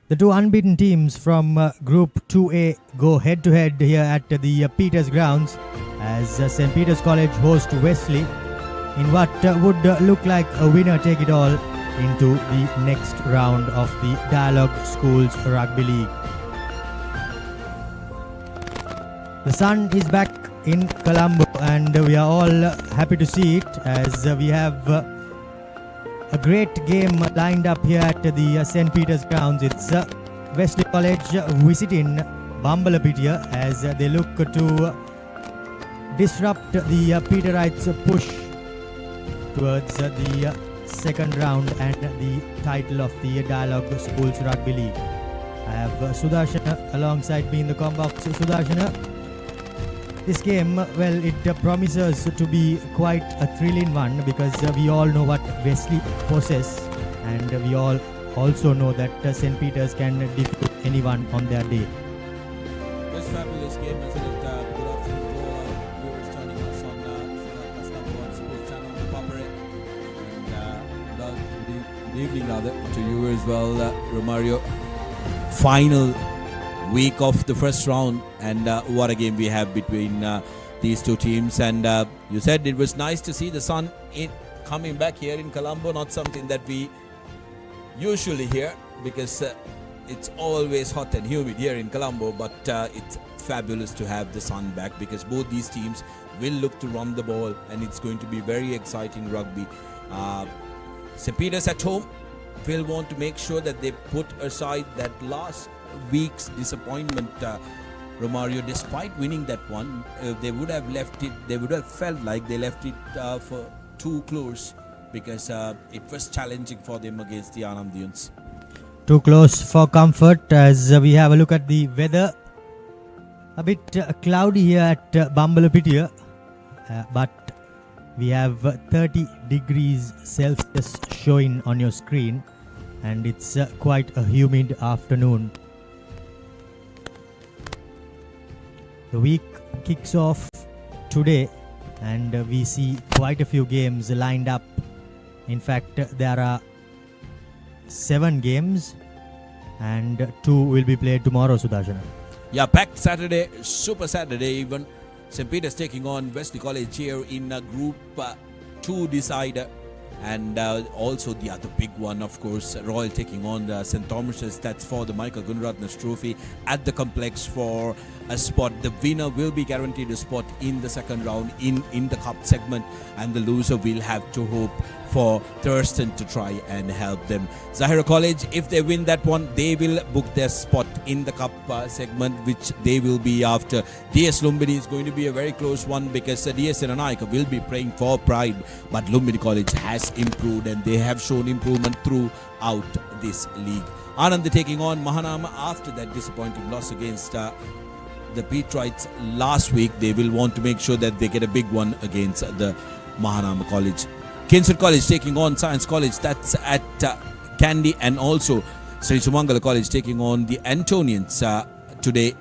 The two unbeaten teams from Group 2A go head-to-head here at the Peters grounds as St. Peter's College host Wesley in what would look like a winner-take-it-all into the next round of the Dialog Schools Rugby League. The sun is back in Colombo and we are all happy to see it as we have a great game lined up here at the St. Peter's grounds. It's Wesley College visiting Bambalapitiya as they look to disrupt the Peterites' push towards the second round and the title of the Dialog Schools Rugby League. I have Sudarshana alongside me in the combox. Sudarshana, this game, well, it promises to be quite a thrilling one because we all know what Wesley possess and we all also know that St. Peter's can defeat anyone on their day. It's a fabulous game, isn't it? Good afternoon to all our viewers joining us on the Sports Channel, ThePapare. And good evening rather to you as well, Romario. Final week of the first round, and what a game we have between these two teams. And you said it was nice to see the sun coming back here in Colombo, not something that we usually hear because it's always hot and humid here in Colombo, but it's fabulous to have the sun back because both these teams will look to run the ball and it's going to be very exciting rugby. St. Peter's at home will want to make sure that they put aside that last week's disappointment, Romario. Despite winning that one, they would have left it, they would have felt like they left it for too close because it was challenging for them against the Anandiyans. Too close for comfort as we have a look at the weather. A bit cloudy here at Bambalapitiya, but we have 30 degrees Celsius showing on your screen and it's quite a humid afternoon. The week kicks off today and we see quite a few games lined up. In fact, there are 7 games and 2 will be played tomorrow, Sudarshana. Yeah, packed Saturday, super Saturday even. St. Peter's taking on Wesley College here in Group 2 decider. And also the other big one, of course, Royal taking on St. Thomas's. That's for the Michael Gunratnas Trophy at the complex for a spot. The winner will be guaranteed a spot in the second round in the cup segment, and the loser will have to hope for Thurston to try and help them. Zahira College, if they win that one, they will book their spot in the cup segment, which they will be after. DS Lumbini is going to be a very close one because DS Ceremonies will be playing for pride, but Lumbini College has improved and they have shown improvement throughout this league. Anand taking on Mahanama after that disappointing loss against the Peterites last week. They will want to make sure that they get a big one against the Mahanama College. Kingswood College taking on Science College, that's at Kandy, and also Sri Sumangala College taking on the Antonians today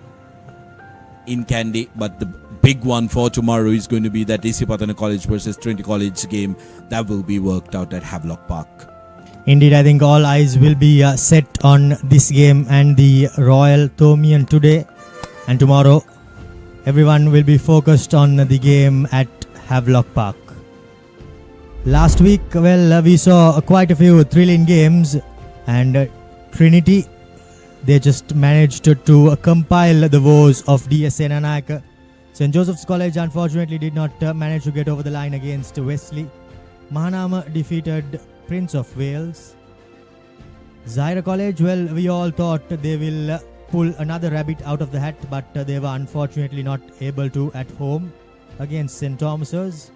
in Kandy. But the big one for tomorrow is going to be that Isipatana College versus Trinity College game that will be worked out at Havelock Park. Indeed, I think all eyes will be set on this game and the Royal Thomian today, and tomorrow everyone will be focused on the game at Havelock Park. Last week, well, we saw quite a few thrilling games, and Trinity, they just managed to compile the woes of DS Senanayaka. St. Joseph's College unfortunately did not manage to get over the line against Wesley. Mahanama defeated Prince of Wales. Zahira College, well, we all thought they will pull another rabbit out of the hat, but they were unfortunately not able to at home against St. Thomas's.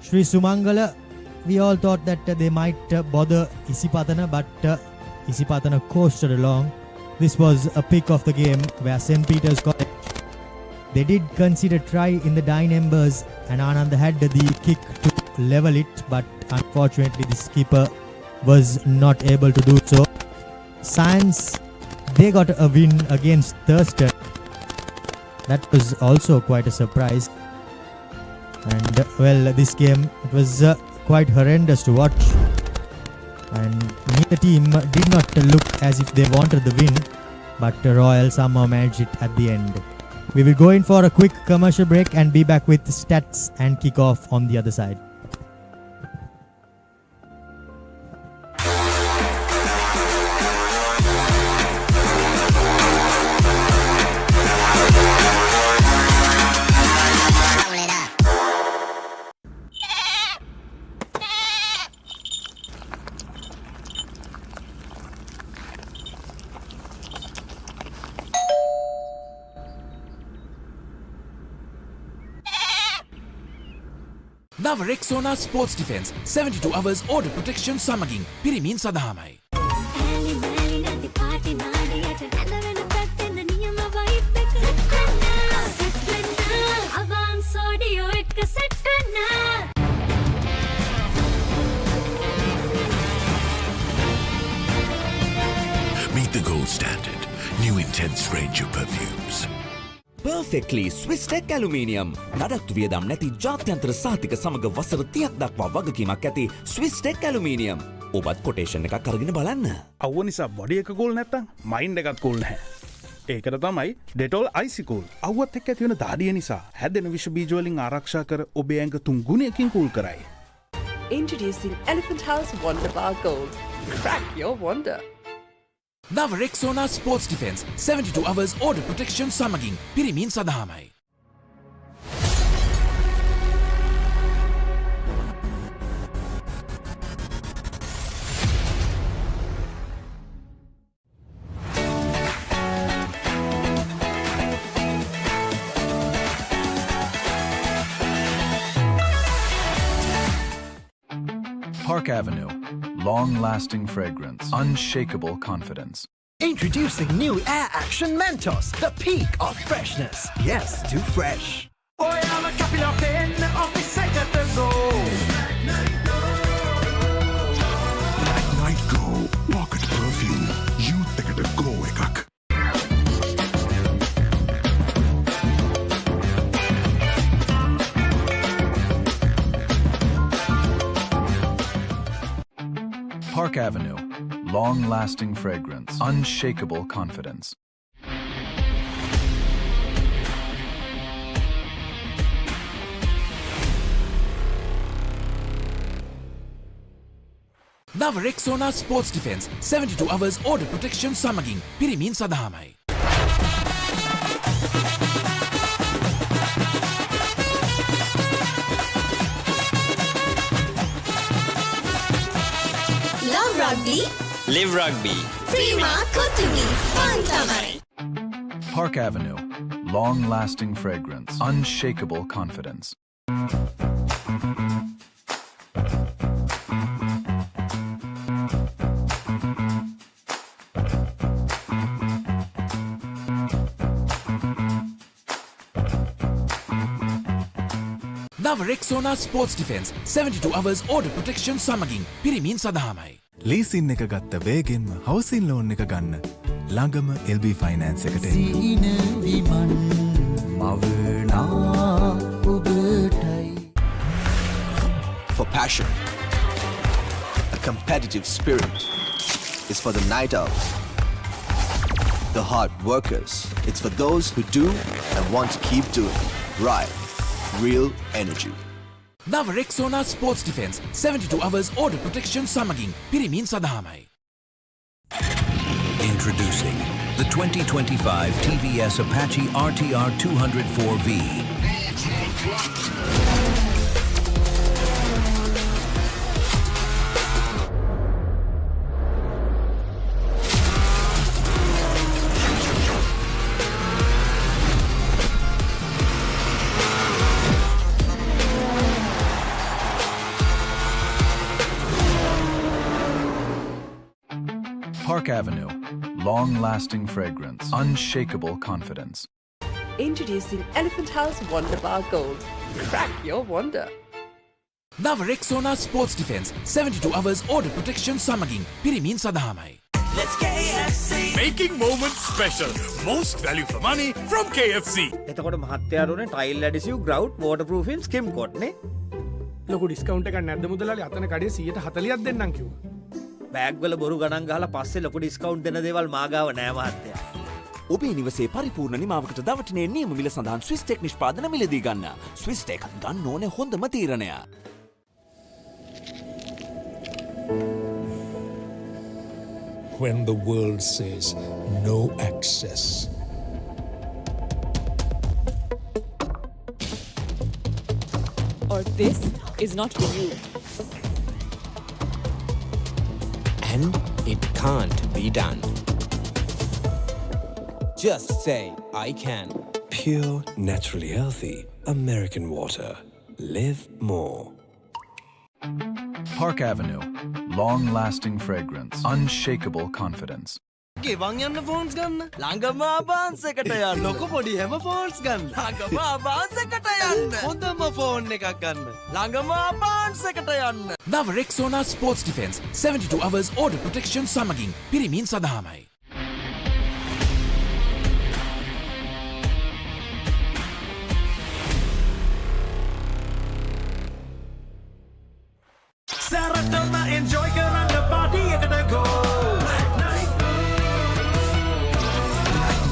Sri Sumangala, we all thought that they might bother Isipatana, but Isipatana coasted along. This was a pick of the game where St. Peter's College, they did concede a try in the dying embers and Anand had the kick to level it, but unfortunately the skipper was not able to do so. Science, they got a win against Thurston. That was also quite a surprise. And well, this game, it was quite horrendous to watch. And neither team did not look as if they wanted the win, but Royal somehow managed it at the end. We will go in for a quick commercial break and be back with stats and kickoff on the other side. නව Rexona sports defence 72 hours order protection සමගින් පිරිමින් සඳහාමයි. Meet the gold standard. New intense range of perfumes. Perfectly Swiss Tech Aluminium. නඩත්තු වියදම් නැති ජාත්‍යන්තර සහතික සමග වසර 30ක් දක්වා වගකීමක් ඇති Swiss Tech Aluminium. ඔබත් කොටේෂන් එකක් අරගෙන බලන්න. අවුව නිසා බොඩි එක කූල් නැත්තම් මයින්ඩ් එකත් කූල් නැහැ. ඒකට තමයි Dettol Icy Cool. අවුවත් එක්ක ඇති වෙන දාඩිය නිසා හැදෙන විෂ බීජ වලින් ආරක්ෂා කර ඔබේ ඇඟ 3 ගුණයකින් කූල් කරයි. Introducing Elephant House Wonder Bar Gold. Crack your wonder. නව Rexona sports defence 72 hours order protection සමගින් පිරිමින් සඳහාමයි. Park Avenue. Long-lasting fragrance. Unshakable confidence. Introducing new Air Action Mentos. The peak of freshness. Yes, too fresh. Boy, I'm a copy of in office second to go. Black Night Go. Pocket perfume. Youth එකට go එකක්. Park Avenue. Long-lasting fragrance. Unshakable confidence. නව Rexona sports defence 72 hours order protection සමගින් පිරිමින් සඳහාමයි. Love rugby. Live rugby. Prima Kotumi. Fun tamai. Park Avenue. Long-lasting fragrance. Unshakable confidence. නව Rexona sports defence 72 hours order protection සමගින් පිරිමින් සඳහාමයි. Leasing එක ගත්ත වේගෙන්ම හවසින් loan එක ගන්න. ළඟම LB ෆයිනෑන්ස් එකට එන්න. For passion, a competitive spirit is for the night owls, the hard workers. It's for those who do and want to keep doing. Right. Real energy. නව Rexona sports defence 72 hours order protection සමගින් පිරිමින් සඳහාමයි. Introducing the 2025 TVS Apache RTR 204V. Park Avenue. Long-lasting fragrance. Unshakable confidence. Introducing Elephant House Wonder Bar Gold. Crack your wonder. නව Rexona sports defence 72 hours order protection සමගින් පිරිමින් සඳහාමයි. Let's KFC. Making moments special. Most value for money from KFC. එතකොට මහත්යාරුනේ tile ඇඩිසිව් ග්‍රවුට් වෝටර්ප්‍රූෆින් ස්කිම් කොට් නේ. ලොකු discount එකක් නැද්ද මුදලාලි අතන කඩේ 140ක් දෙන්නම් කිව්වා. බෑග් වල බොරු ගණන් ගහලා පස්සේ ලොකු ඩිස්කවුන්ට් දෙන දේවල් මාගාව නෑ මහත්තයා. ඔබේ නිවසේ පරිපූර්ණ නිමාවකට දවටනේ නියම මිල සඳහන් ස්විස්ටෙක් නිෂ්පාදන මිලදී ගන්න. ස්විස්ටෙක් ගන්න ඕනේ හොඳම තීරණය. When the world says no access. Or this is not for you. And it can't be done. Just say, I can. Pure, naturally healthy American water. Live more. Park Avenue. Long-lasting fragrance. Unshakable confidence. ගෙවන් යන්න phones ගන්න ළඟම ආබාන්ස් එකට යන්න ලොකු පොඩි හැම phones ගන්න ළඟම ආබාන්ස් එකට යන්න හොඳම ෆෝන් එකක් ගන්න ළඟම ආබාන්ස් එකට යන්න Now Rexona Sports Defense 72 hours order protection සමගින් පිරිමින් සදාමයි. සැරටම enjoy කරන්න party එකට go.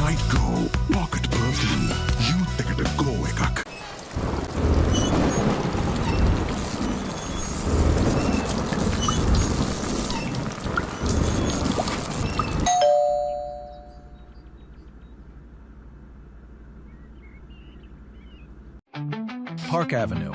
Night Go Pocket Perfume Youth එකට go එකක්. Park Avenue.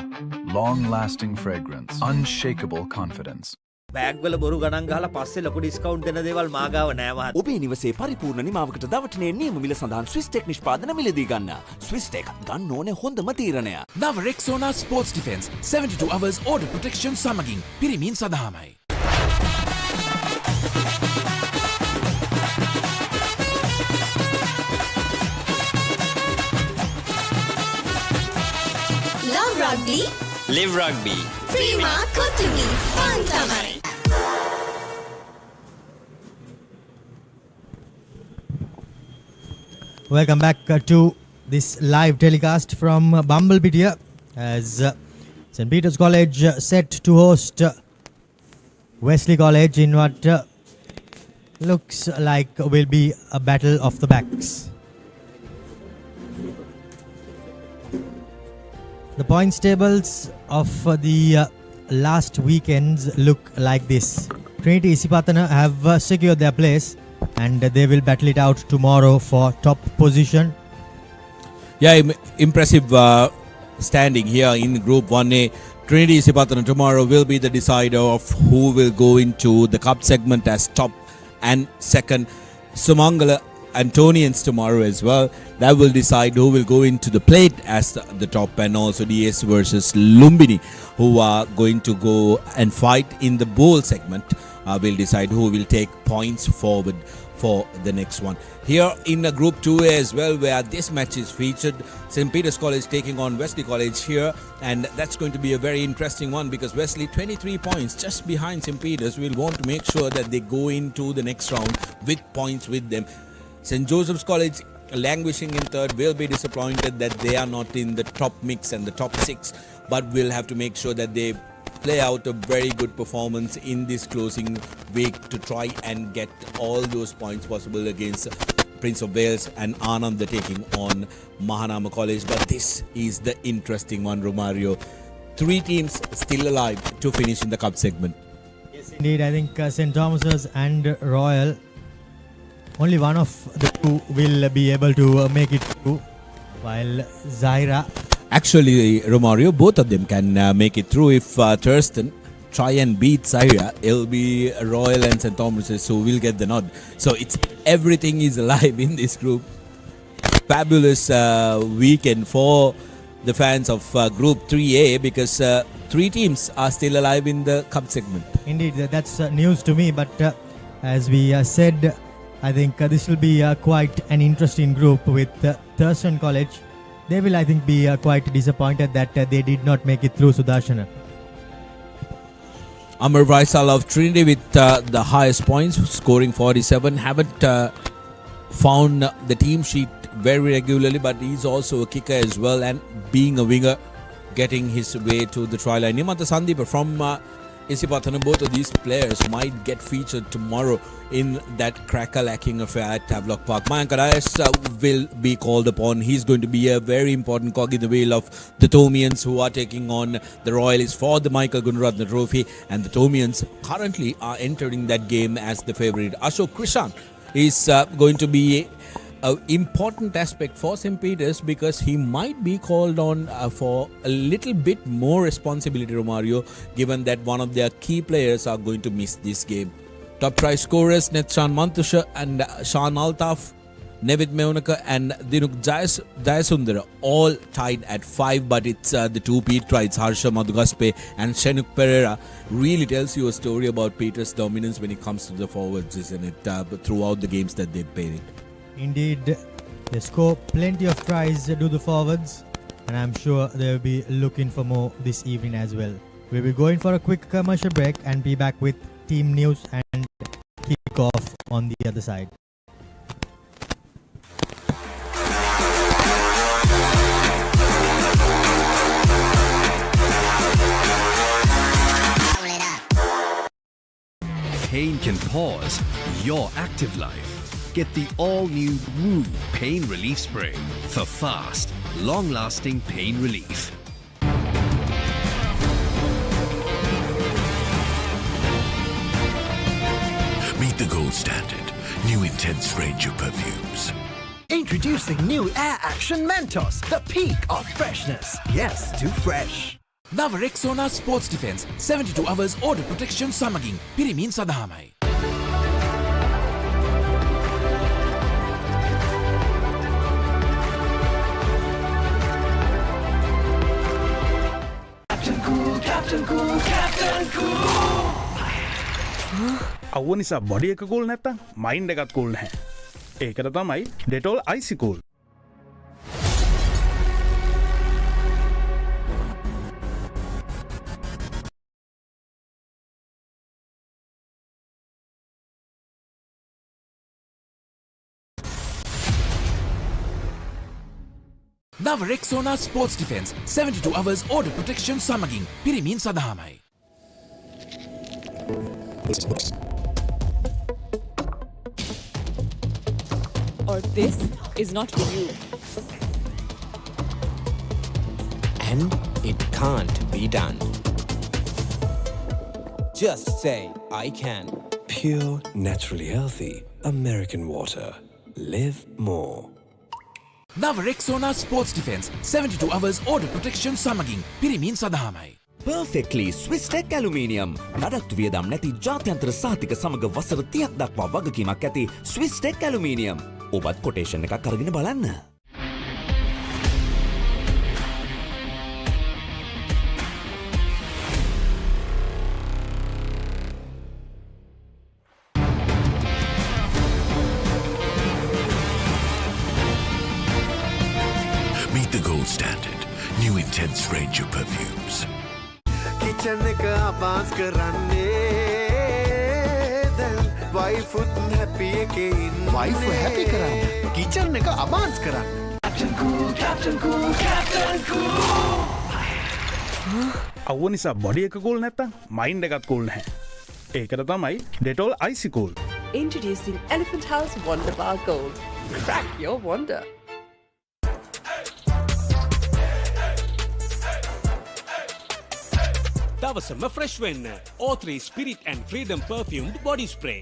Long-lasting fragrance. Unshakable confidence. Bag වල බොරු ගණන් ගහලා පස්සේ ලොකු ඩිස්කවුන්ට් දෙන දේවල් මාගාව නෑ මහත්තයා. ඔබේ නිවසේ පරිපූර්ණ නිමාවකට දවටනේ නියම මිල සඳහන් ස්විස්ටෙක් නිෂ්පාදන මිලදී ගන්න. ස්විස්ටෙක් ගන්න ඕනේ හොඳම තීරණය. Now Rexona Sports Defense 72 hours order protection සමගින් පිරිමින් සදාමයි. Love rugby. Live rugby. Prima Kotumi. Fun Tamari. Welcome back to this live telecast from Bambalapitiya as St. Peter's College set to host Wesley College in what looks like will be a battle of the backs. The points tables of the last weekends look like this. Trinity Isipatana have secured their place and they will battle it out tomorrow for top position. Yeah, impressive standing here in Group 1A. Trinity Isipatana tomorrow will be the decider of who will go into the cup segment as top and second. Sumangala Antonians tomorrow as well. That will decide who will go into the plate as the top, and also DS versus Lumbini, who are going to go and fight in the bowl segment. Will decide who will take points forward for the next one. Here in Group 2A as well, where this match is featured, St. Peter's College taking on Wesley College here, and that's going to be a very interesting one because Wesley 23 points just behind St. Peter's will want to make sure that they go into the next round with points with them. St. Joseph's College languishing in third will be disappointed that they are not in the top mix and the top 6, but will have to make sure that they play out a very good performance in this closing week to try and get all those points possible against Prince of Wales and Anand taking on Mahanama College. But this is the interesting one, Romario. 3 teams still alive to finish in the cup segment. Yes, indeed. I think St. Thomas's and Royal, only one of the two will be able to make it through, while Zaira... Actually, Romario, both of them can make it through. If Thurston try and beat Zaira, it'll be Royal and St. Thomas's who will get the nod. So it's everything is alive in this group. Fabulous weekend for the fans of Group 3A because 3 teams are still alive in the cup segment. Indeed, that's news to me. But as we said, I think this will be quite an interesting group with Thurston College. They will, I think, be quite disappointed that they did not make it through Sudarshana. Amar Vaisal of Trinity with the highest points, scoring 47. Haven't found the team sheet very regularly, but he's also a kicker as well, and being a winger, getting his way to the try line. Nimanta Sandeep from Isipathana, both of these players might get featured tomorrow in that cracker-lacking affair at Havelock Park. Mayank Arayas will be called upon. He's going to be a very important cog in the wheel of the Thomians, who are taking on the Royalists for the Michael Gunaratne Trophy, and the Thomians currently are entering that game as the favourite. Ashok Krishan is going to be an important aspect for St. Peter's, because he might be called on for a little bit more responsibility, Romario, given that one of their key players are going to miss this game. Top try scorers Netshan Mantusha and Shan Altaf, Nevid Meunaka and Dinuk Jayasundara all tied at 5, but it's the two Pete trides, Harsha Madhugaspe and Shenuk Pereira, really tells you a story about Peter's dominance when it comes to the forwards, isn't it, throughout the games that they've played. Indeed, they score plenty of tries to the forwards, and I'm sure they'll be looking for more this evening as well. We'll be going for a quick commercial break and be back with team news and kick off on the other side. Pain can pause your active life. Get the all-new Woo Pain Relief Spray for fast, long-lasting pain relief. Meet the gold standard. New intense range of perfumes. Introducing new Air Action Mentos, the peak of freshness. Yes, too fresh. Nava Rexona Sports Defense 72 hours order protection samaging pirimin sadahamai. Captain Cool, Captain Cool. අවුව නිසා body එක cool නැත්තම් mind එකත් cool නැහැ. ඒකට තමයි Dettol Icy Cool. Nava Rexona Sports Defense 72 hours order protection samaging pirimin sadahamai. Or this is not for you. And it can't be done. Just say, I can. Pure, naturally healthy American water. Live more. Nava Rexona Sports Defense 72 hours order protection samaging pirimin sadahamai. Perfectly Swiss Tech Aluminium. නඩත්තු වියදම් නැති ජාත්‍යන්තර සාතික සමග වසර 30ක් දක්වා වගකීමක් ඇති Swiss Tech Aluminium. ඔබත් කොටේෂන් එකක් අරගෙන බලන්න. Meet the gold standard. New intense range of perfumes. Kitchen එක අබාන්ස් කරන්නේ දැන් wife උත් happy එකේ ඉන්නේ wife happy කරන්න kitchen එක අබාන්ස් කරන්න Captain Cool, Captain Cool, Captain Cool. අවුව නිසා බොඩි එක කූල් නැත්තම් මයින්ඩ් එකත් කූල් නැහැ. ඒකට තමයි Dettol Icy Cool. Introducing Elephant House Wonder Bar Gold. Crack your wonder. දවසම ෆ්‍රෙෂ් වෙන්න O3 Spirit and Freedom perfumed body spray.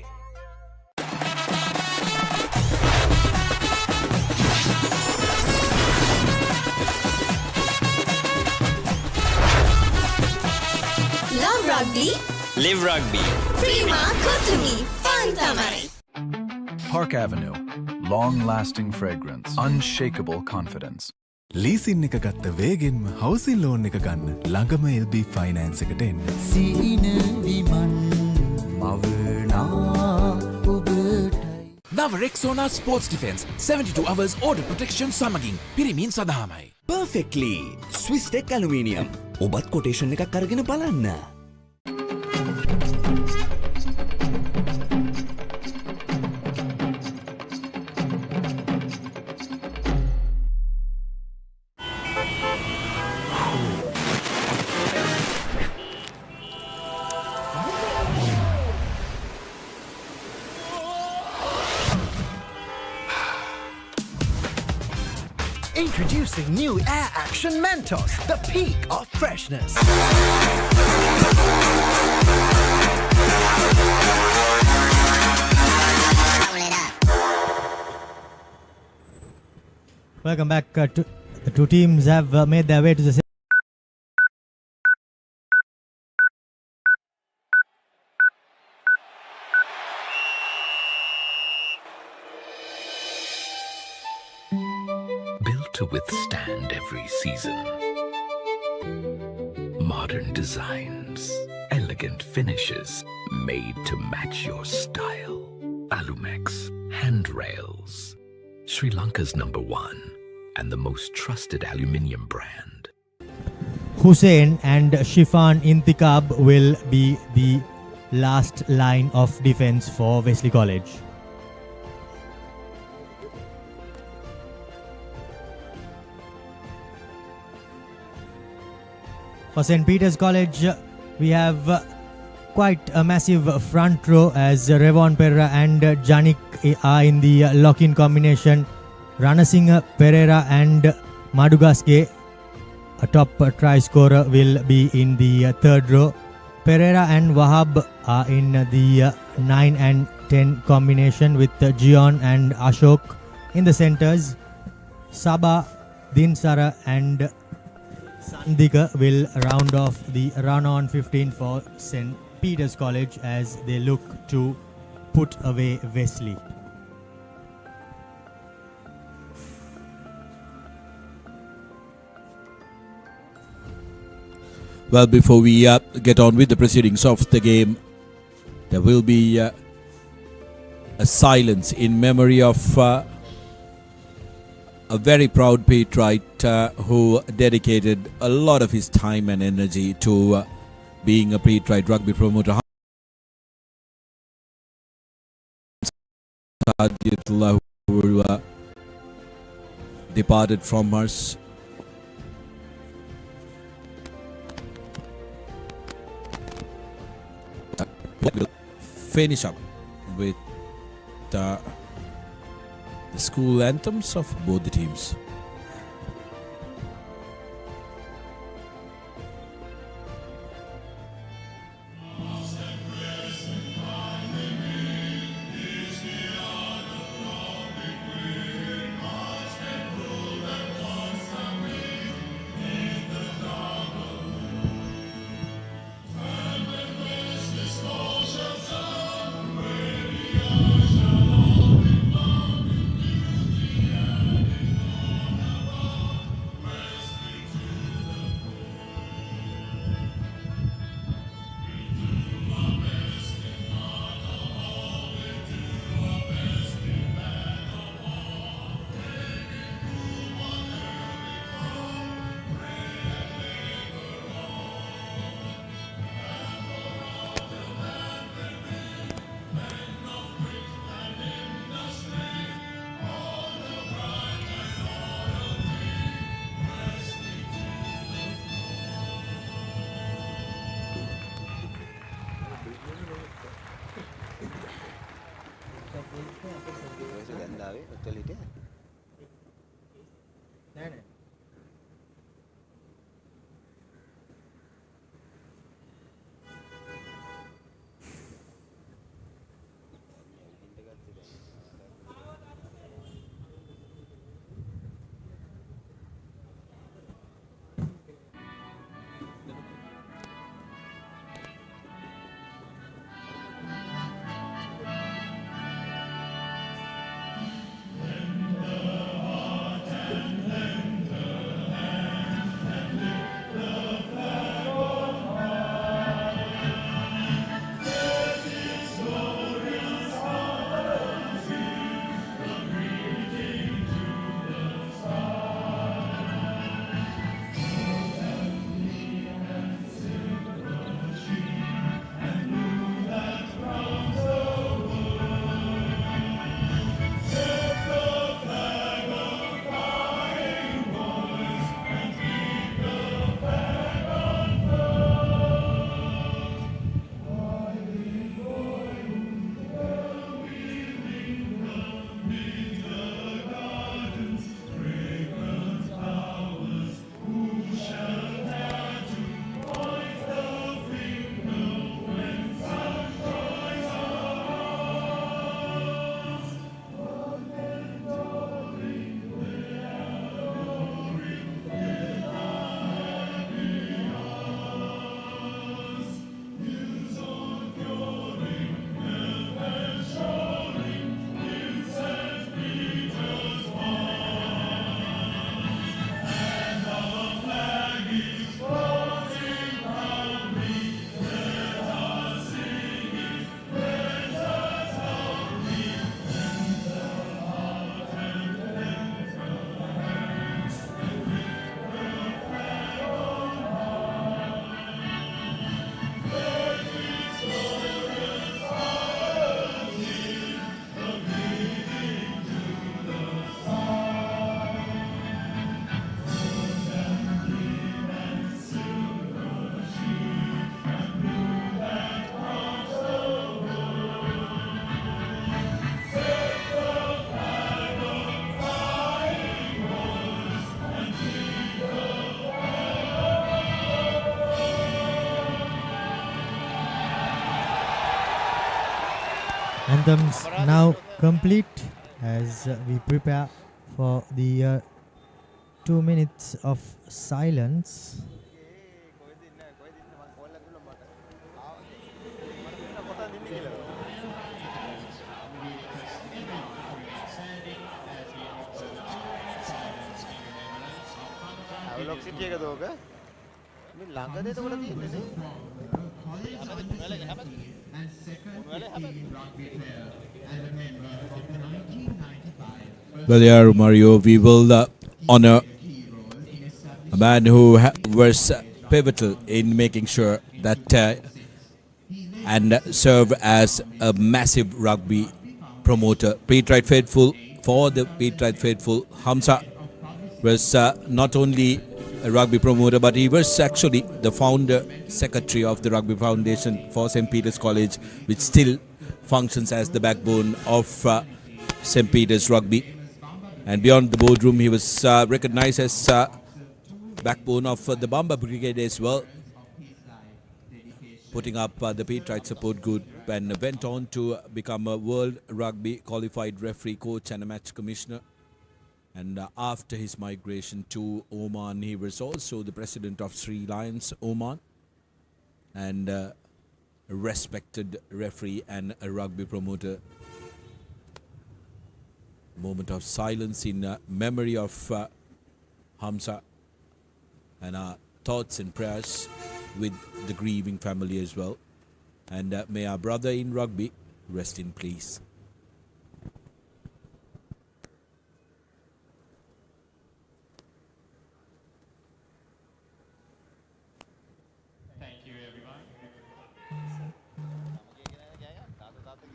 Love rugby. Live rugby. Prima Kutumi. Fun tamari. Park Avenue. Long-lasting fragrance. Unshakable confidence. Leasing එක ගත්ත වේගෙන්ම හවසින් loan එක ගන්න ළඟම LB finance එකට එන්න. සීන විමන් මවනා ඔබටයි. Nava Rexona Sports Defense 72 hours order protection samaging pirimin sadahamai. Perfectly Swiss Tech Aluminium. ඔබත් quotation එකක් අරගෙන බලන්න. Introducing new Air Action Mentos, the peak of freshness. Welcome back. The two teams have made their way to the Built to withstand every season. Modern designs, elegant finishes, made to match your style. Alumex handrails, Sri Lanka's #1 and the most trusted aluminium brand. Hussein and Shifan Intikab will be the last line of defense for Wesley College. For St. Peter's College, we have quite a massive front row as Revon Pereira and Janik are in the lock-in combination. Ranasinghe, Pereira and Madugaske, a top try scorer, will be in the third row. Pereira and Wahab are in the 9 and 10 combination with Gion and Ashok in the centers. Saba, Dinsara and Sandika will round off the run-on 15 for St. Peter's College as they look to put away Wesley. Well, before we get on with the proceedings of the game, there will be a silence in memory of a very proud patriot who dedicated a lot of his time and energy to being a patriot rugby promoter. Who departed from us. We'll finish up with the school anthems of both the teams. Anthems now complete as we prepare for the 2 minutes of silence. Well, yeah, Mario, we will honor a man who was pivotal in making sure that and serve as a massive rugby promoter. Patriot faithful, for the Patriot faithful, Hamza was not only a rugby promoter, but he was actually the founder secretary of the Rugby Foundation for St. Peter's College, which still functions as the backbone of St. Peter's Rugby. And beyond the boardroom, he was recognized as backbone of the Bamba Brigade as well, putting up the Patriot support group, and went on to become a World Rugby qualified referee, coach and a match commissioner. And after his migration to Oman, he was also the president of Sri Lions Oman, and a respected referee and a rugby promoter. Moment of silence in memory of Hamza, and our thoughts and prayers with the grieving family as well. And may our brother in rugby rest in peace. Thank you, everyone.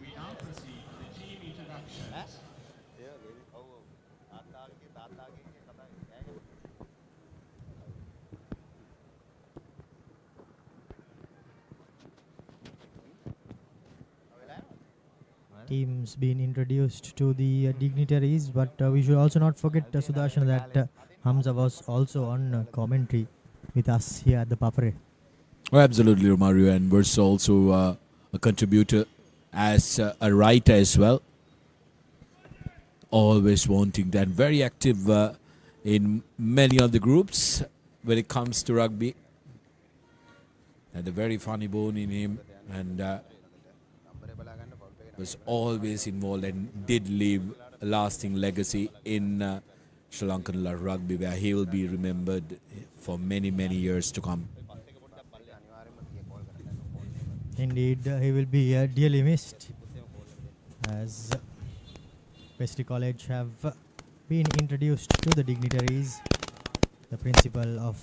We now proceed to the team introductions. Teams been introduced to the dignitaries, but we should also not forget, Sudarshan, that Hamza was also on commentary with us here at the Papare. Oh, absolutely, Romario, and was also a contributor as a writer as well. Always wanting that, very active in many of the groups when it comes to rugby. Had a very funny bone in him, and was always involved and did leave a lasting legacy in Sri Lankan rugby, where he will be remembered for many, many years to come. Indeed, he will be dearly missed, as Wesley College have been introduced to the dignitaries, the principal of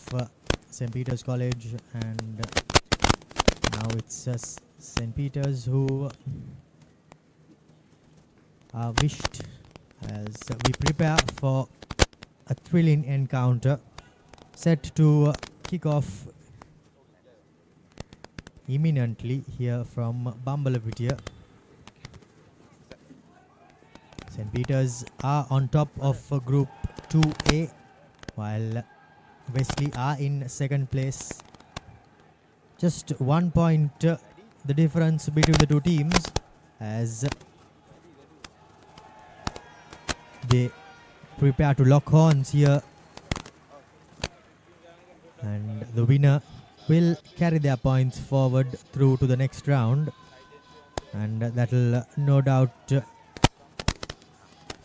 St. Peter's College, and now it's St. Peter's who are wished as we prepare for a thrilling encounter set to kick off imminently here from Bambalapitiya. St. Peter's are on top of Group 2A, while Wesley are in second place. Just 1 point the difference between the two teams, as they prepare to lock horns here, and the winner will carry their points forward through to the next round, and that will no doubt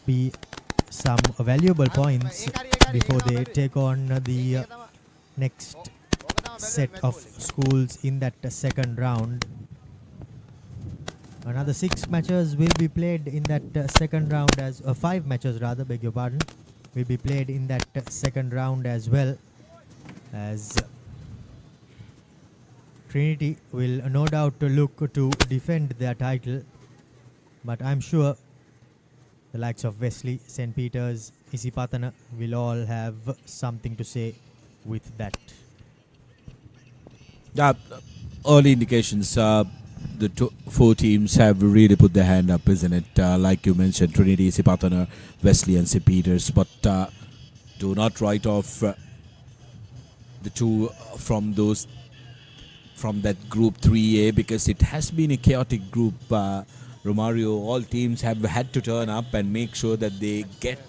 be some valuable points before they take on the next set of schools in that second round. Another 6 matches will be played in that second round, as 5 matches rather, beg your pardon, will be played in that second round as well, as Trinity will no doubt look to defend their title, but I'm sure the likes of Wesley, St. Peter's, Isipatana will all have something to say with that. Early indications, the 4 teams have really put their hand up, isn't it? Like you mentioned, Trinity, Isipatana, Wesley and St. Peter's, but do not write off the 2 from that Group 3A, because it has been a chaotic group Romario, all teams have had to turn up and make sure that they get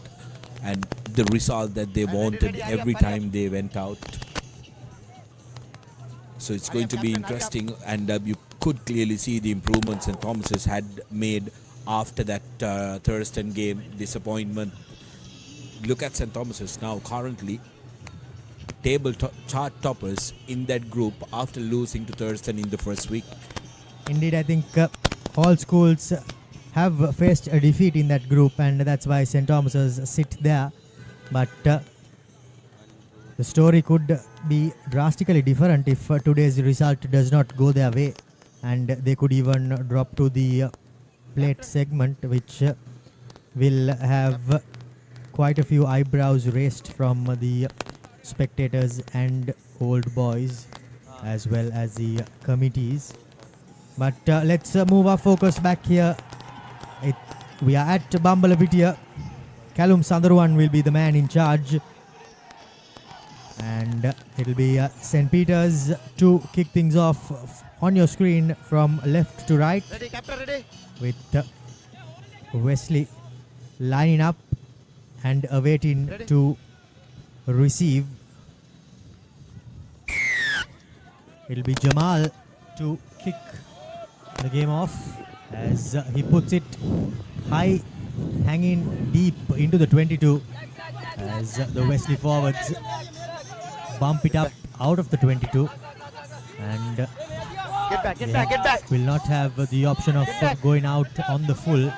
and the result that they wanted every time they went out. So it's going to be interesting, and you could clearly see the improvements St. Thomas's had made after that Thurston game disappointment. Look at St. Thomas's now currently table chart toppers in that group after losing to Thurston in the first week. Indeed, I think all schools have faced a defeat in that group, and that's why St. Thomas's sit there. But the story could be drastically different if today's result does not go their way, and they could even drop to the plate segment, which will have quite a few eyebrows raised from the spectators and old boys as well as the committees. But let's move our focus back here. We are at Bambalapitiya. Callum Sandaruwan will be the man in charge, and it'll be St. Peter's to kick things off on your screen from left to right. Ready, captain, ready. With Wesley lining up and awaiting to receive. It'll be Jamal to kick the game off as he puts it high, hanging deep into the 22 as the Wesley forwards bump it up out of the 22, and Get back. will not have the option of going out on the full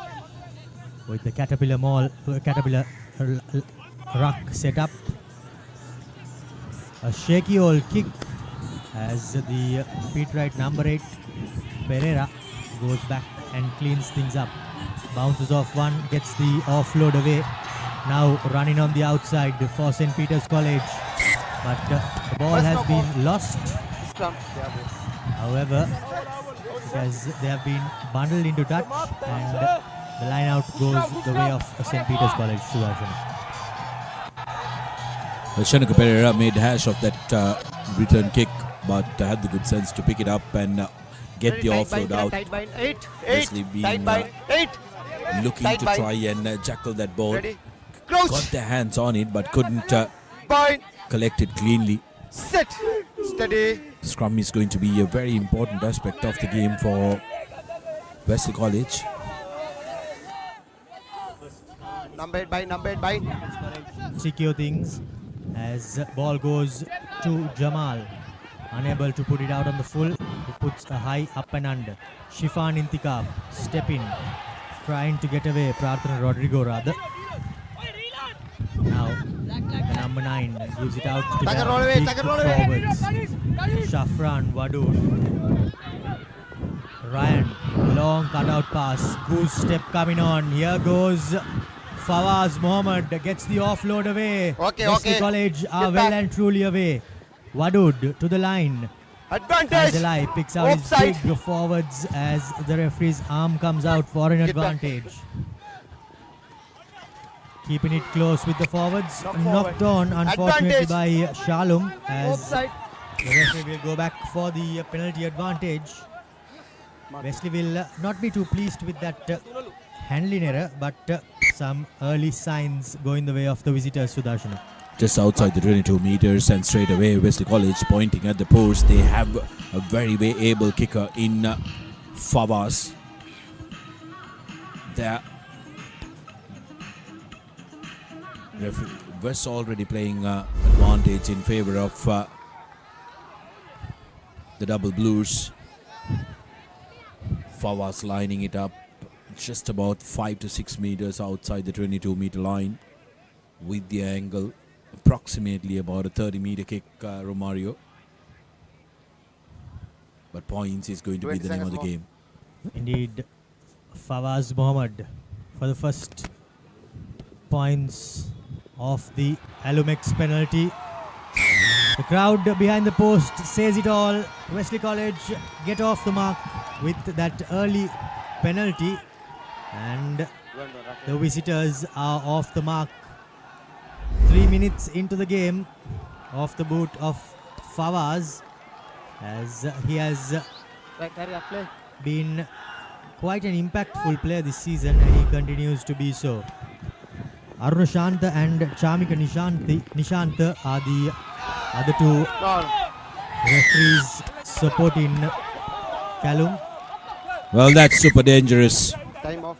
with the Caterpillar ruck set up. A shaky old kick as the pit right number 8 Pereira goes back and cleans things up. Bounces off one, gets the offload away. Now running on the outside for St. Peter's College, but the ball has been lost. However, because they have been bundled into touch, and the line out goes the way of St. Peter's College. Shanaka Pereira made hash of that return kick, but had the good sense to pick it up and get the offload out. Wesley being looking to try and jackal that ball. Got their hands on it, but couldn't collect it cleanly. Set. Steady. Scrum is going to be a very important aspect of the game for Wesley College. Number 8 by. Secure things as ball goes to Jamal. Unable to put it out on the full. He puts a high up and under. Shifan Intikab step in, trying to get away. Prarthana Rodrigo rather. Now the number 9 gives it out to the forwards. Shafran Wadud. Ryan, long cutout pass. Goose step coming on. Here goes Fawaz Mohammed. Gets the offload away. Wesley College are well and truly away. Wadud to the line. Advantage. Delay picks out his big forwards as the referee's arm comes out for an advantage. Keeping it close with the forwards. Knocked on, unfortunately, by Shalom, as the referee will go back for the penalty advantage. Wesley will not be too pleased with that handling error, but some early signs going the way of the visitors, Sudarshana. Just outside the 22 meters, and straight away Wesley College pointing at the post. They have a very able kicker in Fawaz. There, West already playing advantage in favor of the double blues. Fawaz lining it up just about 5 to 6 meters outside the 22 meter line with the angle. Approximately about a 30-meter kick, Romario. But points is going to be the name of the game. Indeed, Fawaz Mohammed for the first points of the Alumex penalty. The crowd behind the post says it all. Wesley College get off the mark with that early penalty, and the visitors are off the mark. 3 minutes into the game, off the boot of Fawaz, as he has been quite an impactful player this season, and he continues to be so. Aruna Shanta and Chamika Nishanta are the other two referees supporting Callum. Well, that's super dangerous. Time off.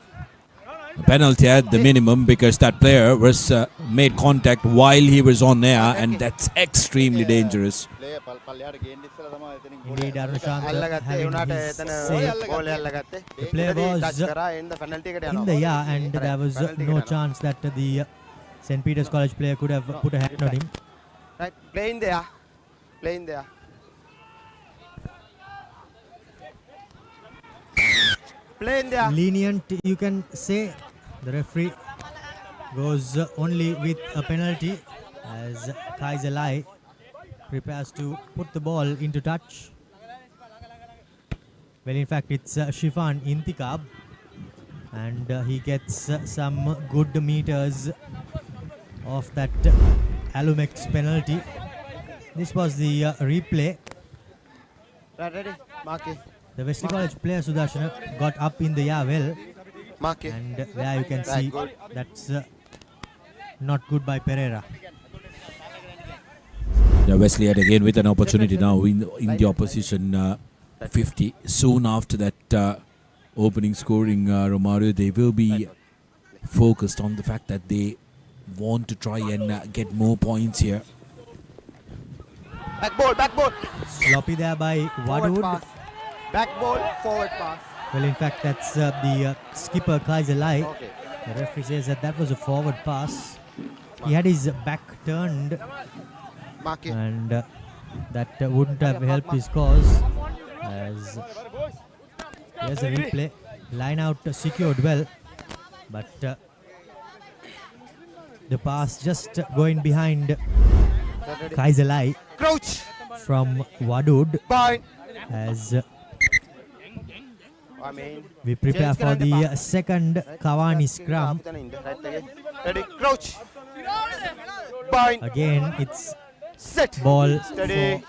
A penalty at the minimum because that player was made contact while he was on air, and that's extremely dangerous. Indeed, Aruna Shanta having his save. The player was in the air, and there was no chance that the St. Peter's College player could have put a hand on him. Right, play in there. Play in there. Play in there. Lenient, you can say. The referee goes only with a penalty as Kaiserlai prepares to put the ball into touch. Well, in fact, it's Shifan Intikab, and he gets some good meters of that Alumex penalty. This was the replay. Right, ready? Mark it. The Wesley College player Sudarshana got up in the air well. Mark it. And there you can see that's not good by Pereira. Yeah, Wesley had again with an opportunity now in the opposition 50. Soon after that opening scoring, Romario, they will be focused on the fact that they want to try and get more points here. Back ball, back ball. Sloppy there by Wadwood. Back ball, forward pass. Well, in fact, that's the skipper Kaiserlai. Okay. The referee says that was a forward pass. He had his back turned, and that wouldn't have helped his cause. As here's a replay. Line out secured well, but the pass just going behind Kaiserlai from Wadud as we prepare for the second Kawani scrum. Ready, crouch. Again, it's set ball for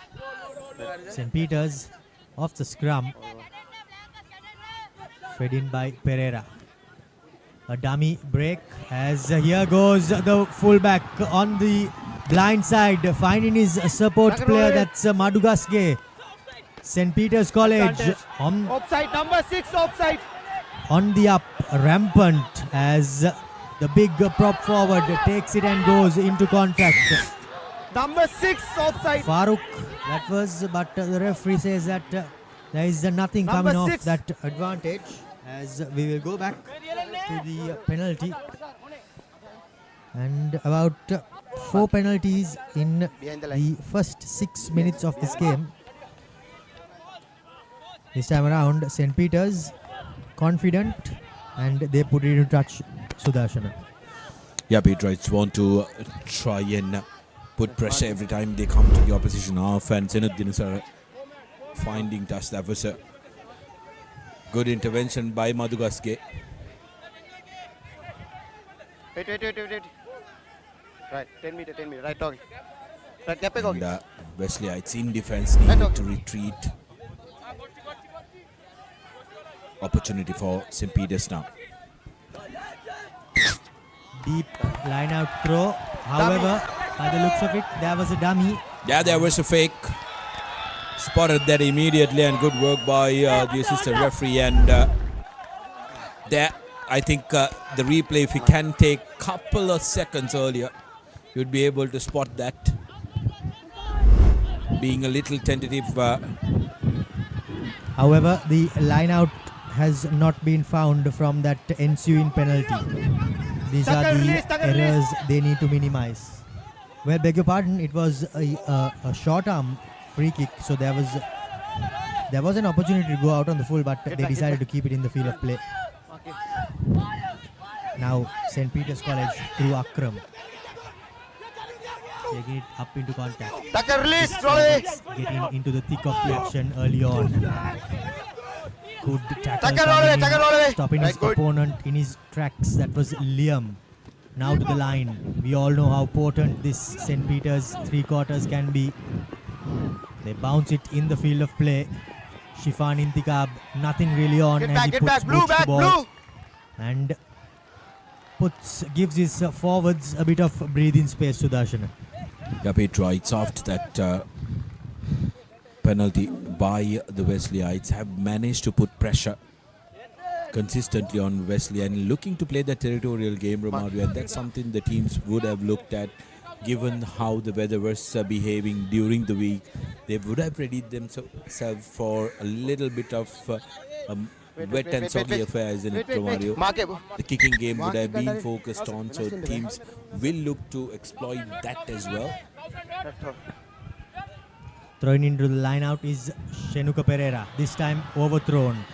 St. Peter's off the scrum. Fed in by Pereira. A dummy break as here goes the fullback on the blind side, finding his support player. That's Madugaske. St. Peter's College on offside, number 6 offside. On the up, rampant as the big prop forward takes it and goes into contact. Number 6 offside. Farooq, that was, but the referee says that there is nothing Number coming 6. off that advantage as we will go back to the penalty. And about 4 penalties in the first 6 minutes of this game. This time around, St. Peter's confident, and they put it into touch Sudarshana. Yeah, Petrites want to try and put pressure every time they come to the opposition half, and Senuddin are finding touch. That was a good intervention by Madugaske. Wait. Right, 10 meter, right dog. Right, And Wesley, it's in defense, needed to retreat. Opportunity for St. Peter's now. Deep line out throw. However, by the looks of it, there was a dummy. Yeah, there was a fake. Spotted that immediately, and good work by the assistant referee. And there, I think the replay, if you can take a couple of seconds earlier, you'd be able to spot that. Being a little tentative. However, the line out has not been found from that ensuing penalty. These are the errors they need to minimize. Well, beg your pardon, it was a short arm free kick, so there was an opportunity to go out on the full, but they decided to keep it in the field of play. Now St. Peter's College through Akram, taking it up into contact. Getting into the thick of the action early on. Good tackle, stopping his opponent in his tracks. That was Liam. Now to the line. We all know how potent this St. Peter's 3/4 can be. They bounce it in the field of play. Shifan Intikab, nothing really on, Get and back, he get puts back, blue, boots to back, ball blue. and gives his forwards a bit of breathing space. Sudarshan. Yep, it writes after that penalty by the Wesleyites have managed to put pressure consistently on Wesley and looking to play the territorial game, Romario, and that's something the teams would have looked at given how the weather was behaving during the week. They would have readied themselves for a little bit of wet and soggy affair, isn't it, Romario? The kicking game would have been focused on, so teams will look to exploit that as well. Thrown into the line out is Shenuka Pereira, this time overthrown.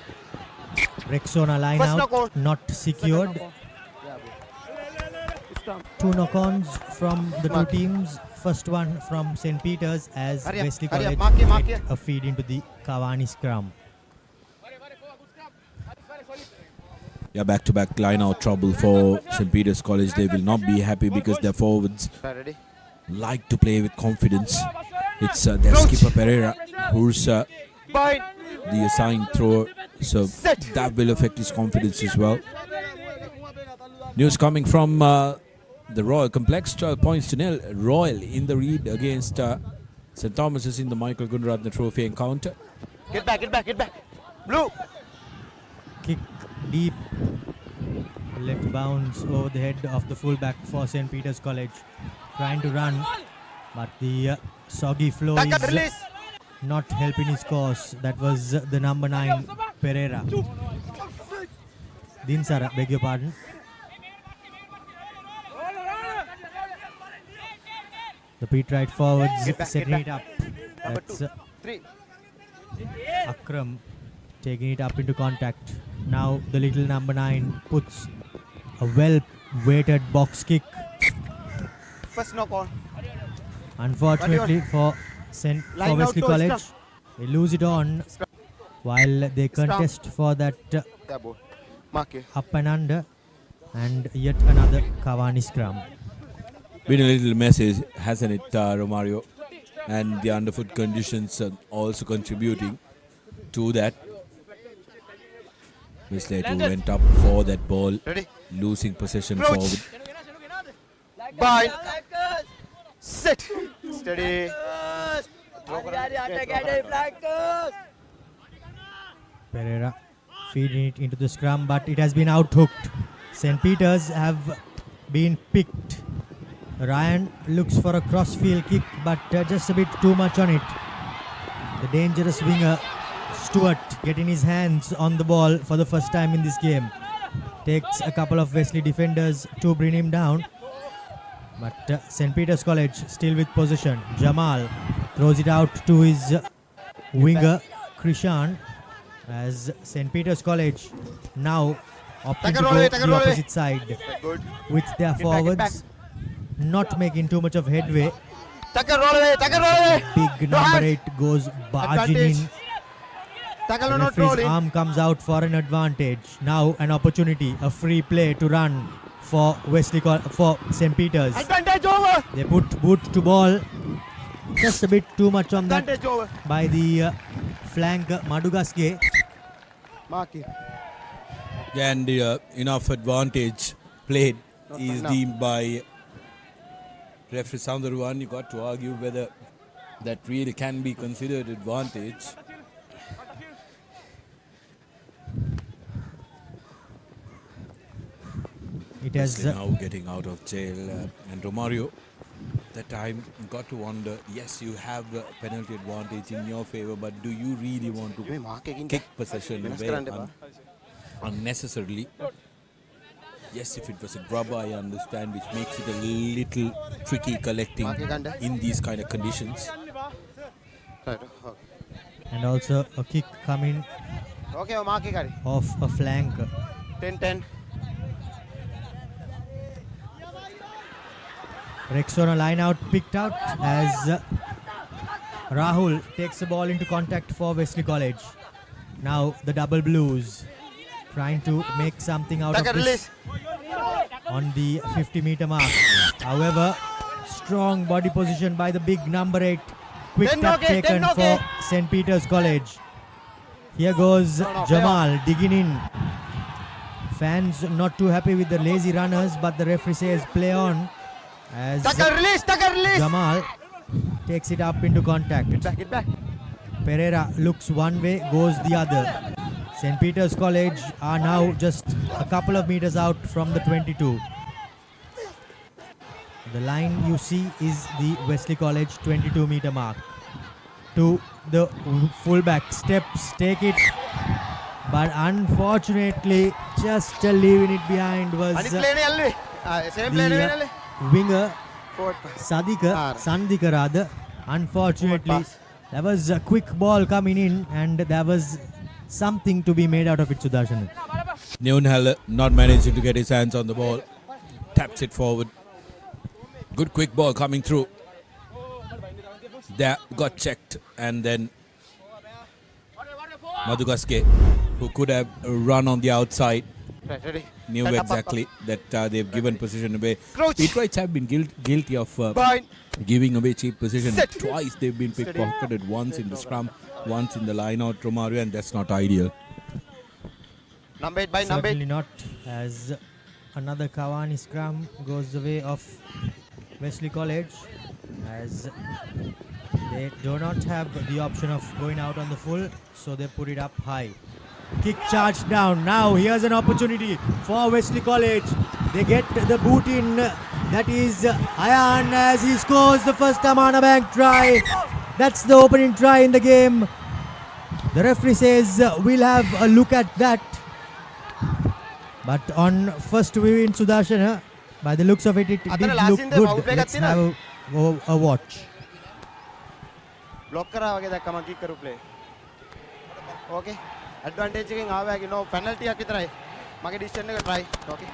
Rexona line out, not secured. 2 knock-ons from the two teams. First one from St. Peter's as Wesley College get a feed into the Cavani scrum. Yeah, back-to-back line-out trouble for St. Peter's College. They will not be happy because their forwards like to play with confidence. It's their skipper Pereira who's the assigned thrower, so that will affect his confidence as well. News coming from the Royal Complex, 12 points to nil. Royal in the lead against St. Thomas's in the Michael Gundaratne Trophy encounter. Get back. Blue. Kick deep, left bounce over the head of the fullback for St. Peter's College. Trying to run, but the soggy flow is not helping his cause. That was the number 9 Pereira. Dinsara, beg your pardon. The Pete right forwards setting it up. That's Akram taking it up into contact. Now the little number 9 puts a well-weighted box kick. First knock on. Unfortunately for Wesley College, they lose it on while they contest for that up and under, and yet another Cavani scrum. Been a little messy, hasn't it, Romario? And the underfoot conditions also contributing to that. Wesley went up for that ball, losing possession forward. Bind. Sit. Steady. Pereira feeding it into the scrum, but it has been out-hooked. St. Peter's have been picked. Ryan looks for a cross-field kick, but just a bit too much on it. The dangerous winger, Stewart, getting his hands on the ball for the first time in this game. Takes a couple of Wesley defenders to bring him down. But St. Peter's College still with possession. Jamal throws it out to his winger, Krishan, as St. Peter's College now opting to go the opposite side with their forwards not making too much of headway. Big number 8 goes barging in. The referee's arm comes out for an advantage. Now an opportunity, a free play to run for for St. Peter's. They put boot to ball. Just a bit too much on that by the flank Madugaske. And enough advantage played is deemed by referee Soundaruan. You got to argue whether that really can be considered advantage. It has now getting out of jail, and Romario, that time got to wonder, yes, you have a penalty advantage in your favor, but do you really want to kick possession away unnecessarily? Yes, if it was a grubber, I understand, which makes it a little tricky collecting in these kind of conditions. And also a kick coming off a flank. 10-10. Rexona line out picked out as Rahul takes the ball into contact for Wesley College. Now the double blues trying to make something out of this on the 50-meter mark. However, strong body position by the big number 8. Quick tap taken for St. Peter's College. Here goes Jamal digging in. Fans not too happy with the lazy runners, but the referee says play on as release. Jamal takes it up into contact. Get back. Pereira looks one way, goes the other. St. Peter's College are now just a couple of meters out from the 22. The line you see is the Wesley College 22-meter mark. To the fullback, steps, take it, but unfortunately just leaving it behind was the winger Sandika rather. Unfortunately, there was a quick ball coming in and there was something to be made out of it, Sudarshan. Neunhal not managing to get his hands on the ball. Taps it forward. Good quick ball coming through. That got checked, and then Madhugaske, who could have run on the outside, knew exactly that they've given position away. Detroit have been guilty of giving away cheap position. Twice they've been pickpocketed, once in the scrum, once in the line out Romario, and that's not ideal. Certainly not, as another Cavani scrum goes the way of Wesley College, as they do not have the option of going out on the full, so they put it up high. Kick charge down. Now here's an opportunity for Wesley College. They get the boot in. That is Ayan as he scores the first Amana Bank try. That's the opening try in the game. The referee says we'll have a look at that. But on first view in Sudarshan, by the looks of it, it did look good. Let's have a watch. Block kara wage dakka kick karu play. Okay. Advantage king aave no penalty aki try. Mage decision එක try. Okay.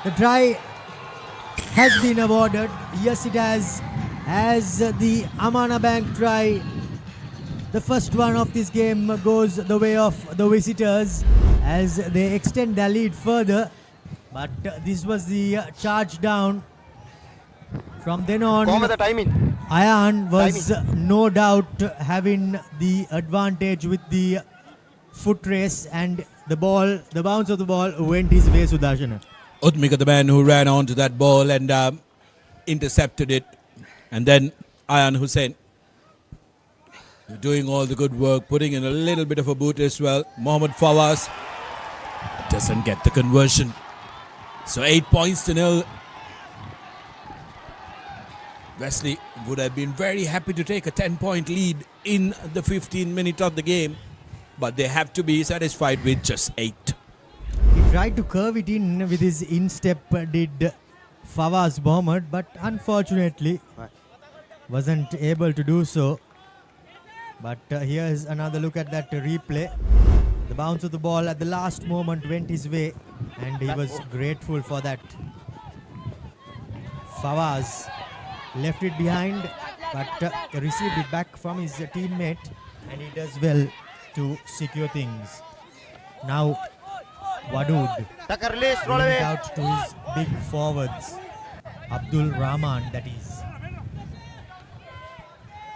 The try has been awarded. Yes, it has. As the Amana Bank try, the first one of this game goes the way of the visitors as they extend their lead further. But this was the charge down. From then on, Ayan was no doubt having the advantage with the foot race, and the bounce of the ball went his way, Sudarshan. Utmika, the man who ran onto that ball and intercepted it. And then Ayan Hussain doing all the good work, putting in a little bit of a boot as well. Mohammad Fawaz doesn't get the conversion. So 8-0. Wesley would have been very happy to take a 10-point lead in the 15th minute of the game, but they have to be satisfied with just 8. He tried to curve it in with his instep, did Fawaz Mohammad, but unfortunately wasn't able to do so. But here's another look at that replay. The bounce of the ball at the last moment went his way, and he was grateful for that. Fawaz left it behind, but received it back from his teammate, and he does well to secure things. Now Wadud bringing it out to his big forwards, Abdul Rahman, that is.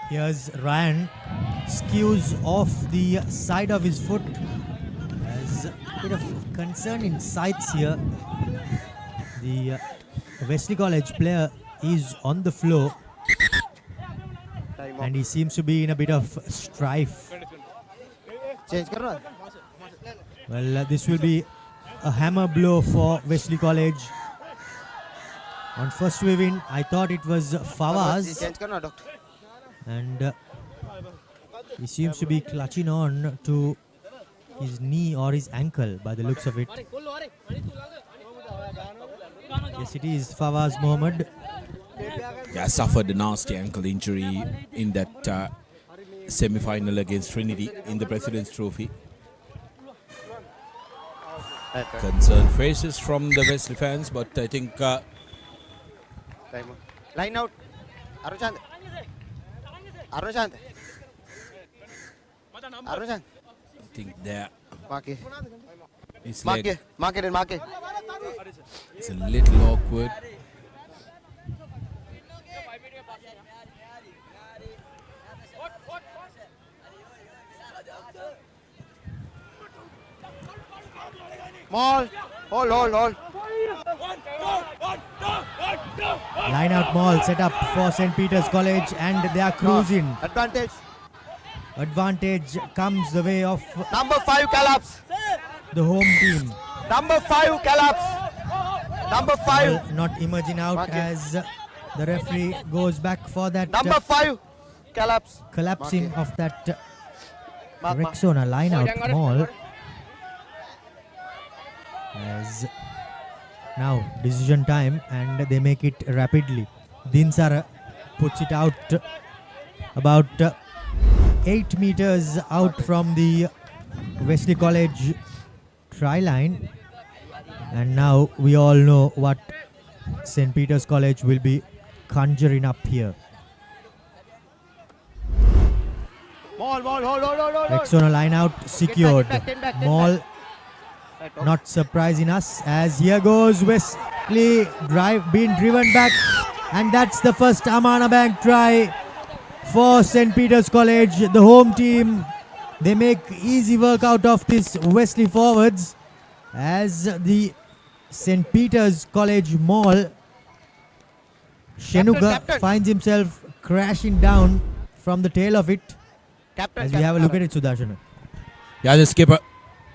Here's Ryan, skews off the side of his foot. There's a bit of concern in sights here. The Wesley College player is on the floor and he seems to be in a bit of strife. Well, this will be a hammer blow for Wesley College. On first win, I thought it was Fawaz, and he seems to be clutching on to his knee or his ankle by the looks of it. Yes, it is Fawaz Mohammad. Yeah, suffered a nasty ankle injury in that semi-final against Trinity in the President's Trophy. Concerned faces from the Wesley fans, but I think line out. Arunchand. I think there it's mark it. It's a little awkward. Mall. Hold. Line out Mall set up for St. Peter's College and they are cruising. Advantage comes the way of Number 5 collapse. the home team. Number 5 collapse. Number 5. Mall not emerging out as the referee goes back for that Number 5 collapse. collapsing of that Rexona line out Mall. As now decision time and they make it rapidly. Dinsara puts it out about 8 meters out from the Wesley College try line, and now we all know what St. Peter's College will be conjuring up here. Mall. Hold. Rexona line out secured. Back. Mall not surprising us as here goes Wesley being driven back, and that's the first Amana Bank try for St. Peter's College. The home team, they make easy work out of this Wesley forwards as the St. Peter's College Mall Shenuga finds himself crashing down from the tail of it. As we have a look at it, Sudarshan. Yeah, the skipper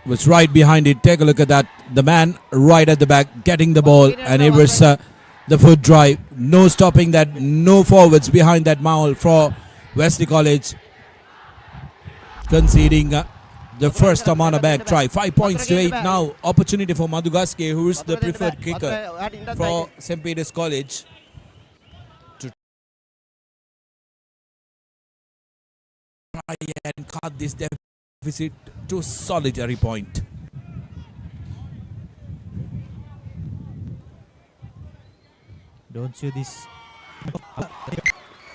was right behind it. Take a look at that. The man right at the back getting the ball, and it was the foot drive. No stopping that. No forwards behind that maul for Wesley College. Conceding the first Amana Bank try. 5 points to 8 now. Opportunity for Madhugaske, who is the preferred kicker for St. Peter's College, to try and cut this deficit to solitary point. Don't see this.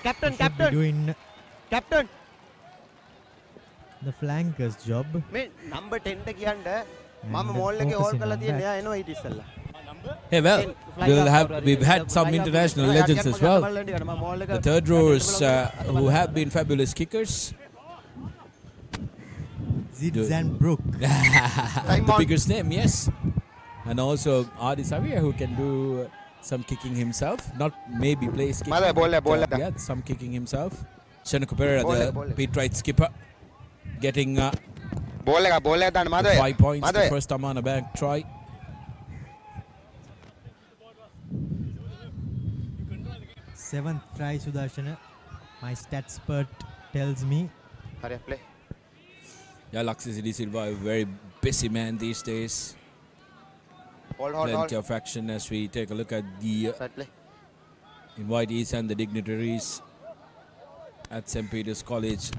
Captain. Doing Captain. the flankers job. Number 10 එක කියන්න මම මෝල් එකේ all කරලා තියෙන එයා එනවා ඊට ඉස්සෙල්ලා. Hey, well, we've had some international legends as well. The third rowers who have been fabulous kickers. Zids and Brook. The biggest name, yes. And also Adi Savia, who can do some kicking himself. Not maybe place kicking. Yeah, some kicking himself. Shenuka Pereira, the Pete Wright skipper, getting 5 points. The first Amana Bank try. Seventh try, Sudarshana. My stats spurt tells me. Play. Yeah, Laxi City Silva, a very busy man these days. Plenty of action as we take a look at the invitees and the dignitaries at St. Peter's College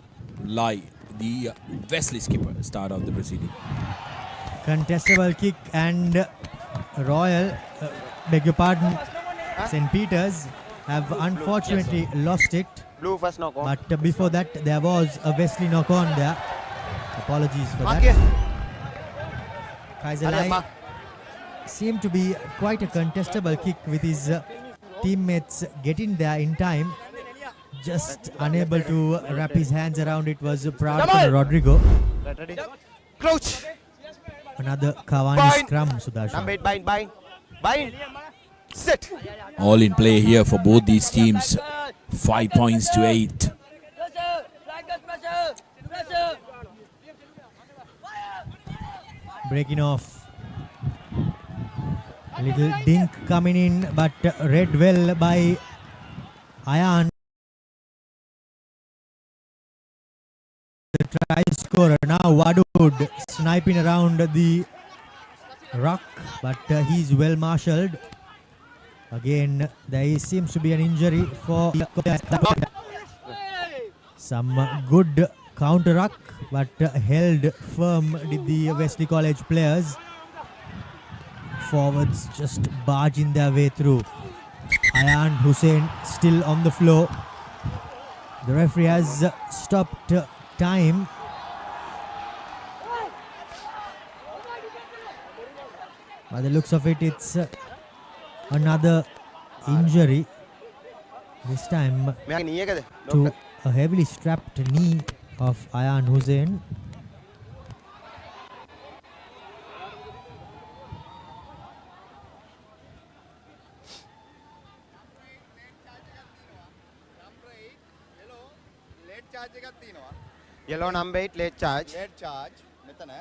live. The Wesley skipper start of the proceeding. Contestable kick and Royal, beg your pardon, St. Peter's have unfortunately lost it. Blue first knock on. But before that, there was a Wesley knock on there. Apologies for that. Kaiserlai seemed to be quite a contestable kick with his teammates getting there in time. Just unable to wrap his hands around it was proud Rodrigo. Crouch. Another Cavani scrum, Sudarshan. Number 8, bind. Sit. All in play here for both these teams. 5 points to 8. Breaking off. A little dink coming in, but read well by Ayan. The try scorer. Now Wadud sniping around the ruck, but he's well marshalled. Again, there seems to be an injury for some good counter ruck, but held firm did the Wesley College players. Forwards just barging their way through. Ayan Hussain still on the floor. The referee has stopped time. By the looks of it, it's another injury. This time to a heavily strapped knee of Ayan Hussain. Yellow number 8 late charge. Late charge. මෙතන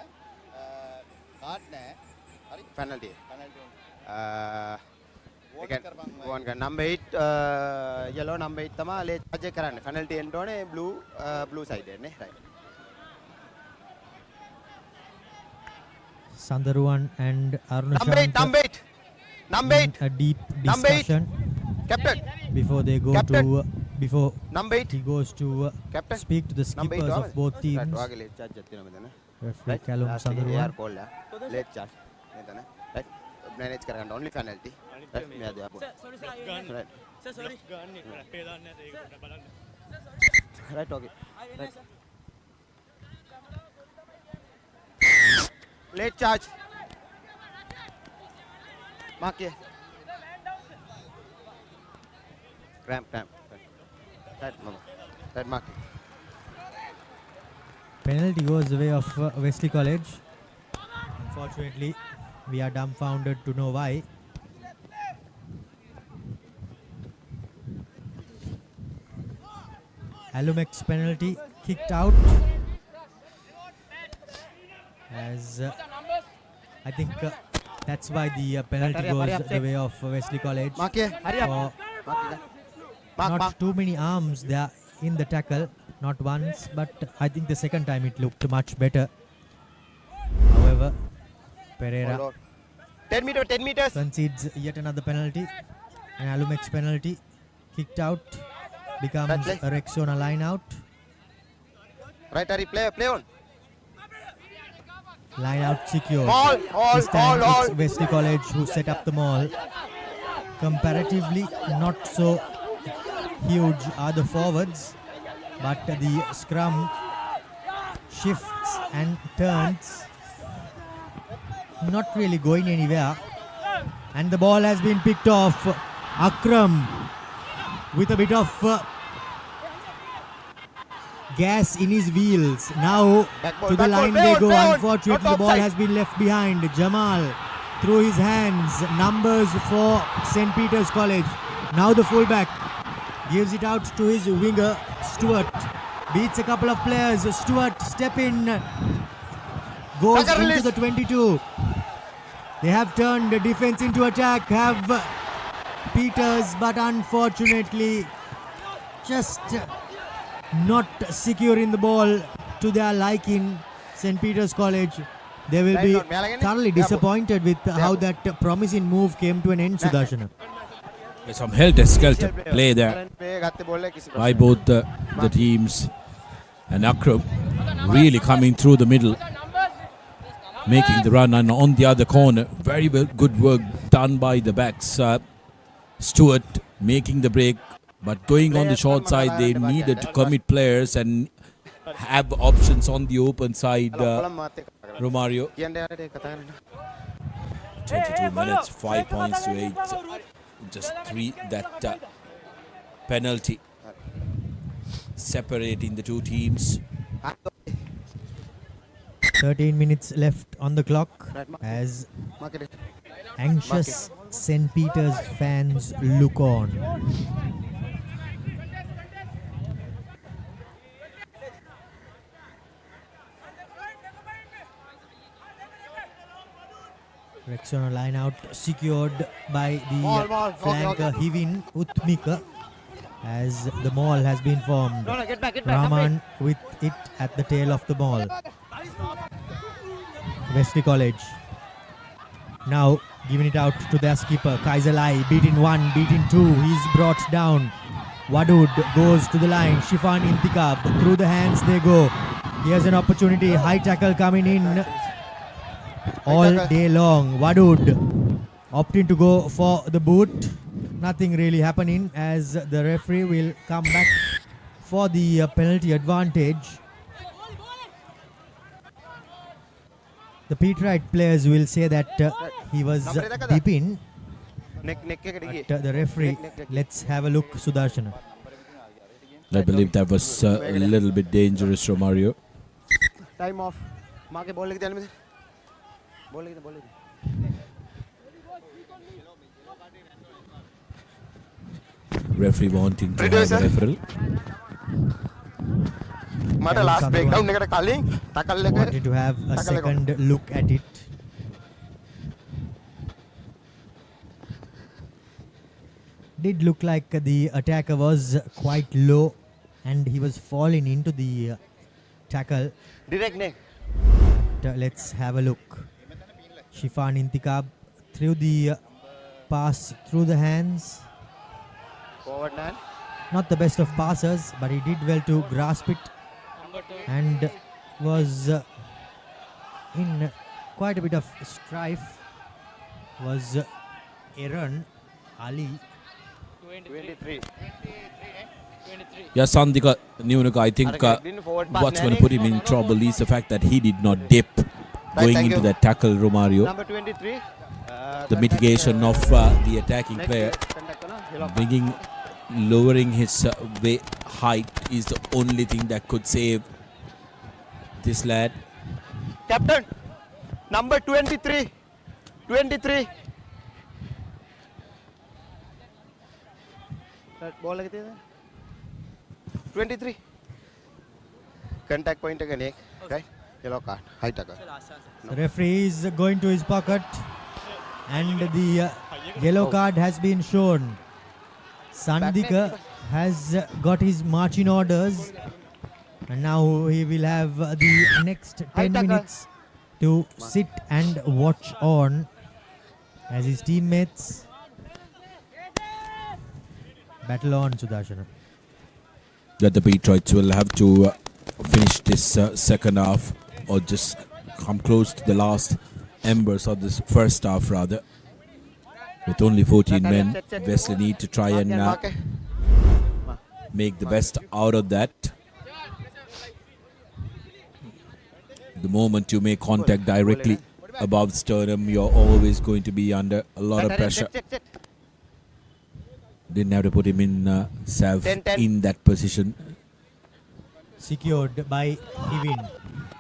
card නැහැ. හරි Penalty. penalty. One gun. Number 8 yellow number 8 තමයි late charge එක කරන්නේ. Penalty එන්න ඕනේ blue side එකනේ. Right. Sandaruwan and Aruna Number 8, number 8. Number 8. A deep Number 8. discussion. Captain. Before they go Captain. to before Number 8. he goes to Captain. speak to the Number 8 skippers of both teams. Right, wage late charge ජත්තින මෙතන. Referee Callum Sandaruwan. call late charge. මෙතන. Right. Manage කරගන්න only penalty. Right. මෙයා දෙයා ball. Right. Sir, sorry. Right, okay. Right. Late charge. Mark here. Cramp. Right, mama. Right, mark. Penalty goes the way of Wesley College. Unfortunately, we are dumbfounded to know why. Alumex penalty kicked out. As I think that's why the penalty goes the way of Wesley College. Not too many arms there in the tackle, not once, but I think the second time it looked much better. However, Pereira 10 meters concedes yet another penalty. An Alumex penalty kicked out becomes a Rexona line out. Right, Harry, play on. Line out secured. This time it's Wesley College who set up the maul. Comparatively not so huge are the forwards, but the scrum shifts and turns, not really going anywhere. And the ball has been picked off. Akram with a bit of gas in his wheels. Now to the line they go. Unfortunately, the ball has been left behind. Jamal through his hands. Numbers for St. Peter's College. Now the fullback gives it out to his winger, Stewart. Beats a couple of players. Stewart step in. Goes into the 22. They have turned the defense into attack. Have Peters, but unfortunately just not securing the ball to their liking. St. Peter's College, they will be thoroughly disappointed with how that promising move came to an end, Sudarshana. There's some helter-skelter play there by both the teams, and Akram really coming through the middle, making the run, and on the other corner, very good work done by the backs. Stewart making the break, but going on the short side, they needed to commit players and have options on the open side. Romario. 22 minutes, 5 points to 8. Just 3 that penalty separating the two teams. 13 minutes left on the clock as anxious St. Peter's fans look on. Rexona line out secured by the flanker Hivin Utmika as the maul has been formed. Rahman with it at the tail of the ball. Wesley College now giving it out to their skipper Kaiserlai, beaten 1, beaten 2, he's brought down. Wadud goes to the line. Shifan Intikab, through the hands they go. Here's an opportunity, high tackle coming in all day long. Wadud opting to go for the boot. Nothing really happening as the referee will come back for the penalty advantage. The Peterite players will say that he was deep in. But the referee, let's have a look, Sudarshana. I believe that was a little bit dangerous, Romario. Time off. Mark ball like that. Referee wanting to have a referral. මට last breakdown එකට කලින් tackle එක wanted to have a second look at it. Did look like the attacker was quite low and he was falling into the tackle. Direct neck. Let's have a look. Shifan Intikab threw the pass through the hands. Forward man. Not the best of passers, but he did well to grasp it and was in quite a bit of strife. Was Aaron Ali. 23. Yeah, Sandika Nunaka, I think what's going to put him in trouble is the fact that he did not dip going into that tackle, Romario. Number 23. The mitigation of the attacking player, lowering his height is the only thing that could save this lad. Captain, number 23. 23. That ball like this. 23. Contact point again, right? Yellow card. High tackle. The referee is going to his pocket and the yellow card has been shown. Sandika has got his marching orders and now he will have the next 10 minutes to sit and watch on as his teammates battle on, Sudarshana. That the Patriots will have to finish this second half or just come close to the last embers of this first half rather. With only 14 men, Wesley need to try and make the best out of that. The moment you make contact directly above sternum, you're always going to be under a lot of pressure. Didn't have to put him in in that position. Secured by Hivin.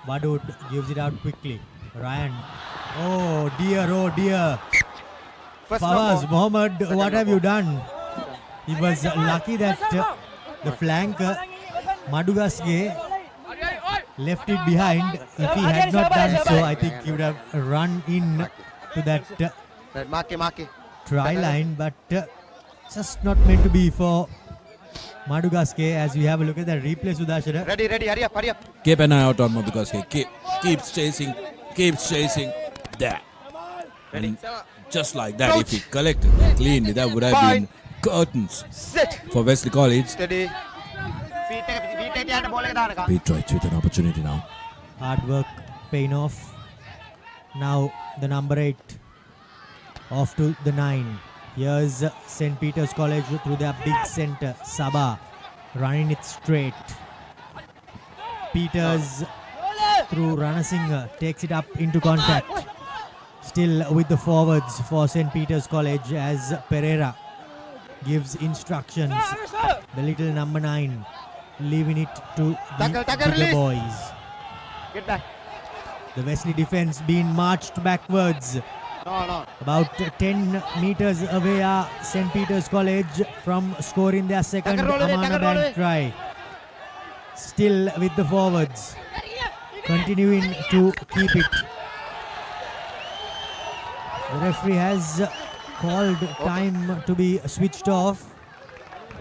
Wadud gives it out quickly. Ryan. Oh dear, oh dear. Fawaz Mohammed, what have you done? He was lucky that the flanker Madugaske left it behind. If he had not done so, I think he would have run in to that try line, but just not meant to be for Madugaske. As we have a look at the replay, Sudarshana. Ready, hurry up. Keep an eye out on Madugaske. Keeps chasing that. And just like that, if he collected that cleanly, that would have been curtains for Wesley College. Patriots with an opportunity now. Hard work paying off. Now the number 8 off to the 9. Here's St. Peter's College through their big center. Sabah running it straight. Peters through Ranasinghe takes it up into contact. Still with the forwards for St. Peter's College as Pereira gives instructions. The little number 9 leaving it to the bigger boys. Get back. The Wesley defense being marched backwards. No. About 10 meters away are St. Peter's College from scoring their second Amana Bank try. Still with the forwards, continuing to keep it. The referee has called time to be switched off.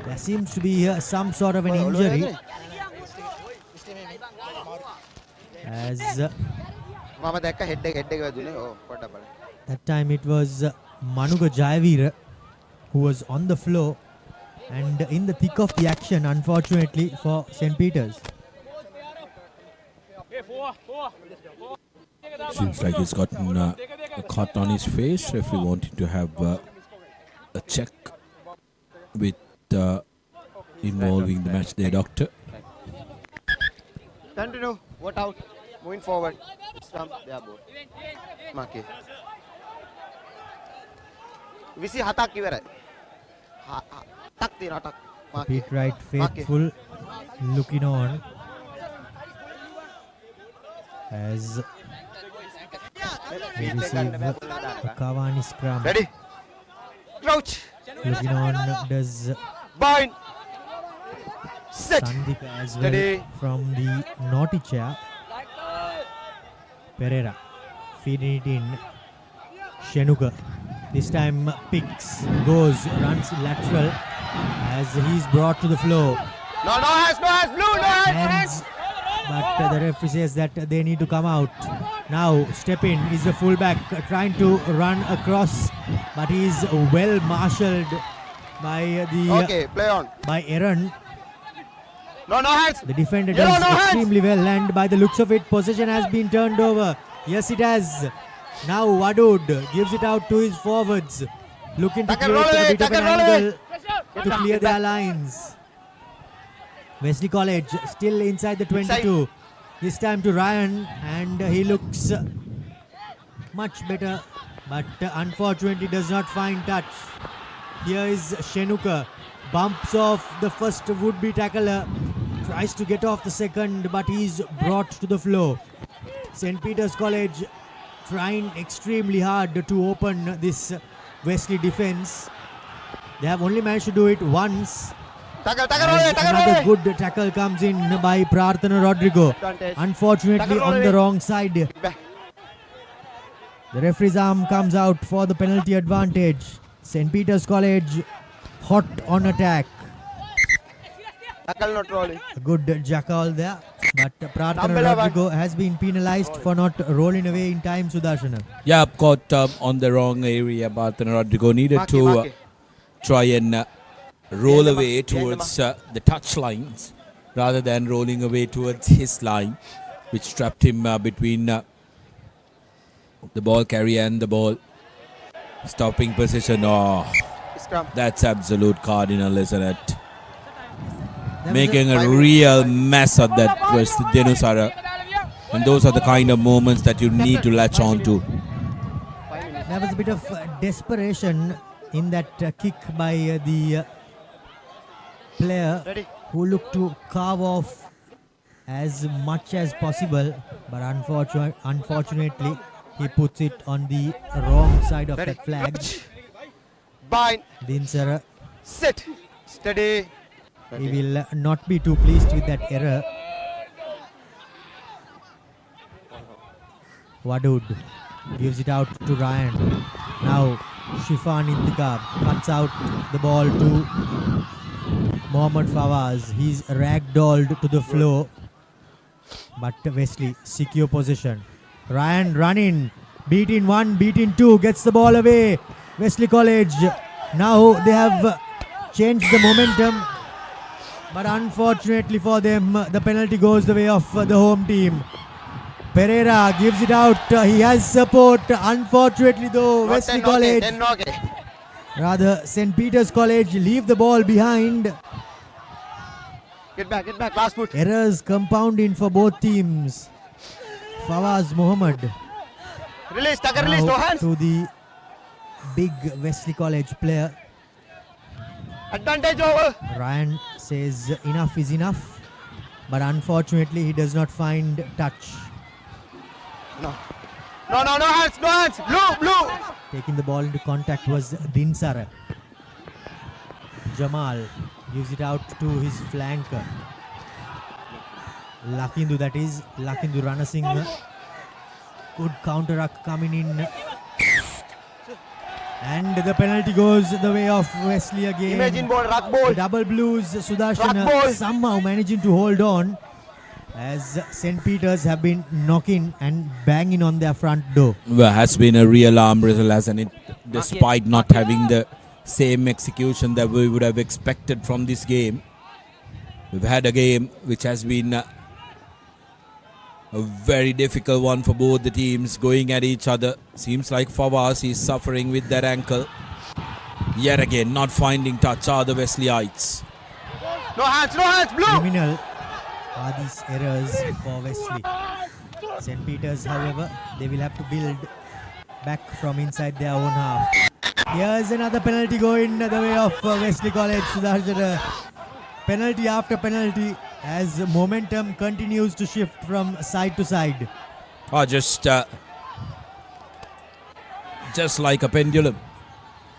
There seems to be some sort of an injury. As that time it was Manuga Jayavira who was on the floor and in the thick of the action, unfortunately for St. Peter's. Seems like he's gotten a cut on his face. Referee wanted to have a check with involving the match day doctor. Continue. What out? Moving forward. Stump. They are both. Maki. Visi hatak kiwara. Tak tira tak. Pete Wright faithful looking on as we receive a Cavani scrum. Ready? Crouch. Looking on does bind. Sandika as well from the naughty chair. Pereira feeding it in. Shenuka this time picks, goes, runs lateral as he's brought to the floor. No hands, blue, no hands. But the referee says that they need to come out. Now step in is the fullback trying to run across, but he's well marshalled by play on. By Aaron. No hands. The defender does extremely well, and by the looks of it, possession has been turned over. Yes, it has. Now Wadud gives it out to his forwards, looking to create a bit of an angle to clear their lines. Wesley College still inside the 22. This time to Ryan, and he looks much better, but unfortunately does not find touch. Here is Shenuka, bumps off the first would-be tackler, tries to get off the second, but he's brought to the floor. St. Peter's College trying extremely hard to open this Wesley defense. They have only managed to do it once. Another good tackle comes in by Prarthana Rodrigo. Unfortunately on the wrong side. The referee's arm comes out for the penalty advantage. St. Peter's College hot on attack. A good jackal there, but Prarthana Rodrigo has been penalized for not rolling away in time, Sudarshana. Yeah, caught on the wrong area. Prarthana Rodrigo needed to try and roll away towards the touch lines rather than rolling away towards his line, which trapped him between the ball carrier and the ball stopping position. Oh, that's absolute cardinal, isn't it? Making a real mess of that was Denusara, and those are the kind of moments that you need to latch on to. There was a bit of desperation in that kick by the player who looked to carve off as much as possible, but unfortunately he puts it on the wrong side of that flag. Bind. Dinsara. Sit. Steady. He will not be too pleased with that error. Wadud gives it out to Ryan. Now Shifan Intikab cuts out the ball to Mohammad Fawaz. He's ragdolled to the floor, but Wesley secure position. Ryan running, beat in one, beat in two, gets the ball away. Wesley College, now they have changed the momentum, but unfortunately for them, the penalty goes the way of the home team. Pereira gives it out. He has support. Unfortunately though, Wesley College, rather St. Peter's College, leave the ball behind. Get back, last foot. Errors compounding for both teams. Fawaz Mohammed. Release, no hands. To the big Wesley College player. Advantage over. Ryan says enough is enough, but unfortunately he does not find touch. No hands. Blue. Taking the ball into contact was Dinsara. Jamal gives it out to his flanker. Lakindu, that is. Lakindu Ranasinghe. Good counter-attack coming in. And the penalty goes the way of Wesley again. Imagine ball, ruck ball. The double blues, Sudarshana somehow managing to hold on, as St. Peter's have been knocking and banging on their front door. Well, has been a real arm wrestle, hasn't it? Despite not having the same execution that we would have expected from this game. We've had a game which has been a very difficult one for both the teams, going at each other. Seems like Fawaz is suffering with that ankle. Yet again, not finding touch are the Wesleyites. No hands, blue. Criminal are these errors for Wesley. St. Peter's, however, they will have to build back from inside their own half. Here's another penalty going the way of Wesley College. Penalty after penalty as momentum continues to shift from side to side. Just like a pendulum,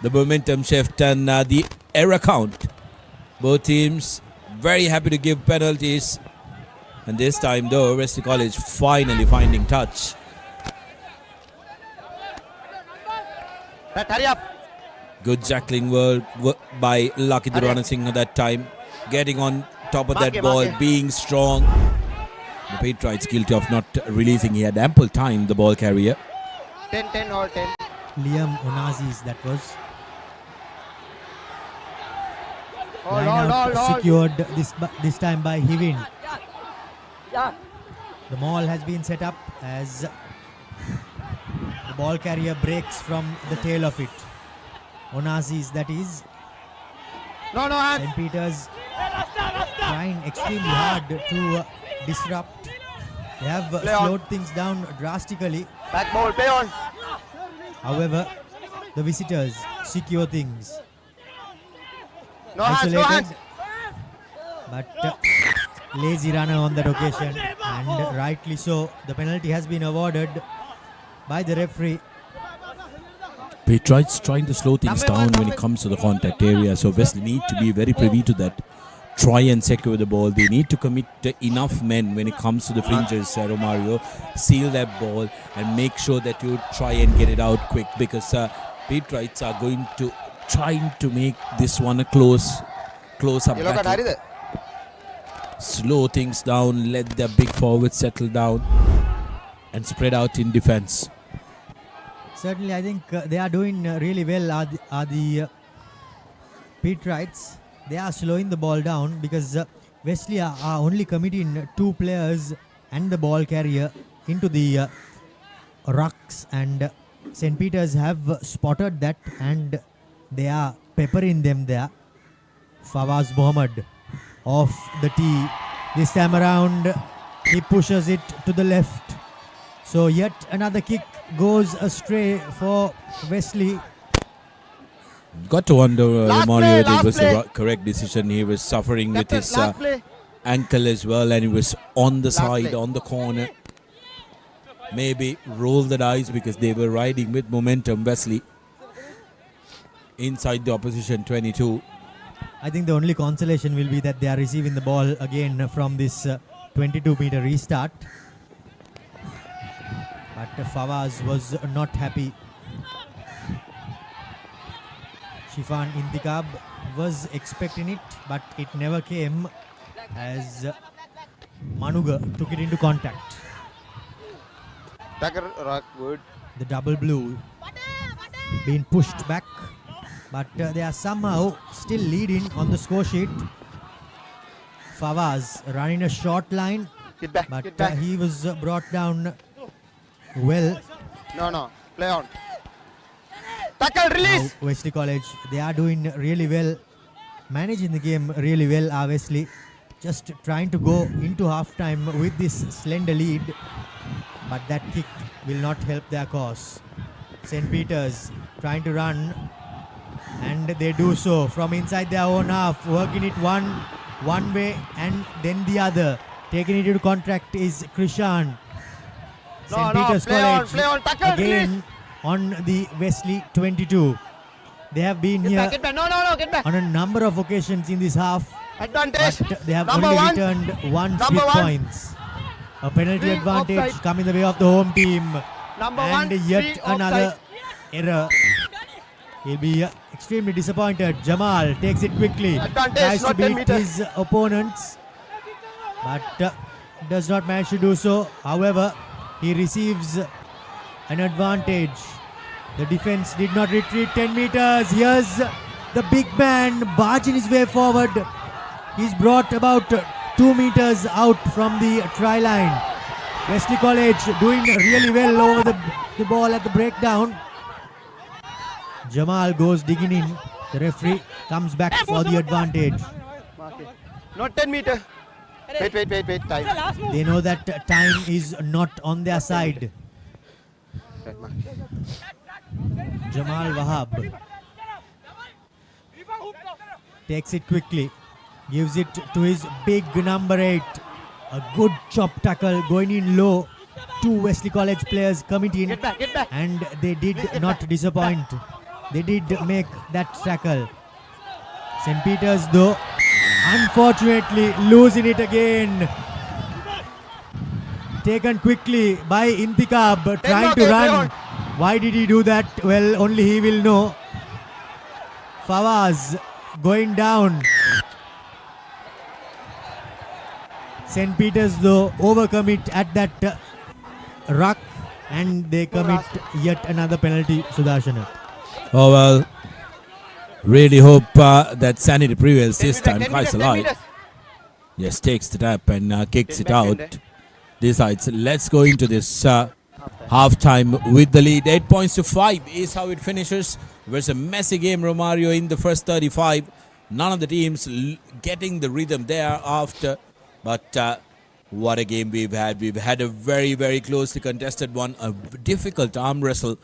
the momentum shift and the error count. Both teams very happy to give penalties. And this time though, Wesley College finally finding touch. Hurry up. Good jackling work by Lucky Durana Singh at that time. Getting on top of that ball, being strong. The Patriots guilty of not releasing. He had ample time, the ball carrier. 10 or 10. Liam Onassis, that was. Hold, Line out hold. secured this time by Hivin. The maul has been set up as the ball carrier breaks from the tail of it. Onassis, that is. No, St. Peter's trying extremely hard to disrupt. They have slowed things down drastically. Back ball, play on. However, the visitors secure things. No hands, no hands. But lazy runner on that occasion, and rightly so. The penalty has been awarded by the referee. Patriots trying to slow things down when it comes to the contact area, so Wesley need to be very privy to that. Try and secure the ball. They need to commit enough men when it comes to the fringes, Romario. Seal that ball and make sure that you try and get it out quick, because Patriots are going to trying to make this one a close up battle. Slow things down, let the big forwards settle down and spread out in defense. Certainly, I think they are doing really well. Are the Patriots? They are slowing the ball down because Wesley are only committing 2 players and the ball carrier into the rucks, and St. Peter's have spotted that and they are peppering them there. Fawaz Mohammed off the tee. This time around, he pushes it to the left. So yet another kick goes astray for Wesley. Got to wonder, Romario, whether it was the correct decision. He was suffering with his ankle as well, and he was on the side, on the corner. Maybe roll the dice because they were riding with momentum, Wesley. Inside the opposition 22. I think the only consolation will be that they are receiving the ball again from this 22-meter restart. But Fawaz was not happy. Shifan Intikab was expecting it, but it never came as Manuga took it into contact. The double blue being pushed back, but they are somehow still leading on the score sheet. Fawaz running a short line, but he was brought down well. No, play on. Tackle, release. Now Wesley College, they are doing really well, managing the game really well. Wesley just trying to go into half-time with this slender lead, but that kick will not help their cause. St. Peter's trying to run, and they do so from inside their own half, working it one way and then the other. Taking it into contact is Krishan. St. Peter's College play on, tackle, again release. On the Wesley 22. They have been here Get back. No, get back. on a number of occasions in this half, Advantage. but they have Number only one. returned once Number with one. points. A penalty Three advantage offside. coming the way of the home team. Number And one, yet three another offside. error. He'll be extremely disappointed. Jamal takes it quickly. Advantage, Tries to not 10 beat meters. his opponents, but does not manage to do so. However, he receives an advantage. The defense did not retreat 10 meters. Here's the big man barging his way forward. He's brought about 2 meters out from the try line. Wesley College doing really well over the ball at the breakdown. Jamal goes digging in. The referee comes back for the advantage. Not 10 meter. Wait. Time. They know that time is not on their side. Jamal Wahab takes it quickly, gives it to his big number 8. A good chop tackle going in low. 2 Wesley College players committing, Get back. and they did not disappoint. They did make that tackle. St. Peter's though Unfortunately, losing it again. Taken quickly by Intikab, trying to run. Why did he do that? Well, only he will know. Fawaz going down. St. Peter's though overcome it at that ruck, and they commit yet another penalty, Sudarshana. Oh well, really hope that sanity prevails this time. Kaisalai just takes the tap and kicks it out. Decides, let's go into this half-time with the lead. 8 points to 5 is how it finishes. It was a messy game, Romario, in the first 35. None of the teams getting the rhythm thereafter. But what a game we've had. We've had a very, very closely contested one. A difficult arm wrestle.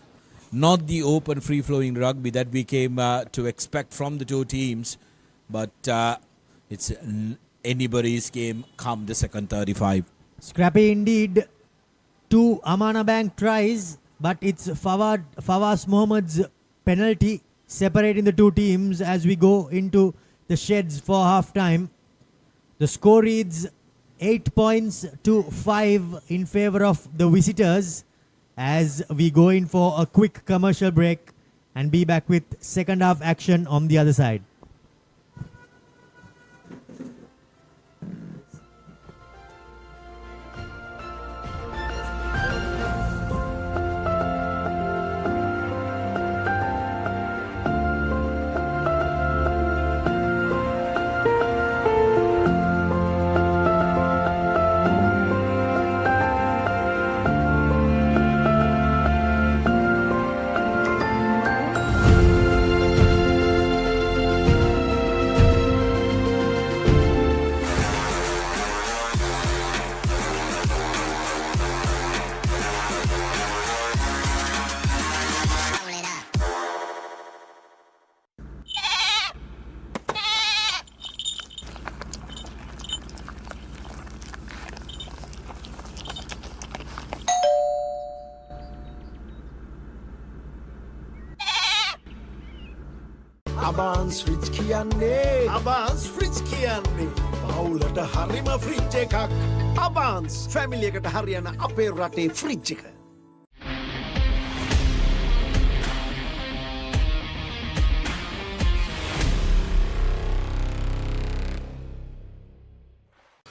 Not the open, free-flowing rugby that we came to expect from the two teams. But it's anybody's game come the second 35. Scrappy indeed. 2 Amana Bank tries, but it's Fawaz Mohammad's penalty separating the two teams as we go into the sheds for half-time. The score reads 8 points to 5 in favor of the visitors as we go in for a quick commercial break and be back with second half action on the other side. Abans fridge kiyanne Abans fridge kiyanne Paulata harima fridge ekak Abans family ekata hariyana ape rate fridge එක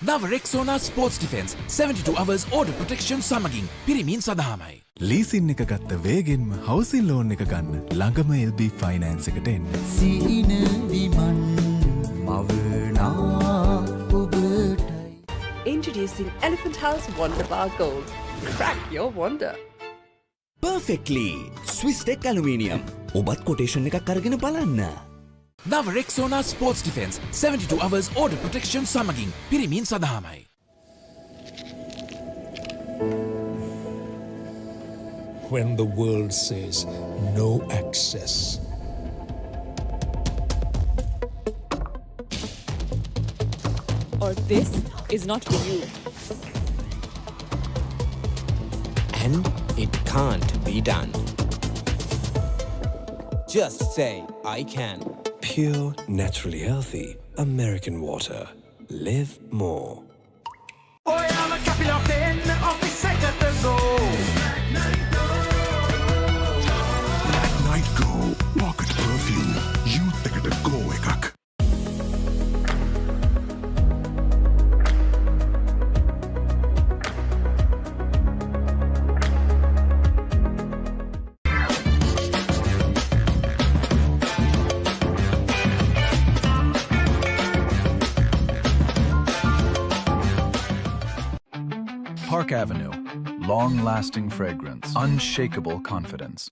Nava Rexona Sports Defense 72 hours order protection සමගින් පිරිමින් සඳහාමයි. Leasing එක ගත්ත වේගෙන්ම housing loan එක ගන්න ළඟම LB finance එකට එන්න. සීන විමන් මවනා ඔබටයි. Introducing Elephant House Wonder Bar Gold. Crack your wonder. Perfectly. Swiss Tech Aluminium. ඔබත් quotation එකක් අරගෙන බලන්න. Nava Rexona Sports Defense 72 hours order protection සමගින් පිරිමින් සඳහාමයි. When the world says no access. Or this is not for you. And it can't be done. Just say, I can. Pure, naturally healthy American water. Live more. Night Go Pocket Perfume. Youth එකට go එකක්. Park Avenue. Long-lasting fragrance. Unshakable confidence.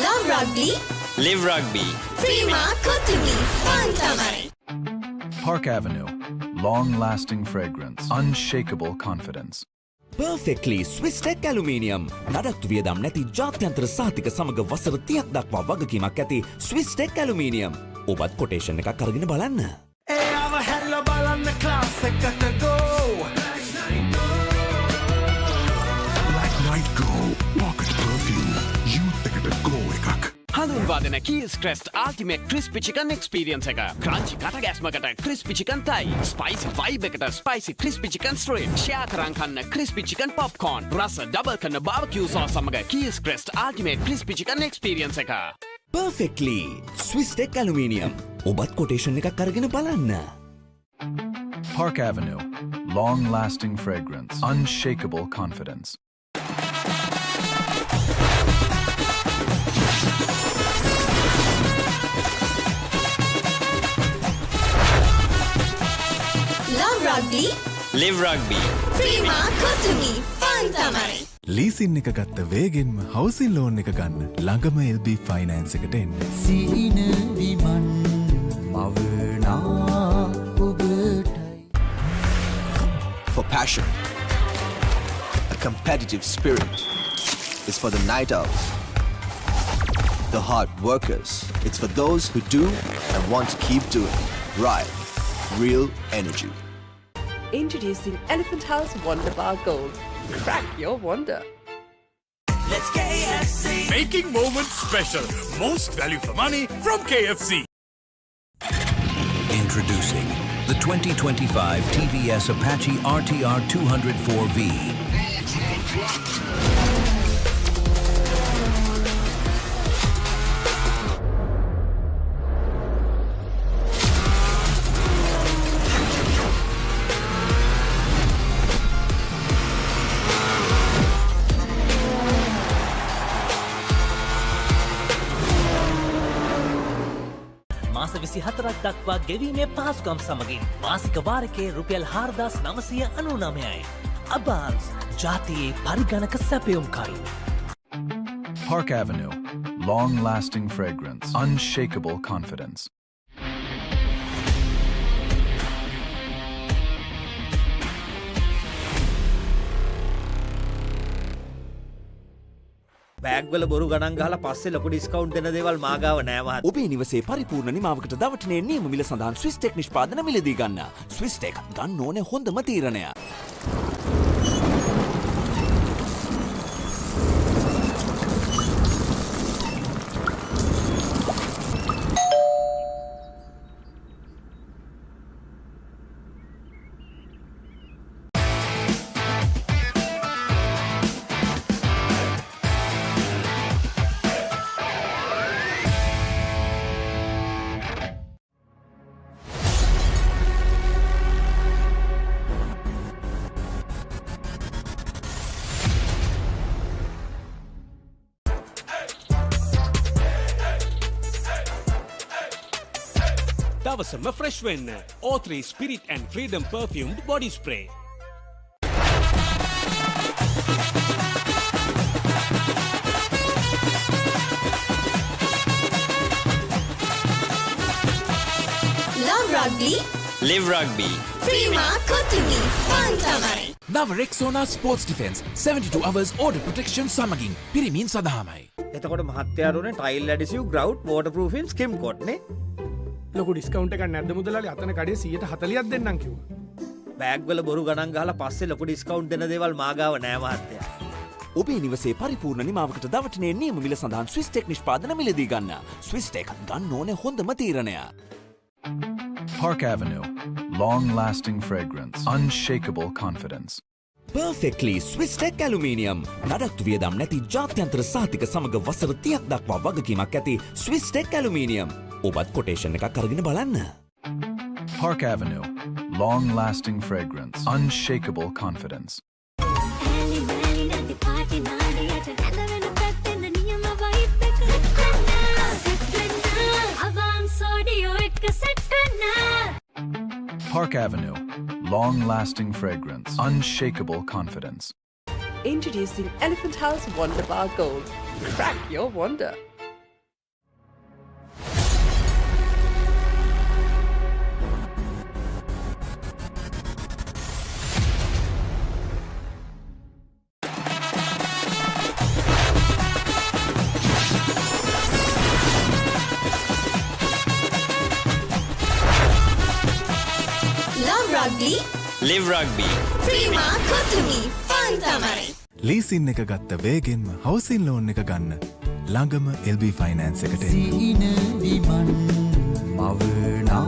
Love rugby. Live rugby. Prima Kotumi. Fun Tamari. Park Avenue. Long-lasting fragrance. Unshakable confidence. Perfectly Swiss Tech Aluminium. නඩත්තු වියදම් නැති ජාත්‍යන්තර සහතික සමග වසර 30ක් දක්වා වගකීමක් ඇති Swiss Tech Aluminium. ඔබත් කොටේෂන් එකක් අරගෙන බලන්න. එයාව හැල්ල බලන්න ක්ලාස් එකට go. Black Night Go Pocket Perfume Youth එකට go එකක්. හඳුන්වාදන Keys Crest Ultimate Crispy Chicken Experience එක. Crunchy කටගැස්මකට Crispy Chicken Thai, Spicy Vibe එකට Spicy Crispy Chicken Strip, Share කරන් කන්න Crispy Chicken Popcorn, රස ඩබල් කරන barbecue sauce සමග Keys Crest Ultimate Crispy Chicken Experience එක. Perfectly Swiss Tech Aluminium. ඔබත් quotation එකක් අරගෙන බලන්න. Park Avenue. Long-lasting fragrance. Unshakable confidence. Love Rugby. Live Rugby. Prima Kotumi. Fun Tamari. Leasing එක ගත්ත වේගෙන්ම හවසින් ලෝන් එක ගන්න ළඟම LB ෆයිනෑන්ස් එකට එන්න. සීන විමන් මවනා ඔබටයි. For passion, a competitive spirit is for the night owls, the hard workers. It's for those who do and want to keep doing. Right, real energy. Introducing Elephant House Wonder Bar Gold. Crack your wonder. Let's KFC. Making moments special. Most value for money from KFC. Introducing the 2025 TVS Apache RTR 204V. මාස 24ක් දක්වා ගෙවීමේ පහසුකම් සමගින් මාසික වාරිකයේ රුපියල් 4999යි. අබාන්ස් ජාතියේ පරිගණක සැපයුම්කරු. Park Avenue. Long-lasting fragrance. Unshakable confidence. බෑග්වල බොරු ගණන් ගහලා පස්සේ ලොකු ඩිස්කවුන්ට් දෙන දේවල් මාගාව නෑ මහත්. ඔබේ නිවසේ පරිපූර්ණ නිමාවකට දවටනේ නියම මිල සඳහන් Swiss Tech නිෂ්පාදන මිලදී ගන්න. Swiss Tech ගන්න ඕනේ හොඳම තීරණය. දවසම ෆ්‍රෙෂ් වෙන්න. O3 Spirit and Freedom Perfumed Body Spray. Love Rugby. Live Rugby. Prima Kotumi. Fun Tamari. නව Rexona sports defence 72 hours order protection සමගින් පිරිමින් සඳහාමයි. එතකොට මහත්තයාරුනේ ටයිල් ඇඩිසිව් ග්‍රවුට් වෝටර්ප්‍රූෆින් ස්කිම් කොට් නේ. ලොකු ඩිස්කවුන්ට් එකක් නැද්ද මුදලාලි අතන කඩේ 140ක් දෙන්නම් කිව්වා. බෑග්වල බොරු ගණන් ගහලා පස්සේ ලොකු ඩිස්කවුන්ට් දෙන දේවල් මාගාව නෑ මහත්තයා. ඔබේ නිවසේ පරිපූර්ණ නිමාවකට දවටනේ නියම මිල සඳහන් Swiss Tech නිෂ්පාදන මිලදී ගන්න. Swiss Tech ගන්න ඕනේ හොඳම තීරණය. Park Avenue. Long-lasting fragrance. Unshakable confidence. Perfectly Swiss Tech Aluminium. නඩත්තු වියදම් නැති ජාත්‍යන්තර සහතික සමග වසර 30ක් දක්වා වගකීමක් ඇති Swiss Tech Aluminium. ඔබත් කොටේෂන් එකක් අරගෙන බලන්න. Park Avenue. Long-lasting fragrance. Unshakable confidence. Park Avenue. Long-lasting fragrance. Unshakable confidence. Introducing Elephant House Wonder Bar Gold. Crack your wonder. Live Rugby. Prima Kotumi Fun Tamari. Leasing එක ගත්ත වේගෙන්ම හවසින් loan එක ගන්න. ළඟම LB finance එකට එන්න. සීන විමන් මවනා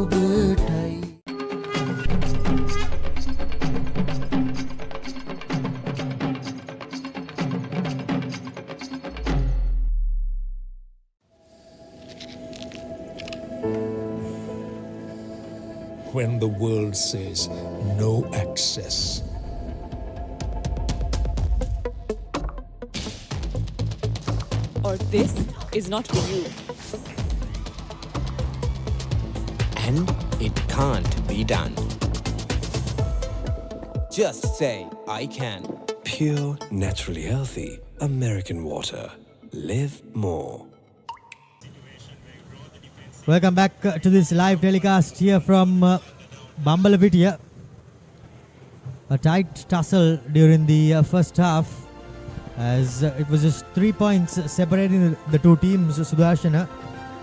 ඔබටයි. When the world says no access, Or this is not for you. And it can't be done. Just say, I can. Pure, naturally healthy American water. Live more. Welcome back to this live telecast here from Bambalapitiya. A tight tussle during the first half, as it was just 3 points separating the two teams, Sudarshana,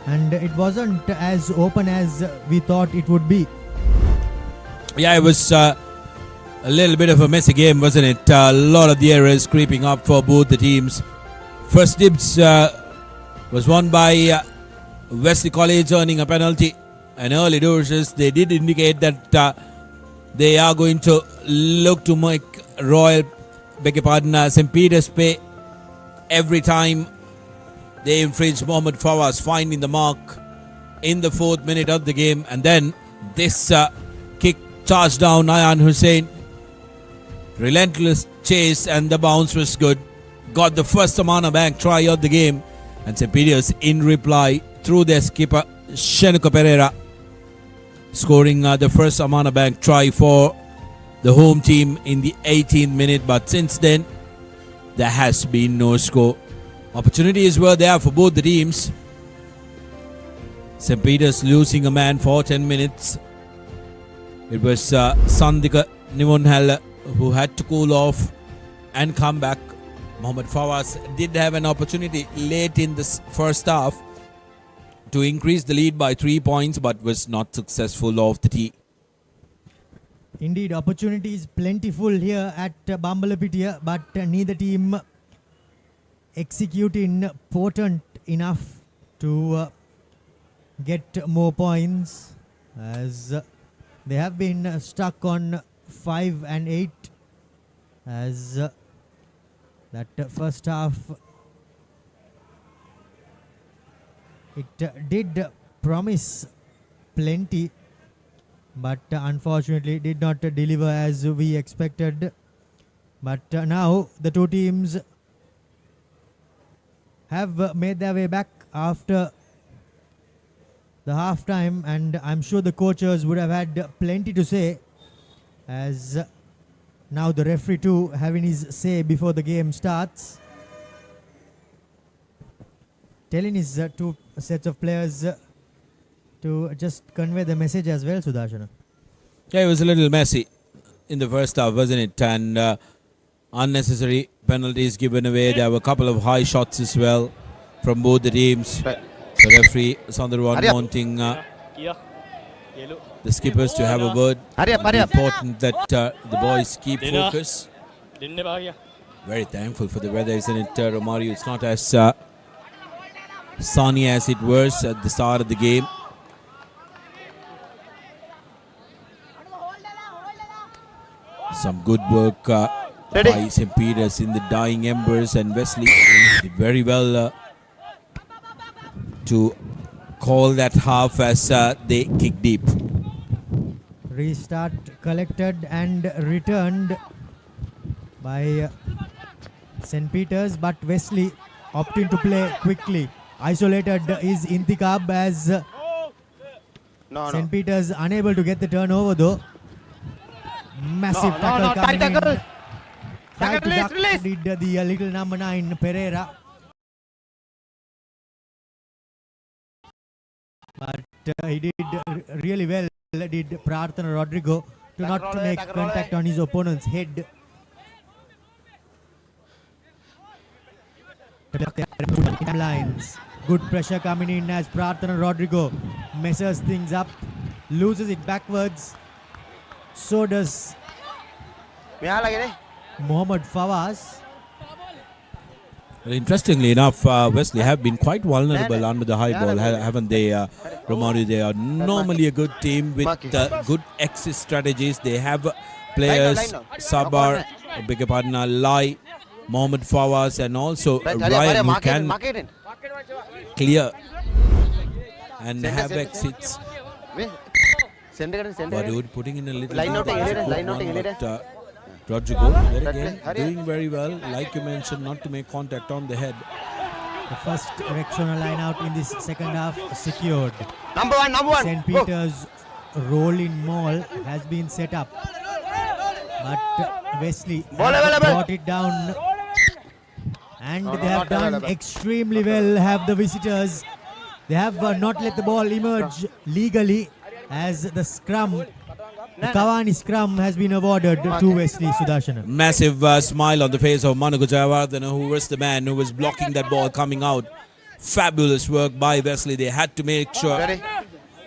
and it wasn't as open as we thought it would be. Yeah, it was a little bit of a messy game, wasn't it? A lot of the errors creeping up for both the teams. First dibs was won by Wesley College, earning a penalty. And early doors, they did indicate that they are going to look to make Royal, St. Peter's pay every time they infringe Mohamed Fawaz, finding the mark in the 4th minute of the game. And then this kick charged down Ayan Hussain. Relentless chase, and the bounce was good. Got the first Amana Bank try of the game. And St. Peter's in reply through their skipper Shenuka Pereira, scoring the first Amana Bank try for the home team in the 18th minute. But since then, there has been no score. Opportunities were there for both the teams. St. Peter's losing a man for 10 minutes. It was Sandika Nivonhalla who had to cool off and come back. Mohamed Fawaz did have an opportunity late in the first half to increase the lead by 3 points, but was not successful off the tee. Indeed, opportunities plentiful here at Bambalapitiya, but neither team executing potent enough to get more points, as they have been stuck on 5 and 8, as that first half it did promise plenty, but unfortunately did not deliver as we expected. But now the two teams have made their way back after the half time, and I'm sure the coaches would have had plenty to say, as now the referee too having his say before the game starts, telling his two sets of players to just convey the message as well, Sudarshana. Yeah, it was a little messy in the first half, wasn't it? And unnecessary penalties given away. There were a couple of high shots as well from both the teams. So referee Sandarwan wanting the skippers to have a word. Important that the boys keep focus. Very thankful for the weather, isn't it, Romario? It's not as sunny as it was at the start of the game. Some good work by St. Peter's in the dying embers, and Wesley did very well to call that half as they kick deep. Restart collected and returned by St. Peter's, but Wesley opting to play quickly. Isolated is Intikab, as St. Peter's unable to get the turnover though. Massive tackle coming in. Tried to duck, did the little number 9 Pereira. But he did really well, did Prarthana Rodrigo, to not make contact on his opponent's head. Lines. Good pressure coming in as Prarthana Rodrigo messes things up, loses it backwards. So does Mohammad Fawaz. Well, interestingly enough, Wesley have been quite vulnerable under the high ball, haven't they, Romano? They are normally a good team with good exit strategies. They have players, Sabar, beg your pardon, Lai, Mohammad Fawaz, and also Ryan, who can clear and have exits. But putting in a little bit Rodrigo, there again, doing very well, like you mentioned, not to make contact on the head. The first Rexona line out in this second half secured. Number one. St. Peter's roll-in maul has been set up. But Wesley has brought it down. And they have done extremely well, have the visitors. They have not let the ball emerge legally as the scrum. The Kawani scrum has been awarded to Wesley Sudarshana. Massive smile on the face of Manu Jayawardena, who was the man who was blocking that ball coming out. Fabulous work by Wesley. They had to make sure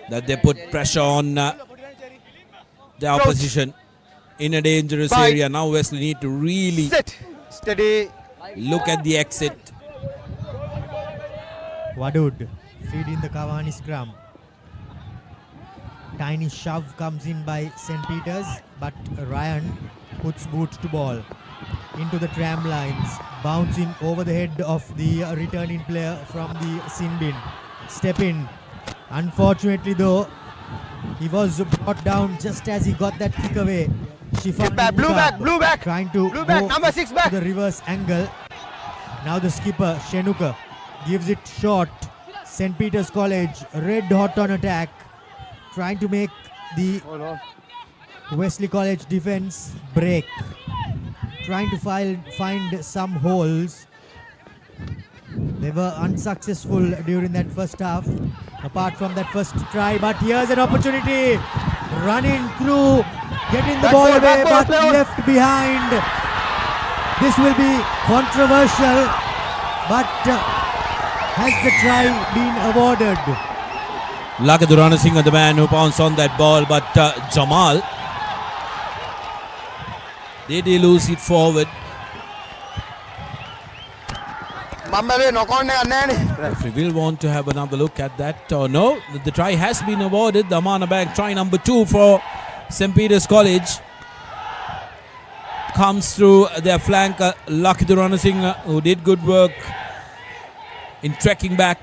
that they put pressure on the opposition in a dangerous area. Now Wesley need to really look at the exit. Wadud feeding the Kawani scrum. Tiny shove comes in by St. Peter's, but Ryan puts boot to ball into the tram lines, bouncing over the head of the returning player from the sin bin. Step in. Unfortunately though, he was brought down just as he got that kick away. Blue back. Trying to Blue go back, number 6 back. to the reverse angle. Now the skipper, Shenuka, gives it short. St. Peter's College, red hot on attack. Trying to make the Wesley College defense break. Trying to find some holes. They were unsuccessful during that first half, apart from that first try. But here's an opportunity. Running through, getting the ball away, but left behind. This will be controversial, but has the try been awarded? Lakadurana Singh, the man who pounced on that ball, but Jamal, did he lose it forward? Referee will want to have another look at that. Or no, the try has been awarded. The Amana Bag try number 2 for St. Peter's College. Comes through their flank, Lakadurana Singh, who did good work in trekking back.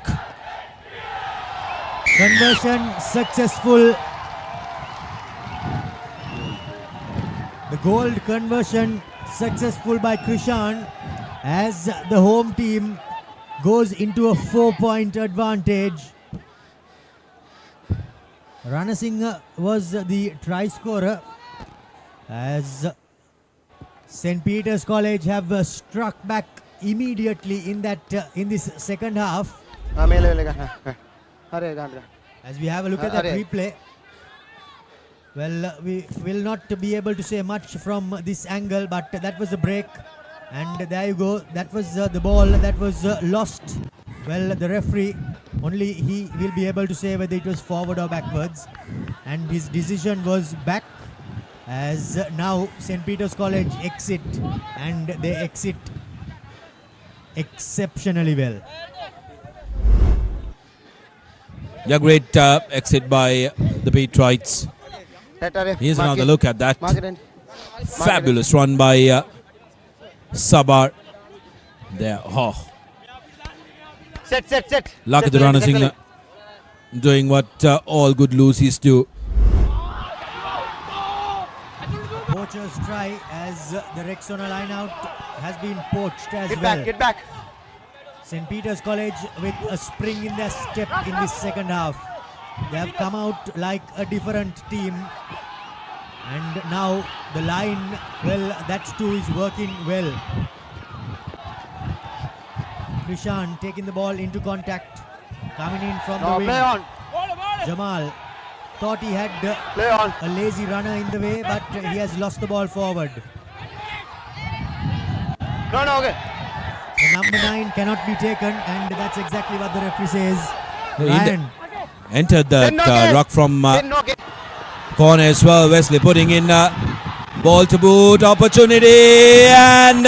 Conversion successful. The goal conversion successful by Krishan as the home team goes into a 4-point advantage. Rana Singh was the try scorer as St. Peter's College have struck back immediately in this second half. As we have a look at that replay, well, we will not be able to say much from this angle, but that was a break, and there you go. That was the ball that was lost. Well, the referee, only he will be able to say whether it was forward or backwards, and his decision was back, as now St. Peter's College exit, and they exit exceptionally well. Yeah, great exit by the Patriots. Here's another look at that. Fabulous run by Sabar. There. Oh. Set. Lakadurana Singh doing what all good Lucies do. Poacher's try as the Rexona line out has been poached as well. Get back. St. Peter's College with a spring in their step in this second half. They have come out like a different team. And now the line, well, that too is working well. Krishan taking the ball into contact. Coming in from the wing. Play on. Jamal thought he had a lazy runner in the way, but he has lost the ball forward. No, okay. The number 9 cannot be taken, and that's exactly what the referee says. Ryan Entered that ruck from corner as well. Wesley putting in ball to boot opportunity, and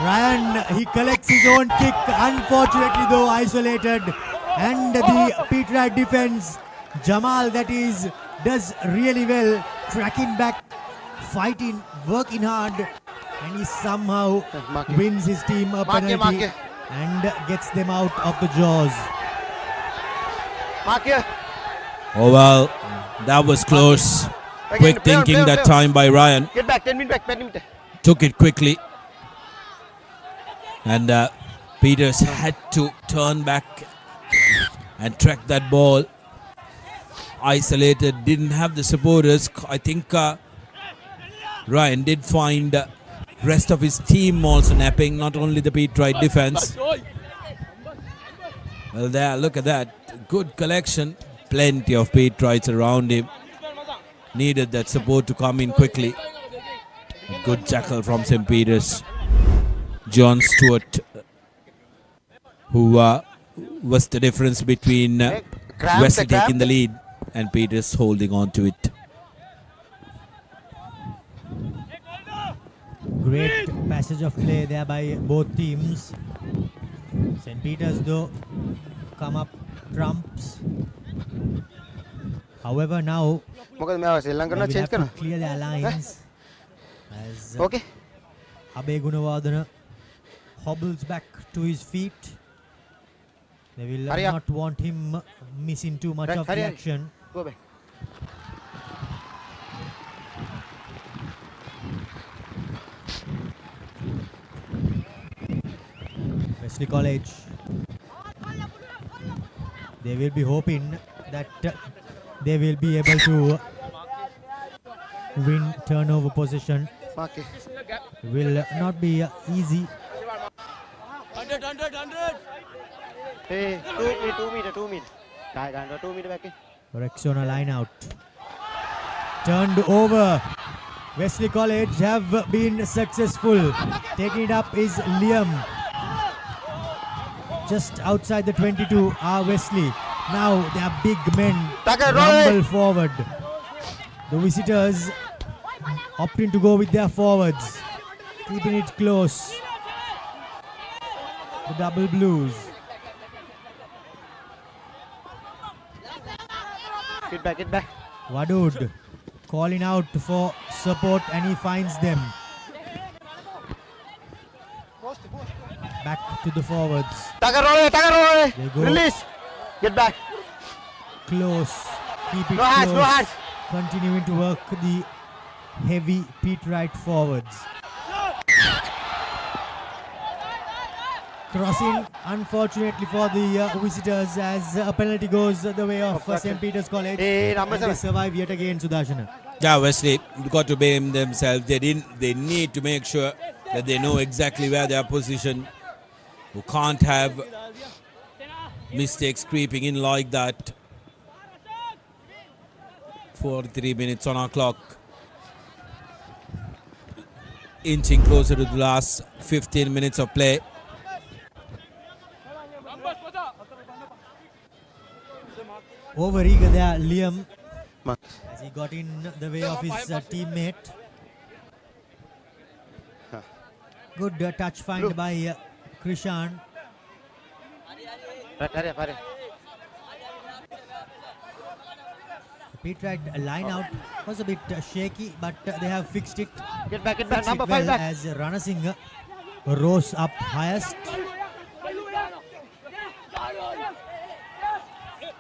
Ryan, he collects his own kick, unfortunately though isolated, and the Peterite defense, Jamal that is, does really well, tracking back, fighting, working hard, and he somehow wins his team a penalty and gets them out of the jaws. Mark here. oh well, that was close. Quick thinking that time by Ryan. Get back, 10 minutes back, 10 minutes. Took it quickly. And Peters had to turn back and track that ball. Isolated, didn't have the supporters. I think Ryan did find rest of his team also napping, not only the Peterite defense. Well, there, look at that. Good collection. Plenty of Peterites around him. Needed that support to come in quickly. A good tackle from St. Peters. John Stewart, who was the difference between Wesley taking the lead and Peters holding on to it. Great passage of play there by both teams. St. Peters though come up trumps. However, now they will have to clear their lines as Abe Gunawardena hobbles back to his feet. They will not want him missing too much of the action. Go back. Wesley College, they will be hoping that they will be able to win turnover possession. Will not be easy. 100. Hey, 2 meter. 2 meter back. Rexona line out. Turned over. Wesley College have been successful. Taking it up is Liam. Just outside the 22 are Wesley. Now they are big men. Rumble forward. The visitors opting to go with their forwards. Keeping it close. The double blues. Get back. Wadud calling out for support and he finds them. Back to the forwards. They go. Release. Get back. Close. Keep it No close. hands. Continuing to work the heavy Peterite forwards. Crossing, unfortunately for the visitors, as a penalty goes the way of St. Peter's College. And they survive yet again, Sudarshana. Yeah, Wesley got to blame themselves. They need to make sure that they know exactly where they are positioned. You can't have mistakes creeping in like that. 43 minutes on our clock. Inching closer to the last 15 minutes of play. Over eager there, Liam, as he got in the way of his teammate. Good touch find by Krishan. Peterite line out was a bit shaky, but they have fixed it. Get back. Fixed Number it 5 well back. as Ranasinghe rose up highest.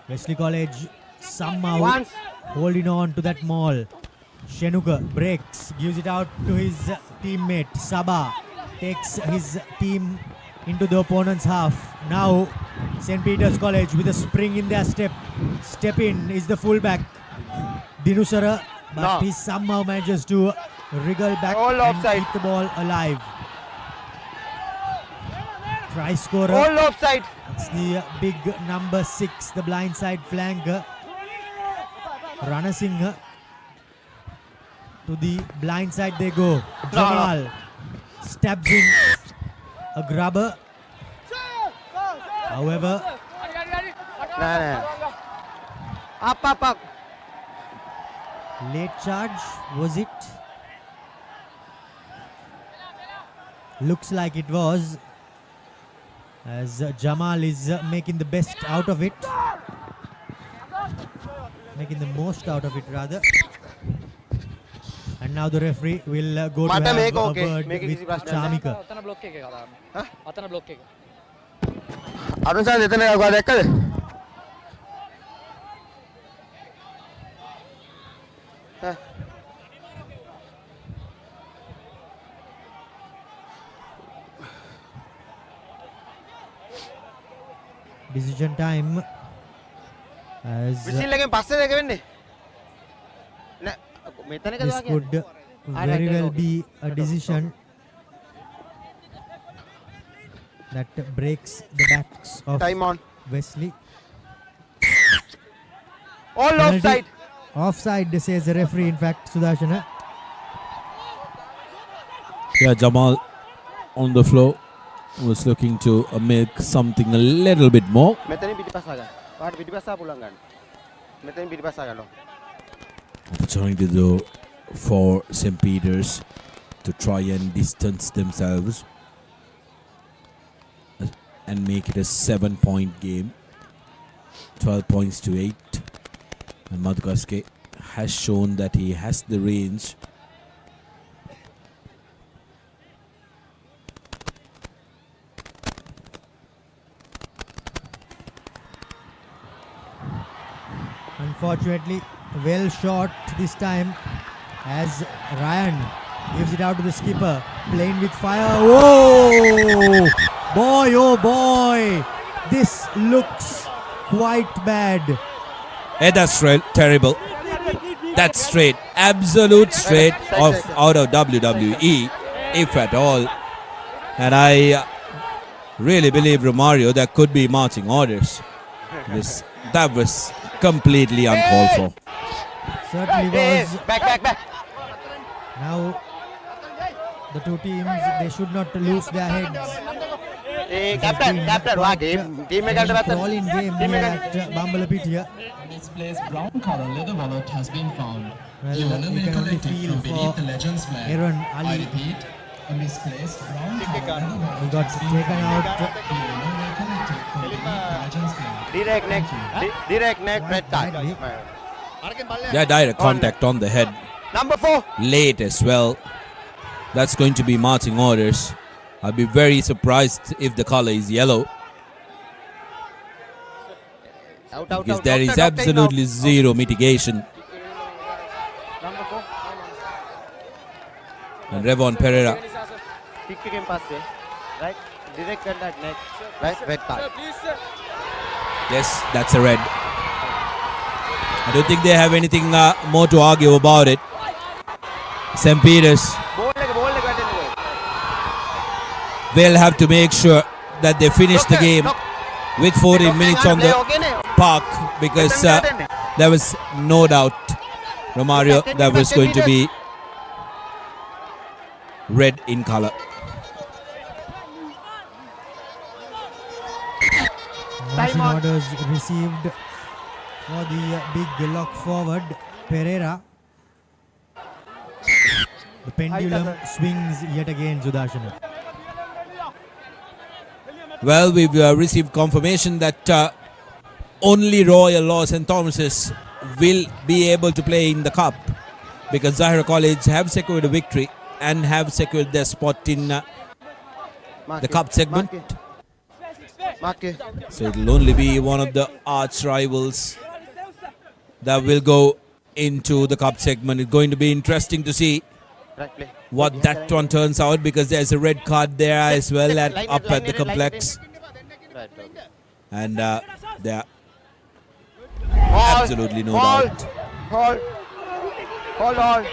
Wesley College somehow holding on to that maul. Shenuka breaks, gives it out to his teammate. Sabah takes his team into the opponent's half. Now St. Peter's College with a spring in their step. Step in is the fullback Dinusara, but he somehow manages to wriggle back and keep the ball alive. Try scorer. All offside. It's the big number 6, the blindside flanker. Ranasinghe. To the blind side they go. Jamal stabs in a grubber. However, Up. Late charge, was it? Looks like it was, as Jamal is making the best out of it. Making the most out of it, rather. And now the referee will go to have a word with Chamika. Decision time. As this could very well be a decision that breaks the backs of Wesley. All Penalty. offside. Offside, says the referee, in fact, Sudarshana. Yeah, Jamal on the floor was looking to make something a little bit more. Opportunity though for St. Peter's to try and distance themselves and make it a 7-point game, 12 points to 8. And Madhukaske has shown that he has the range. Unfortunately, well shot this time, as Ryan gives it out to the skipper, playing with fire. Whoa! Boy, oh boy! This looks quite bad. Hey, that's straight, terrible. That's straight, absolute straight out of WWE, if at all. And I really believe, Romario, that could be marching orders. That was completely uncalled for. Certainly was. Back. Now, the two teams, they should not lose their heads. Captain, team Crawling game here at Bambalapitiya. Misplaced brown color leather wallet has been found. Well, The owner you may can only collect it feel from for beneath the legend's flag. Aaron I Ali. repeat, a misplaced brown color leather wallet He got has been taken found. out. The owner may collect it from beneath the legend's flag. Direct neck, red card. Yeah, direct contact on the head. Number 4. Late as well. That's going to be marching orders. I'll be very surprised if the color is yellow. Because there is absolutely zero mitigation. And Revon Pereira. Right? Direct contact neck. Right? Red card. Yes, that's a red. I don't think they have anything more to argue about it. St. Peter's will have to make sure that they finish the game with 14 minutes on the park, because there was no doubt, Romario, that was going to be red in color. Marching orders received for the big lock forward, Pereira. The pendulum swings yet again, Sudarshana. Well, we've received confirmation that only Royal Law St. Thomas's will be able to play in the cup, because Zahira College have secured a victory and have secured their spot in the cup segment. So it will only be one of the arch rivals that will go into the cup segment. It's going to be interesting to see what that one turns out, because there's a red card there as well up at the complex. And there absolutely no doubt. Hold on.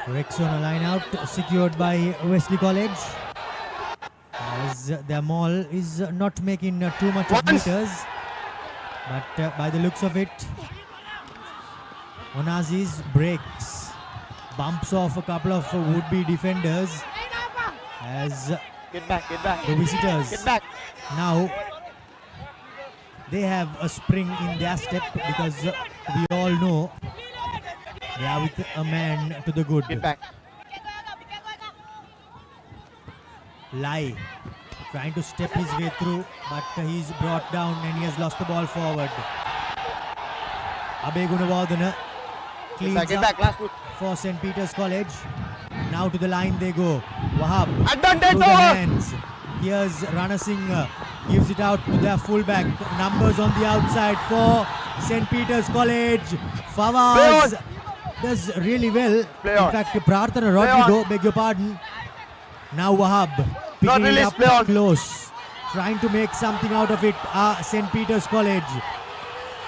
Rex on a line out, secured by Wesley College, as their maul is not making too much of meters, but by the looks of it, Onassis breaks, bumps off a couple of would-be defenders, as Get back. the visitors Get back. now they have a spring in their step, because we all know They are with a man to the good. Get back. Lai trying to step his way through, but he's brought down and he has lost the ball forward. Abe Gunawardena cleans Get up back. Last foot. for St. Peter's College. Now to the line they go. Wahab Advantage through the over. hands. Here's Rana Singh, gives it out to their fullback. Numbers on the outside for St. Peter's College. Fawaz does really well. In fact, Prarthana Rodrigo, beg your pardon. Now Wahab picking it up close, trying to make something out of it. St. Peter's College.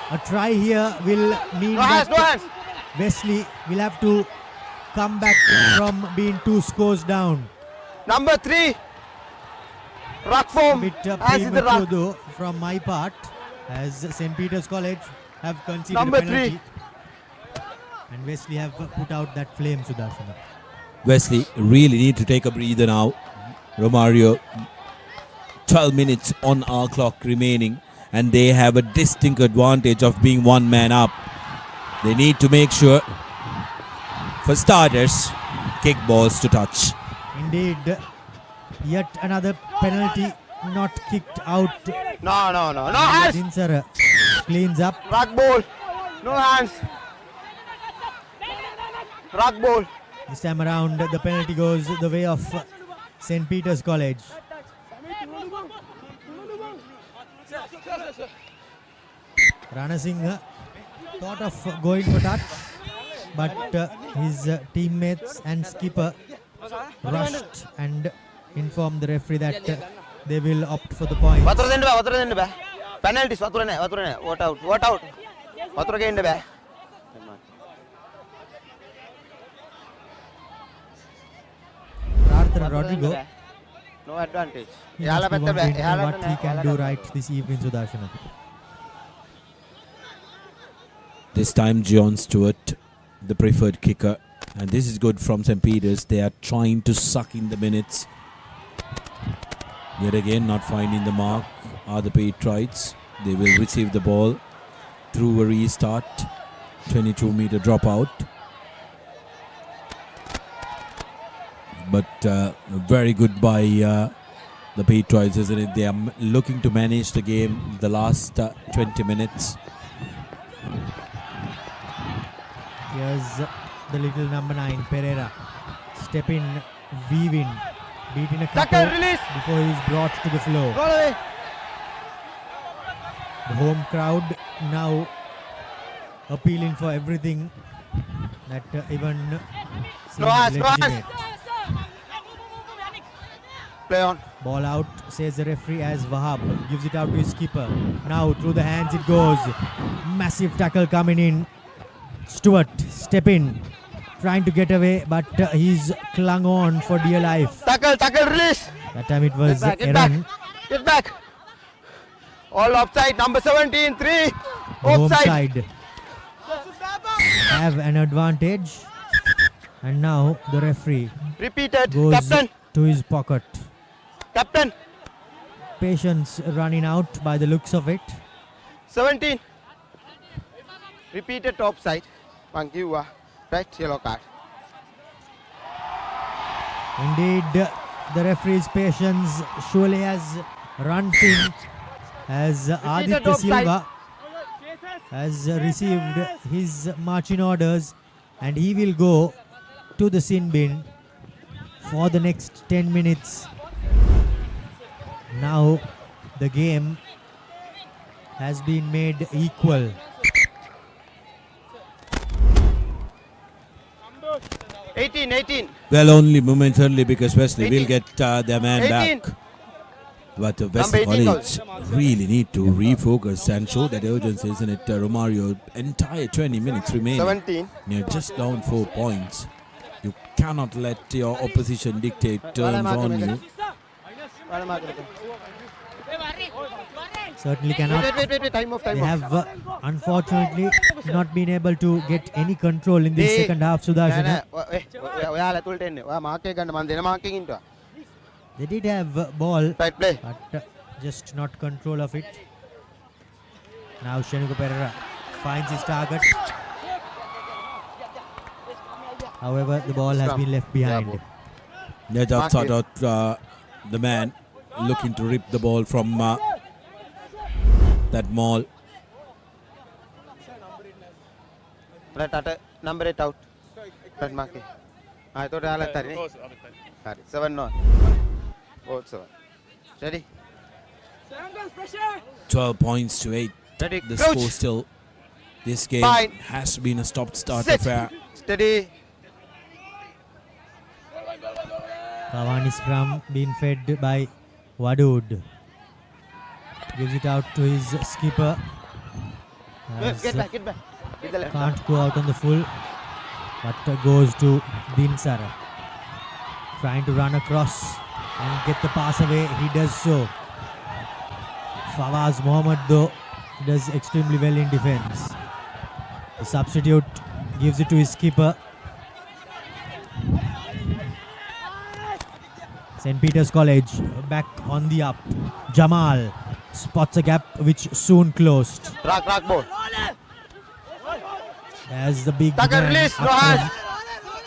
A try here will mean that Wesley will have to come back from being 2 scores down. Number 3. Rock form. A bit premature though from my part, as St. Peter's College have conceded Number a penalty. 3. And Wesley have put out that flame, Sudarshana. Wesley really need to take a breather now. Romario, 12 minutes on our clock remaining, and they have a distinct advantage of being one man up. They need to make sure, for starters, kick balls to touch. Indeed, yet another penalty not kicked out. No. No hands. Dinsara cleans up. Rock ball. No hands. Rock ball. This time around, the penalty goes the way of St. Peter's College. Rana Singh thought of going for touch, but his teammates and skipper rushed and informed the referee that they will opt for the point. Penalties. What out. Prarthana Rodrigo. No advantage. He must be wondering what he can do right this evening, Sudarshana. This time John Stewart, the preferred kicker, and this is good from St. Peter's. They are trying to suck in the minutes. Yet again not finding the mark are the Patriots. They will receive the ball through a restart. 22-meter dropout. But very good by the Patriots, isn't it? They are looking to manage the game the last 20 minutes. Here's the little number 9, Pereira. Step in, weave in, beat in a couple before he's brought to the floor. The home crowd now appealing for everything that even seems legitimate. Play on. Ball out, says the referee, as Wahab gives it out to his skipper. Now through the hands it goes. Massive tackle coming in. Stewart, step in, trying to get away, but he's clung on for dear life. Tackle, release. That time it was Aaron. Get back. All offside. Number 17, 3. Home side have an advantage, and now the referee Repeated. goes Captain. to his pocket. Captain. Patience running out by the looks of it. 17. Repeated top side. Thank you. Right, yellow card. Indeed, the referee's patience surely has run thin, as Aditya Silva has received his marching orders, and he will go to the sin bin for the next 10 minutes. Now the game has been made equal. Eighteen. Well, only momentarily, because Wesley will get their man 18. back. But Wesley College really need to refocus and show that urgency, isn't it? Romario, entire 20 minutes remaining. 17. You're just down 4 points. You cannot let your opposition dictate terms on you. Certainly cannot. Wait. Time off. They have unfortunately not been able to get any control in this second half, Sudarshana. They did have ball, but just not control of it. Now Shenuko Pereira finds his target. However, the ball has been left behind. Net outside out the man looking to rip the ball from that maul. Number 8 out. That mark. I thought I had 7-0. Both 7. Steady. 12 points to 8. Steady. The Crouch. score still. This game Fine. has been a stop-start Sit. affair. Steady. Cavani scrum being fed by Wadud. Gives it out to his skipper. Get back. With the left. Can't go out on the full, but goes to Dinsara. Trying to run across and get the pass away. He does so. Fawaz Mohammed though does extremely well in defense. The substitute gives it to his skipper. St. Peter's College back on the up. Jamal spots a gap which soon closed. Rock ball. As the big Tucker man release, no Akram hands.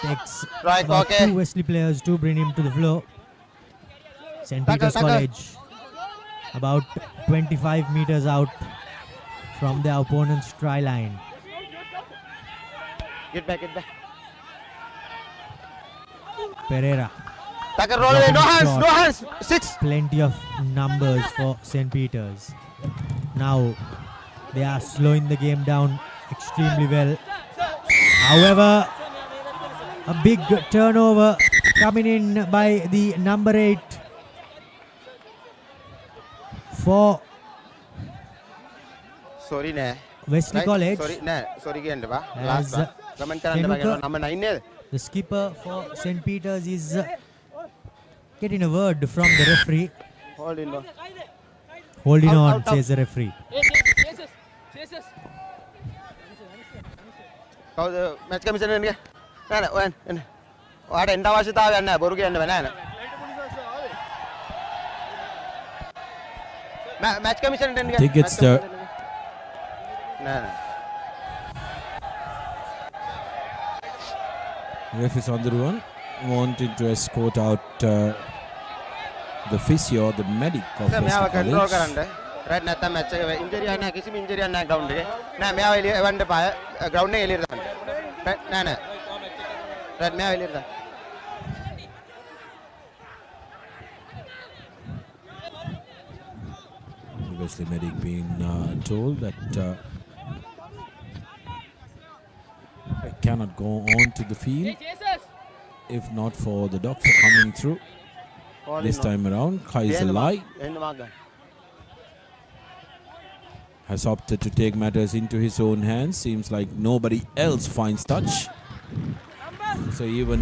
takes Right, about okay. 2 Wesley players to bring him to the floor. St. Tucker, Peter's Tucker. College about 25 meters out from the opponent's try line. Get back. Pereira. Tucker roll away. No Shot. hands. 6. Plenty of numbers for St. Peter's. Now they are slowing the game down extremely well. However, a big turnover coming in by the number 8 for Sorry, nah. Wesley College. Sorry, again, ba. As Last comment karanda number 9 ne. the skipper for St. Peter's is getting a word from the referee. Holding on, says the referee. Match commission ne. Nah. What enda washita na boru ke enda bana. Match commission ne. I think it's the ref is on the run, wanting to escort out the physio, the medic of Wesley College. Right now, match injury ana kisi injury ana ground ke. Na me avili event pa ground ne elir da. Na. Right me avili da. Wesley medic being told that I cannot go on to the field if not for the doctor coming through. This time around, Kaisalai has opted to take matters into his own hands. Seems like nobody else finds touch. So even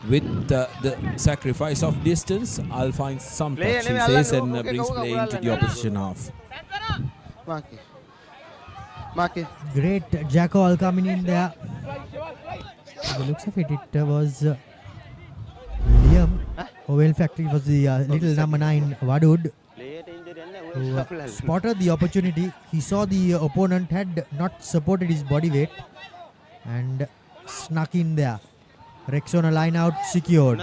with the sacrifice of distance, I'll find some touch, he says, and brings play into the opposition half. Great jackal coming in there. By the looks of it, it was Liam. Well, in fact, it was the little number 9 Wadud who spotted the opportunity. He saw the opponent had not supported his body weight and snuck in there. Rexona line out secured.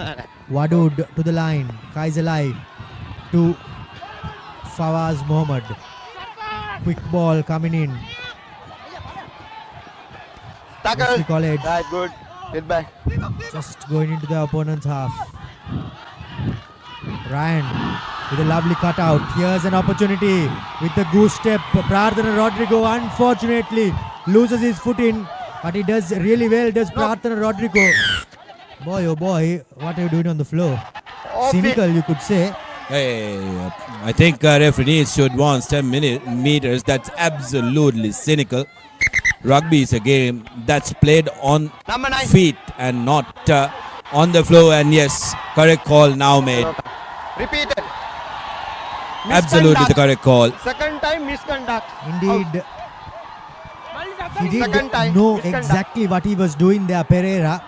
Wadud to the line. Kaisalai to Fawaz Mohammed. Quick ball coming in. Wesley College. Right, good. Get back. Just going into the opponent's half. Ryan with a lovely cutout. Here's an opportunity with the goose step. Prarthana Rodrigo unfortunately loses his footing, but he does really well, does Prarthana Rodrigo. Boy, oh boy, what are you doing on the floor? Cynical, you could say. Hey, I think referee needs to advance 10 meters. That's absolutely cynical. Rugby is a game that's played on feet and not on the floor. And yes, correct call now made. Repeated. Absolutely the correct call. Second time misconduct. Indeed. He did know exactly what he was doing there, Pereira.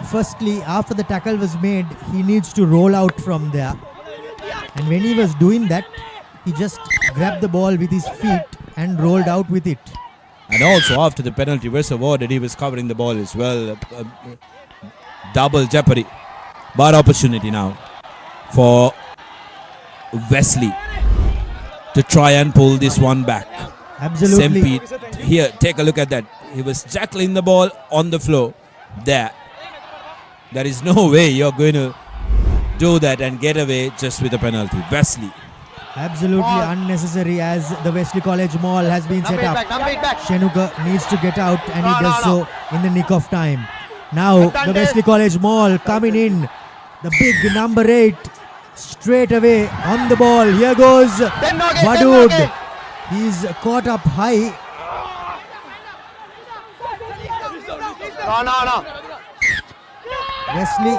Firstly, after the tackle was made, he needs to roll out from there. And when he was doing that, he just grabbed the ball with his feet and rolled out with it. And also after the penalty was awarded, he was covering the ball as well. Double jeopardy. But opportunity now for Wesley to try and pull this one back. Absolutely. Here, take a look at that. He was jackling the ball on the floor. There is no way you're going to do that and get away just with a penalty. Wesley. Absolutely unnecessary, as the Wesley College Mall has been set up. Shenuka needs to get out, and he does so in the nick of time. Now the Wesley College Mall coming in. The big number 8 straight away on the ball. Here goes Wadud. He's caught up high. No. Wesley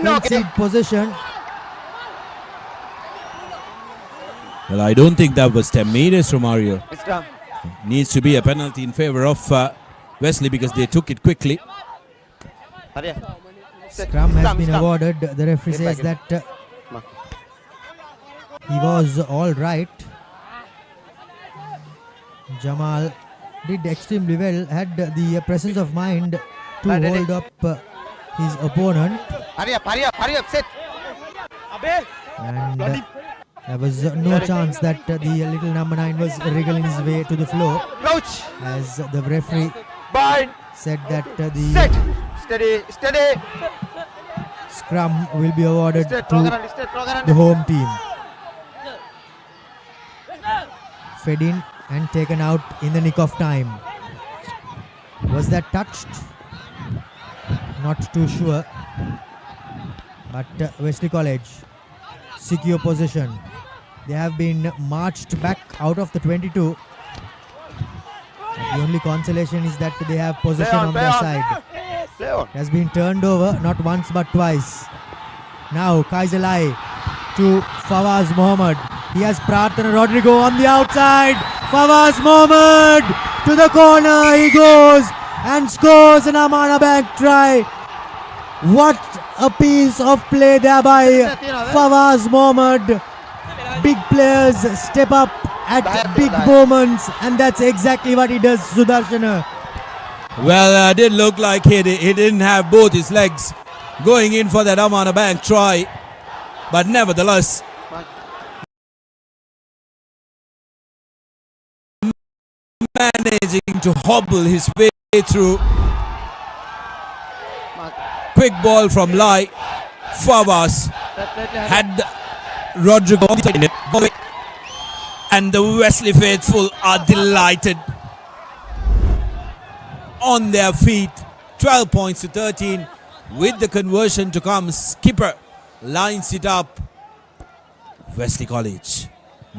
concede possession. Well, I don't think that was 10 meters, Romario. Needs to be a penalty in favor of Wesley because they took it quickly. Scrum has been awarded. The referee says that he was all right. Jamal did extremely well, had the presence of mind to hold up his opponent. Hurry up, sit. And there was no chance that the little number 9 was wriggling his way to the floor. As the referee said that the Steady. scrum will be awarded to the home team. Fed in and taken out in the nick of time. Was that touched? Not too sure. But Wesley College secure possession. They have been marched back out of the 22. The only consolation is that they have possession on their side. It has been turned over not once but twice. Now Kaisalai to Fawaz Mohammed. He has Prarthana Rodrigo on the outside. Fawaz Mohammed to the corner. He goes and scores an Amana Bank try. What a piece of play there by Fawaz Mohammed. Big players step up at big moments, and that's exactly what he does, Sudarshana. Well, it didn't look like he didn't have both his legs going in for that Amana Bank try. But nevertheless, managing to hobble his way through. Quick ball from Lai. Fawaz had Rodrigo in it. And the Wesley faithful are delighted. On their feet. 12 points to 13. With the conversion to come, Skipper lines it up. Wesley College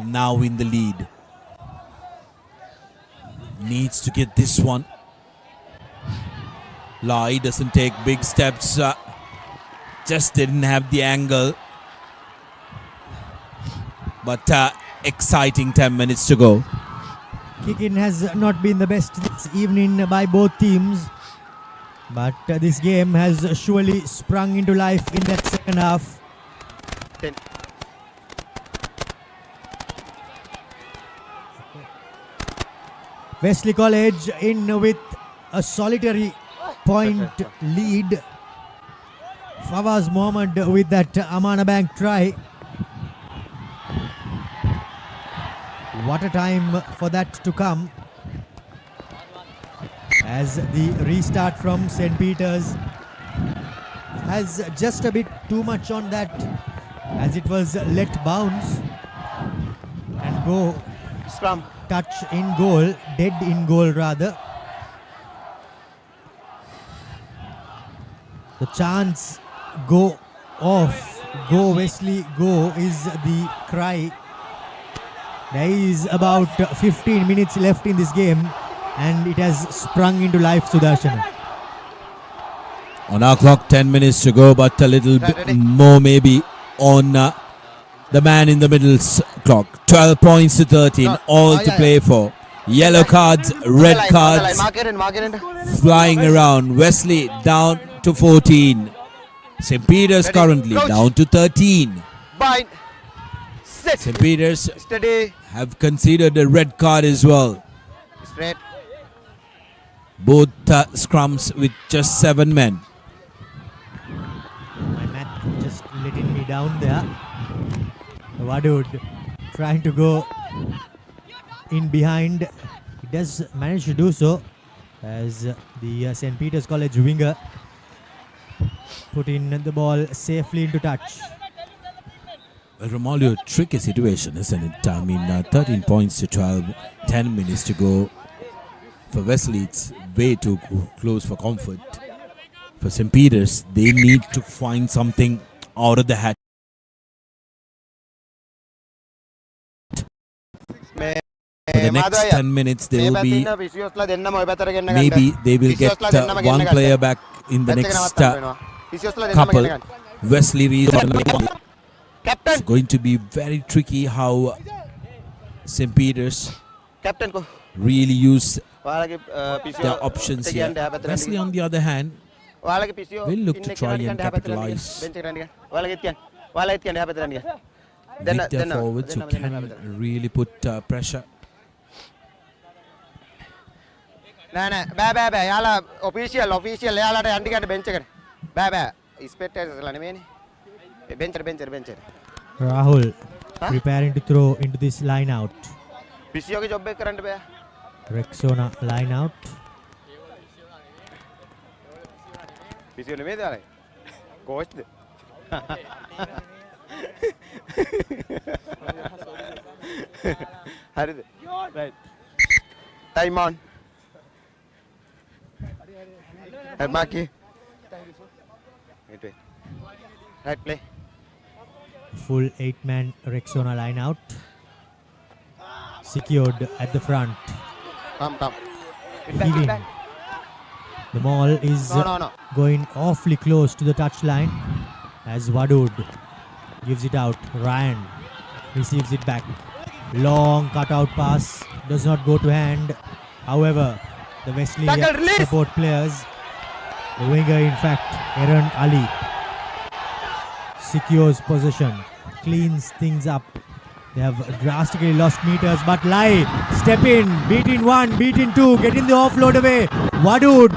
now in the lead. Needs to get this one. Lai doesn't take big steps. Just didn't have the angle. But exciting 10 minutes to go. Kick-in has not been the best this evening by both teams. But this game has surely sprung into life in that second half. 10. Wesley College in with a solitary point lead. Fawaz Mohammed with that Amana Bank try. What a time for that to come, as the restart from St. Peter's has just a bit too much on that, as it was let bounce and go. Scrum. Touch in goal, dead in goal rather. The chance, go off, go Wesley, go is the cry. There is about 15 minutes left in this game, and it has sprung into life, Sudarshan. On our clock, 10 minutes to go, but a little bit more maybe on the man in the middle's clock. 12 points to 13, all to play for. Yellow cards, red cards flying around. Wesley down to 14. St. Peter's currently down to 13. St. Peter's have conceded a red card as well. Straight. Both scrums with just 7 men. My mat just letting me down there. Wadud trying to go in behind. He does manage to do so as the St. Peter's College winger put in the ball safely into touch. Well, Romario, tricky situation, isn't it? I mean, 13 points to 12, 10 minutes to go. For Wesley, it's way too close for comfort. For St. Peter's, they need to find something out of the hat. For the next 10 minutes, they will be, maybe they will get one player back in the next couple. Wesley it's going to be very tricky how St. Peter's really use their options here. Wesley, on the other hand, will look to try and capitalize with their forwards who can really put pressure. බෑ යාලා official යාලාට යන්න ගන්න bench එකට බෑ ස්පෙක්ටේටර්ස්ලා නෙමෙයිනේ bench Rahul preparing to throw into this line out. පිසියෝගේ job එක කරන්න බෑ. Rexona line out. පිසියෝ නෙමෙයිද යාලා කෝච්ද හරිද right time on Maki. Right play. Full 8-man Rexona line out. Secured at the front. Come. Giving. The ball is going awfully close to the touchline as Wadud gives it out. Ryan receives it back. Long cutout pass. Does not go to hand. However, the Wesley support players, the winger in fact, Aaron Ali, secures possession, cleans things up. They have drastically lost meters, but Lai, step in, beat in 1, beat in 2, getting the offload away. Wadud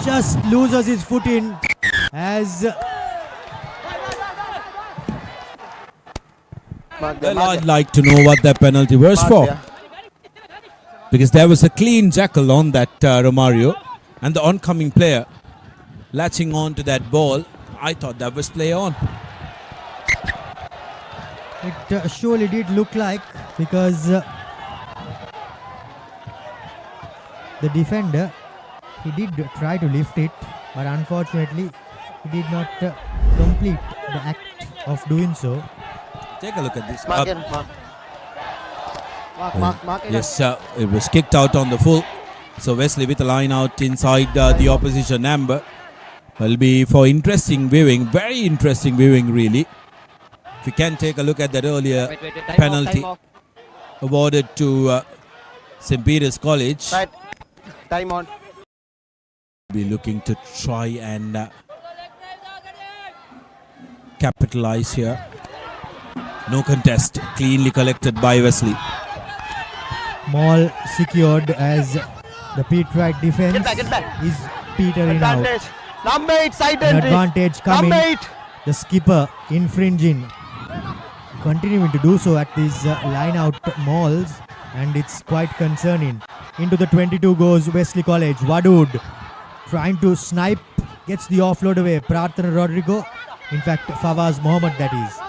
just loses his foot in as Well, I'd like to know what that penalty was for. Because there was a clean jackal on that Romario, and the oncoming player latching on to that ball, I thought that was play on. it surely did look like, because the defender, he did try to lift it, but unfortunately he did not complete the act of doing so. Take a look at this. Mark. Yes, it was kicked out on the full. So Wesley with a line out inside the opposition number. Will be for interesting viewing, very interesting viewing really. If you can take a look at that earlier penalty awarded to St. Peter's College. Right. Time on. Be looking to try and capitalize here. No contest, cleanly collected by Wesley. Maul secured as the Pete Wright defense is petering out. Number 8 side An advantage coming. The skipper infringing, continuing to do so at these line out mauls, and it's quite concerning. Into the 22 goes Wesley College. Wadud trying to snipe, gets the offload away. Prarthana Rodrigo, in fact Fawaz Mohammed that is.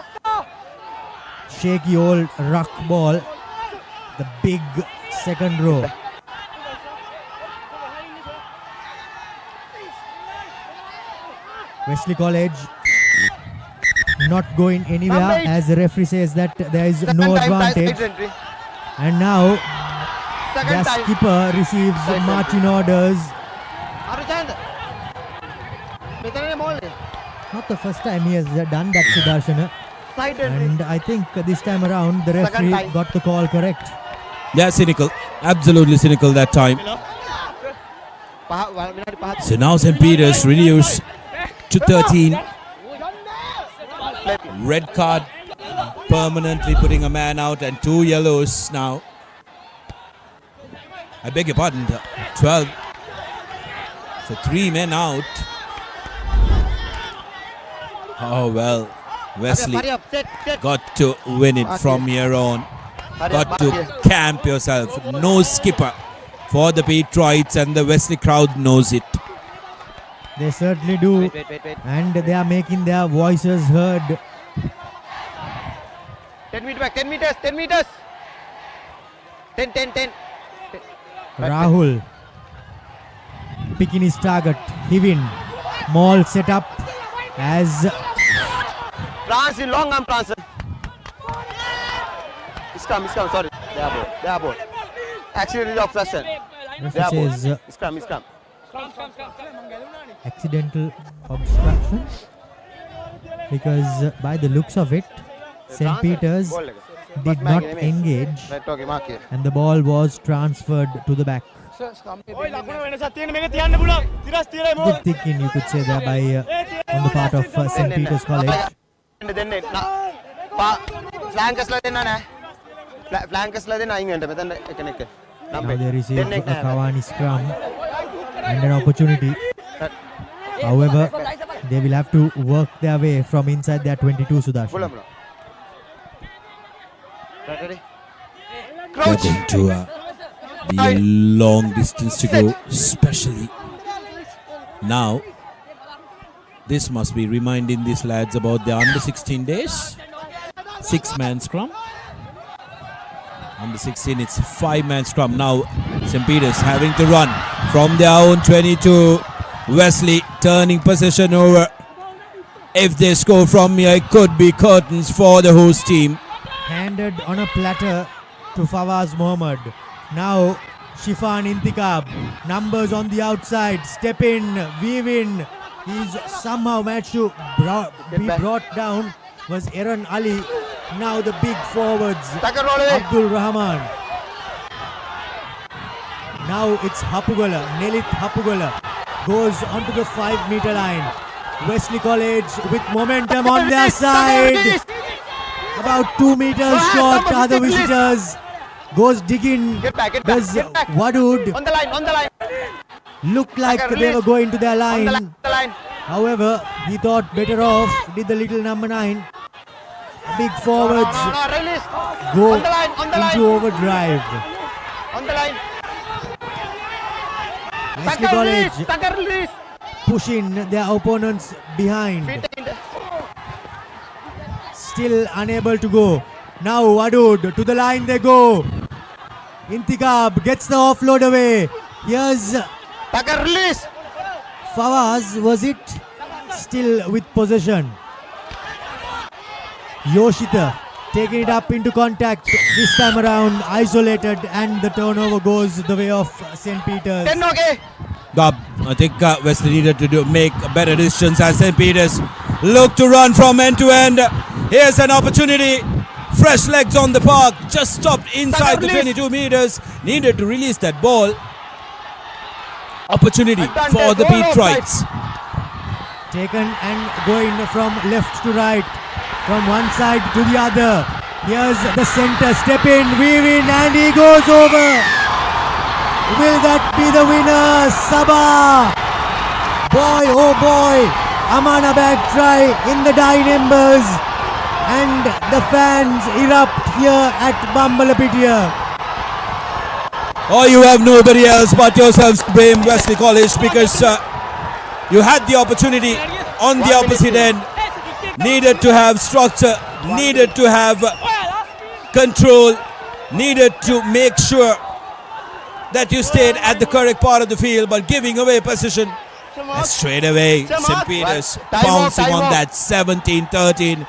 Shaky old ruck ball. The big second row. Wesley College not going anywhere as the referee says that there is no advantage. And now their skipper receives marching orders. Not the first time he has done that, Sudarshana. And I think this time around the referee got the call correct. Yeah, cynical. Absolutely cynical that time. So now St. Peter's reduced to 13. Red card permanently putting a man out and 2 yellows now. I beg your pardon, 12. So 3 men out. Oh well, Wesley got to win it from here on. Got to camp yourself. No skipper for the Patriots, and the Wesley crowd knows it. They certainly do. And they are making their voices heard. 10 meters back, 10 meters, 10 meters. 10. Rahul picking his target. Hivin. Maul set up as Francis, long arm Francis. It's come, sorry. They are both. Accidental obstruction. They are both. It's come. Accidental obstruction. Because by the looks of it, St. Peter's did not engage and the ball was transferred to the back. Good thinking, you could say, there by on the part of St. Peter's College. Now they receive a Kawani scrum and an opportunity. However, they will have to work their way from inside their 22, Sudarshan. They're going to be a long distance to go, especially now. This must be reminding these lads about the under 16 days. 6-man scrum. Under 16, it's a 5-man scrum. Now St. Peter's having to run from their own 22. Wesley turning possession over. If they score from here, it could be curtains for the host team. Handed on a platter to Fawaz Mohammed. Now Shifan Intikab. Numbers on the outside. Step in, weave in. He's somehow managed to be brought down. Was Aaron Ali. Now the big forwards. Abdul Rahman. Now it's Hapugala. Nelit Hapugala goes onto the 5-meter line. Wesley College with momentum on their side. About 2 meters short are the visitors. Goes digging. Does Wadud on the line. look like they were going to their line. However, he thought better off. Did the little number 9. Big forwards go into overdrive. On the line. Wesley College pushing their opponents behind. Still unable to go. Now Wadud to the line they go. Intikab gets the offload away. Here's Fawaz, was it? Still with possession. Yoshita taking it up into contact. This time around isolated, and the turnover goes the way of St. Peter's. I think Wesley needed to make better decisions as St. Peter's look to run from end to end. Here's an opportunity. Fresh legs on the park. Just stopped inside the 22 meters. Needed to release that ball. Opportunity for the Patriots. Taken and going from left to right. From one side to the other. Here's the center. Step in, weave in, and he goes over. Will that be the winner? Sabah. Boy, oh boy. Amanabad try in the dying embers. And the fans erupt here at Bambalapitiya. Oh, you have nobody else but yourselves to blame, Wesley College, because you had the opportunity on the opposite end. Needed to have structure, needed to have control, needed to make sure that you stayed at the correct part of the field, but giving away possession. And straight away, St. Peter's bouncing on that 17-13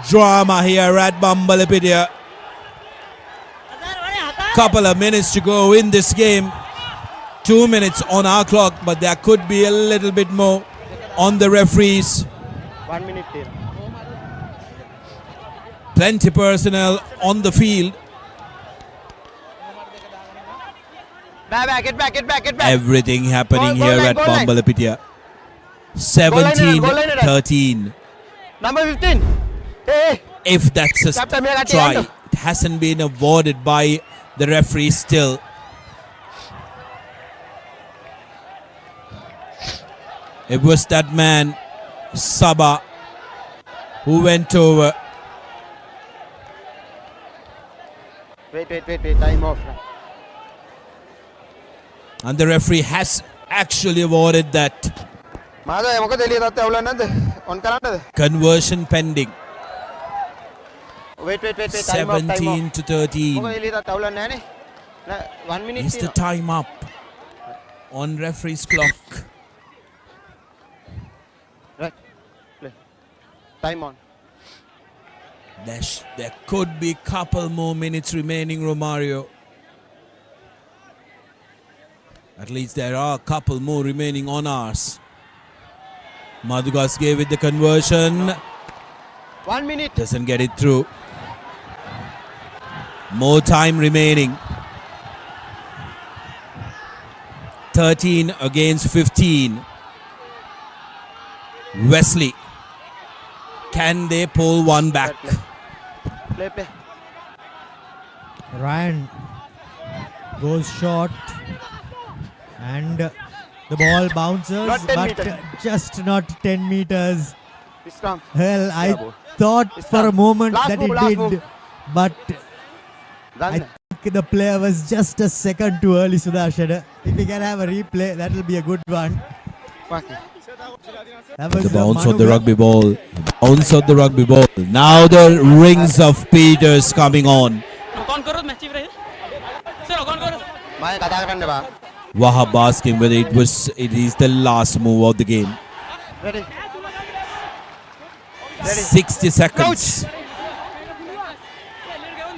drama here at Bambalapitiya. Couple of minutes to go in this game. 2 minutes on our clock, but there could be a little bit more on the referees. 1 minute here. Plenty personnel on the field. Get back. Everything happening here at Bambalapitiya. 17-13. Number 15. Hey. If that's a try, it hasn't been awarded by the referee still. It was that man, Saba, who went over. Wait, time off. And the referee has actually awarded that. Conversion pending. Wait, time 17 to 13. 1 minute. Is the time up on referee's clock? Right. Play. Time on. There could be couple more minutes remaining, Romario. At least there are a couple more remaining on ours. Madhugas gave it the conversion. 1 minute. Doesn't get it through. More time remaining. 13 against 15. Wesley. Can they pull one back? Play. Ryan goes short and the ball bounces, but just not 10 meters. Well, I thought for a moment that it did, but I think the player was just a second too early, Sudarshan. If we can have a replay, that will be a good one. The bounce of the rugby ball. Bounce of the rugby ball. Now the rings of Peters coming on. Wahab asking whether it is the last move of the game. Ready. 60 seconds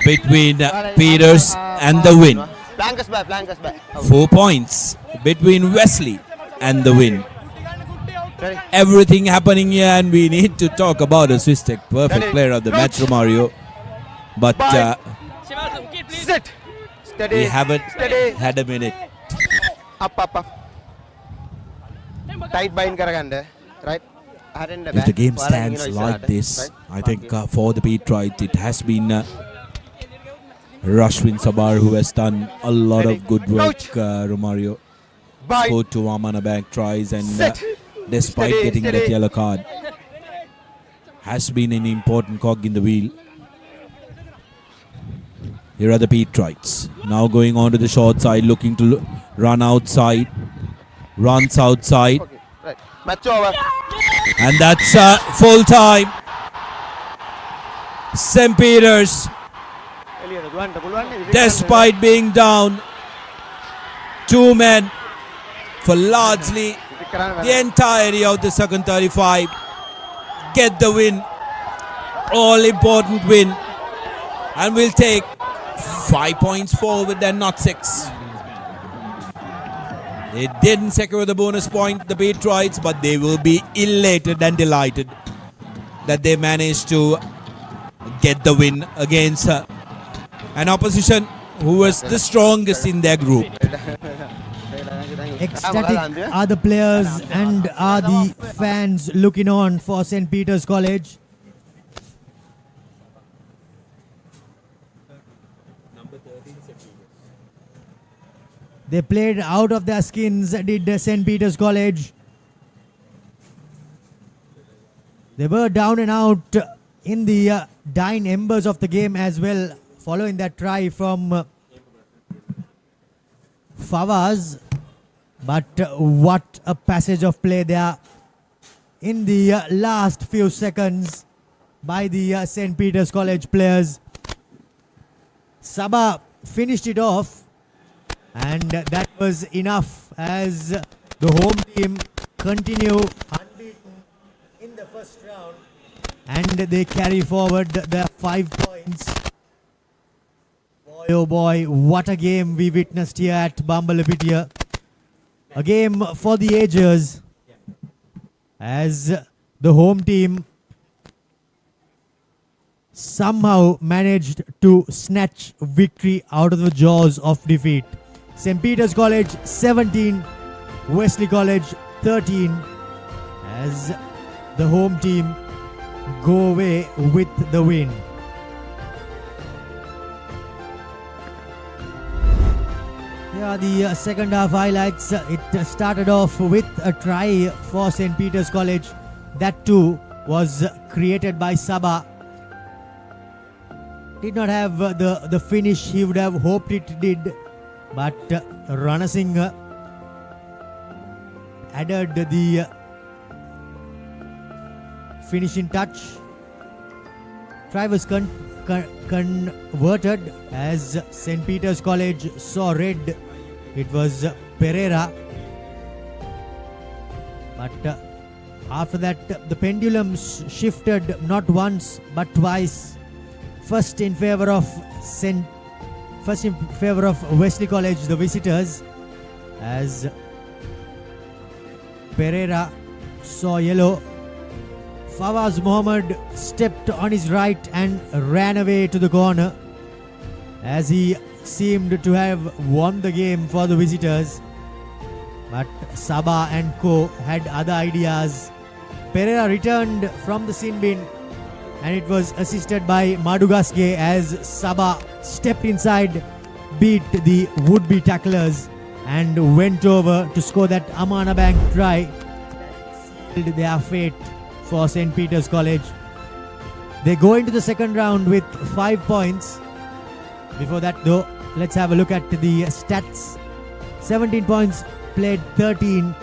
between Peters and the win. Flank us back. 4 points between Wesley and the win. Ready. Everything happening here, and we need to talk about a Swiss Tech perfect player of the match, Romario. But Sit. Steady. we haven't had a minute. Up. Tight bind karagande. Right. If the game stands like this, I think for the Petrites it has been Rashwin Sabar who has done a lot of good work, Romario. Scored 2 Amana Bank tries, and despite getting that yellow card, has been an important cog in the wheel. Here are the Petrites. Now going on to the short side, looking to run outside. Runs outside. Okay, right. Match over. And that's full time. St. Peters, despite being down 2 men for largely the entirety of the second 35, get the win. All important win. And we'll take 5 points forward and not 6. They didn't secure the bonus point, the Petrites, but they will be elated and delighted that they managed to get the win against an opposition who was the strongest in their group. Ecstatic are the players and are the fans looking on for St. Peter's College. They played out of their skins, did St. Peter's College. They were down and out in the dying embers of the game as well, following that try from Fawaz. But what a passage of play there in the last few seconds by the St. Peter's College players. Sabah finished it off, and that was enough as the home team continue unbeaten in the first round, and they carry forward their 5 points. Boy oh boy, what a game we witnessed here at Bambalapitiya. A game for the ages as the home team somehow managed to snatch victory out of the jaws of defeat. St. Peter's College 17, Wesley College 13 as the home team go away with the win. Here are the second half highlights. It started off with a try for St. Peter's College. That too was created by Sabah. Did not have the finish he would have hoped it did, but Rana Singh added the finishing touch. Try was converted as St. Peter's College saw red. It was Pereira. But after that, the pendulum shifted not once but twice. First in favor of Wesley College, the visitors, as Pereira saw yellow. Fawaz Mohammed stepped on his right and ran away to the corner as he seemed to have won the game for the visitors. But Sabah and co had other ideas. Pereira returned from the sin bin and it was assisted by Madugaske as Sabah stepped inside, beat the would-be tacklers and went over to score that Amana Bank try that sealed their fate for St. Peter's College. They go into the second round with 5 points. Before that though, let's have a look at the stats. 17 points played, 13,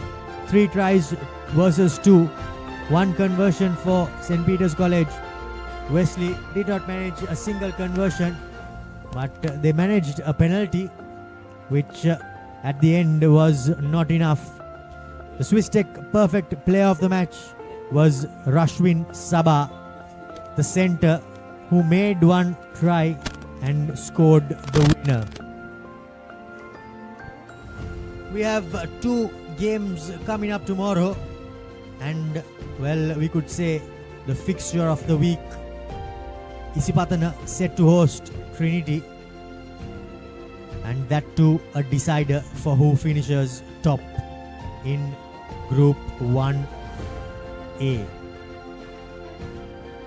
3 tries versus 2, 1 conversion for St. Peter's College. Wesley did not manage a single conversion, but they managed a penalty which at the end was not enough. The Swiss Tech perfect player of the match was Rashwin Sabah, the centre, who made 1 try and scored the winner. We have 2 games coming up tomorrow, and well, we could say the fixture of the week. Isipatana set to host Trinity, and that too a decider for who finishes top in Group 1A.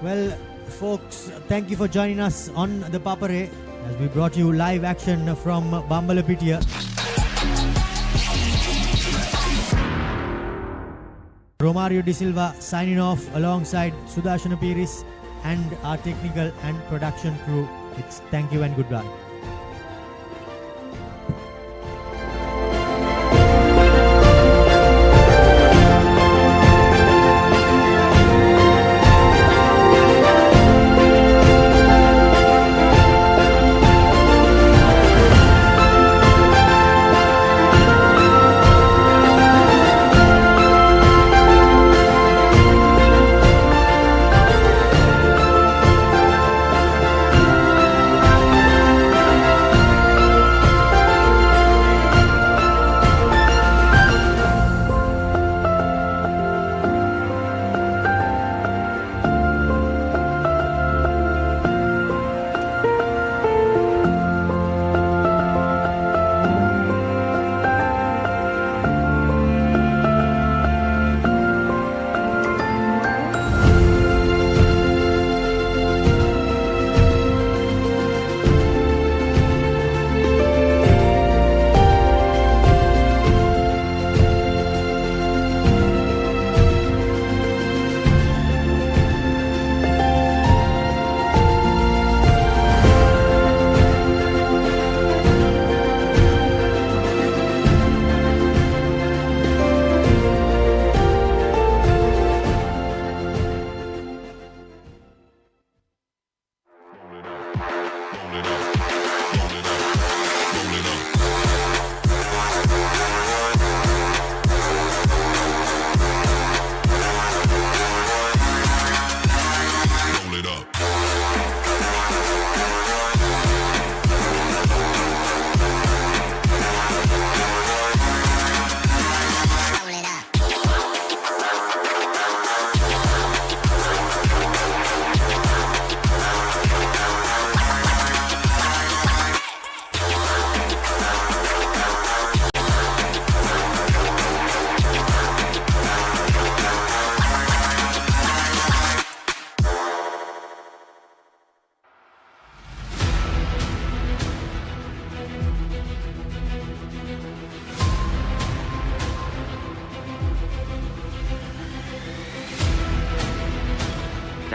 Well, folks, thank you for joining us on the Papare as we brought you live action from Bambalapitiya. Romario De Silva signing off alongside Sudashana Piris and our technical and production crew. It's thank you and goodbye.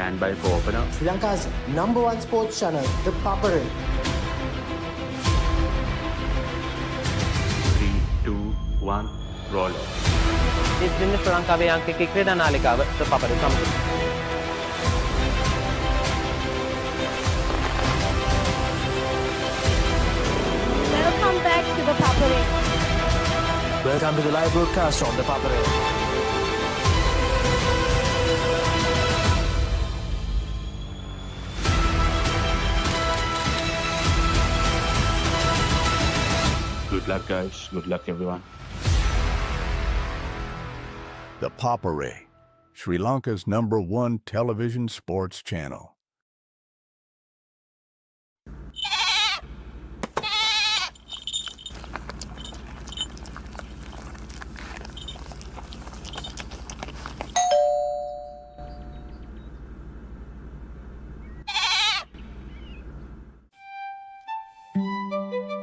Stand by for opener. Sri Lanka's #1 sports channel, ThePapare. 3, 2, 1, roll. ඉතින් ශ්‍රී ලංකාවේ අංක ක්‍රීඩා නාලිකාව ThePapare සමග. Welcome back to ThePapare. Welcome to the live broadcast on ThePapare. Good luck, guys. Good luck, everyone. The Papare, Sri Lanka's #1 television sports channel.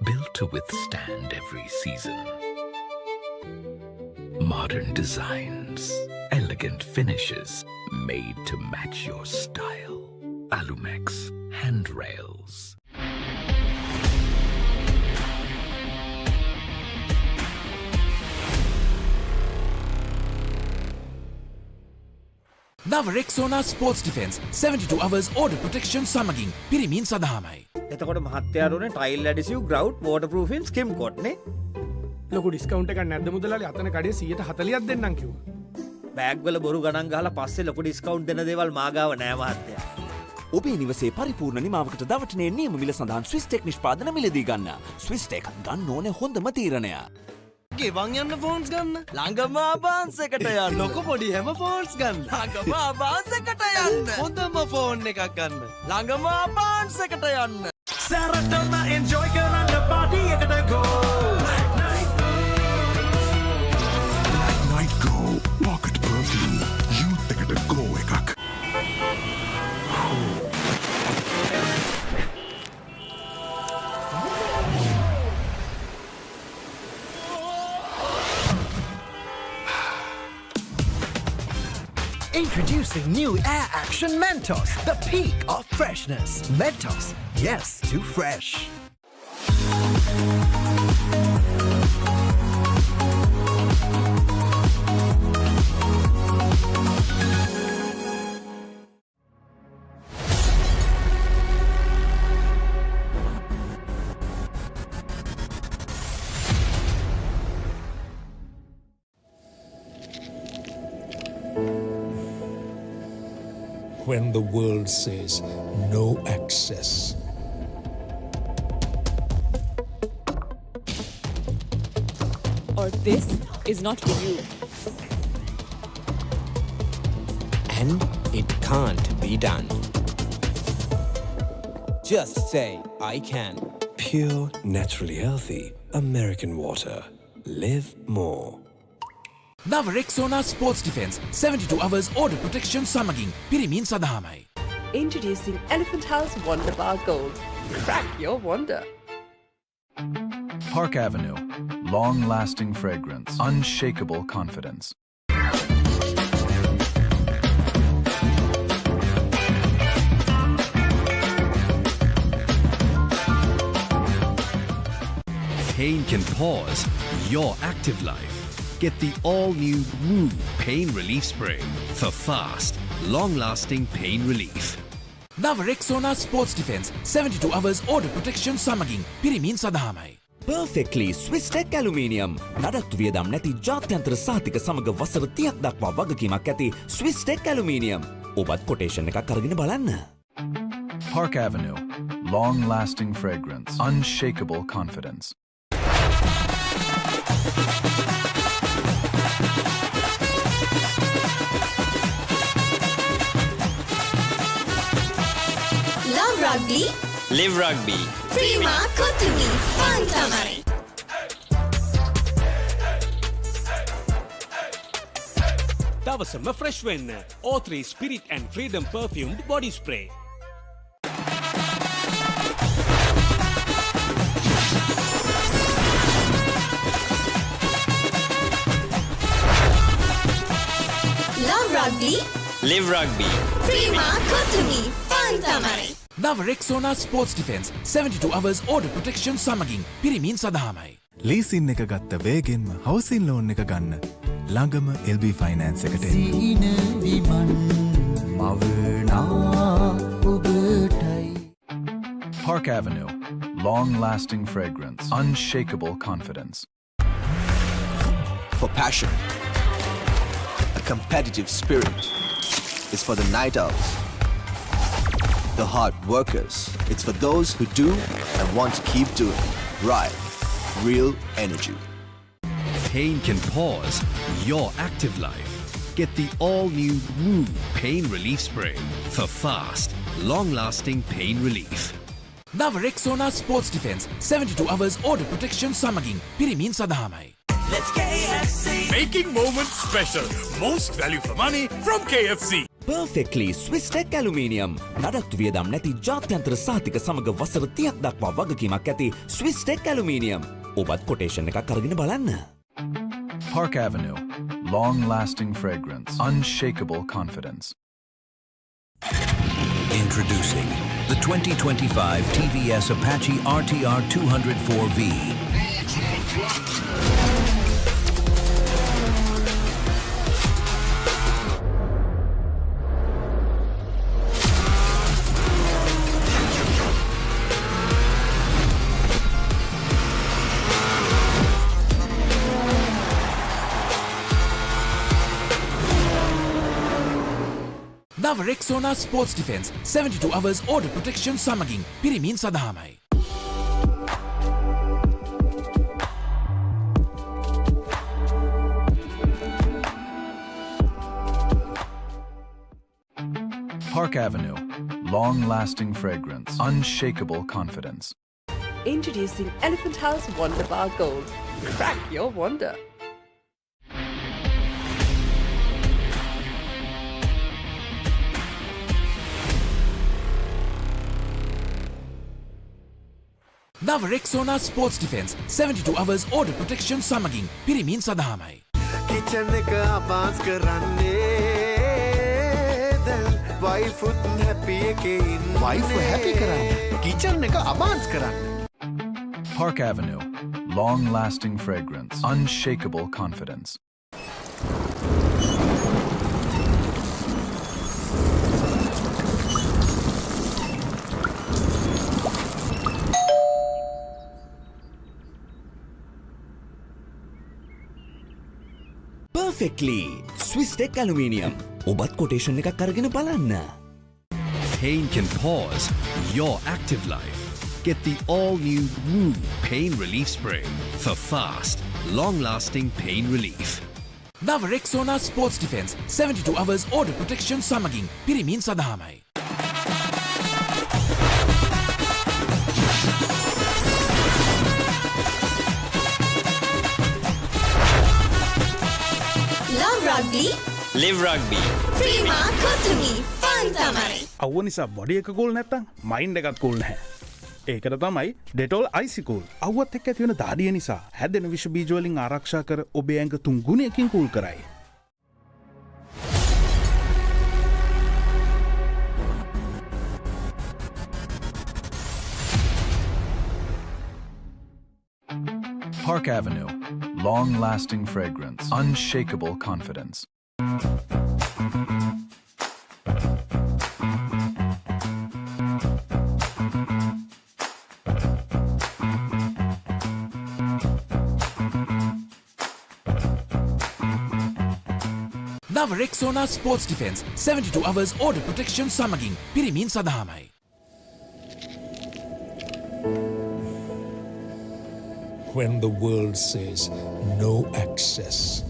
Built to withstand every season. Modern designs, elegant finishes, made to match your style. Alumex handrails. නව Rexona sports defence 72 hours order protection සමගින් පිරිමින් සඳහාමයි. එතකොට මහත්තයාරුනේ tile ඇඩිසිව් ග්‍රවුට් වෝටර්ප්‍රූෆින් ස්කිම් කොට් නේ. ලොකු discount එකක් නැද්ද මුදලාලි? අතන කඩේ 140ක් දෙන්නම් කිව්වා. බෑග් වල බොරු ගණන් ගහලා පස්සේ ලොකු ඩිස්කවුන්ට් දෙන දේවල් මාගාව නෑ මහත්තයා. ඔබේ නිවසේ පරිපූර්ණ නිමාවකට දවටනේ නියම මිල සඳහන් ස්විස්ටෙක් නිෂ්පාදන මිලදී ගන්න. ස්විස්ටෙක් ගන්න ඕනේ හොඳම තීරණය. ගෙවන් යන්න ෆෝන්ස් ගන්න ළඟම ආබාන්ස් එකට යන්න ලොකු පොඩි හැම ෆෝන්ස් ගන්න ළඟම ආබාන්ස් එකට යන්න හොඳම ෆෝන් එකක් ගන්න ළඟම ආබාන්ස් එකට යන්න සැරටම එන්ජොයි කරන්න පාටි එකට ගෝ Night Go Pocket Perfume Youth එකට go එකක්. Introducing new Air Action Mentos, the peak of freshness. Mentos, yes to fresh. When the world says no access. Or this is not for you. And it can't be done. Just say, I can. Pure, naturally healthy American water. Live more. නව Rexona sports defence 72 hours order protection සමගින් පිරිමින් සඳහාමයි. Introducing Elephant House Wonder Bar Gold. Crack your wonder. Park Avenue. Long-lasting fragrance. Unshakable confidence. Pain can pause your active life. Get the all-new Woo Pain Relief Spray for fast, long-lasting pain relief. නව Rexona sports defence 72 hours order protection සමගින් පිරිමින් සඳහාමයි. Perfectly Swisstech Aluminium. නඩත්තු වියදම් නැති ජාත්‍යන්තර සාතික සමග වසර 30ක් දක්වා වගකීමක් ඇති Swisstech Aluminium. ඔබත් කොටේෂන් එකක් අරගෙන බලන්න. Park Avenue. Long-lasting fragrance. Unshakable confidence. Love rugby. Live rugby. Prima Kotumi. Fun Tamari. දවසම ෆ්‍රෙෂ් වෙන්න. O3 Spirit and Freedom perfumed body spray. Love rugby. Live Rugby. Prima Kotumi Fun Tamari. නව Rexona sports defence 72 hours order protection සමගින් පිරිමින් සඳහාමයි. Leasing එක ගත්ත වේගෙන්ම හවසින් loan එක ගන්න. ළඟම LB ෆයිනෑන්ස් එකට එන්න. Park Avenue. Long-lasting fragrance. Unshakable confidence. For passion, a competitive spirit. It's for the night owls, the hard workers. It's for those who do and want to keep doing. Right. Real energy. Pain can pause your active life. Get the all-new Move Pain Relief Spray for fast, long-lasting pain relief. නව Rexona sports defence 72 hours order protection සමගින් පිරිමින් සඳහාමයි. Let's KFC. Making moments special. Most value for money from KFC. Perfectly Swiss Tech Aluminium. නඩත්තු වියදම් නැති ජාත්‍යන්තර සහතික සමග වසර 30ක් දක්වා වගකීමක් ඇති Swiss Tech Aluminium. ඔබත් කොටේෂන් එකක් අරගෙන බලන්න. Park Avenue. Long-lasting fragrance. Unshakable confidence. Introducing the 2025 TVS Apache RTR 204V. නව Rexona sports defence 72 hours order protection සමගින් පිරිමින් සඳහාමයි. Park Avenue. Long-lasting fragrance. Unshakable confidence. Introducing Elephant House Wonder Bar Gold. Crack your wonder. නව Rexona sports defence 72 hours order protection සමගින් පිරිමින් සඳහාමයි. Kitchen එක අබාස් කරන්නේ දැන් වයිෆුත් හැපි එකේ ඉන්නේ. වයිෆ් හැපි කරන්නේ කිචන් එක අබාස් කරන්න. Park Avenue. Long-lasting fragrance. Unshakable confidence. Perfectly Swiss Tech Aluminium. ඔබත් කොටේෂන් එකක් අරගෙන බලන්න. Pain can pause your active life. Get the all-new Move Pain Relief Spray for fast, long-lasting pain relief. නව Rexona sports defence 72 hours order protection සමගින් පිරිමින් සඳහාමයි. Love Rugby. Live Rugby. Prima Kotumi Fun Tamari. අවුව නිසා body එක cool නැත්තම් mind එකත් cool නැහැ. ඒකට තමයි ඩෙටෝල් අයිසිකූල්. අවුවත් එක්ක ඇති වෙන දාඩිය නිසා හැදෙන විෂ බීජ වලින් ආරක්ෂා කර ඔබේ ඇඟ 3 ගුණයකින් කූල් කරයි. Park Avenue. Long-lasting fragrance. Unshakable confidence. නව Rexona sports defence 72 hours order protection සමගින් පිරිමින් සඳහාමයි. When the world says no access,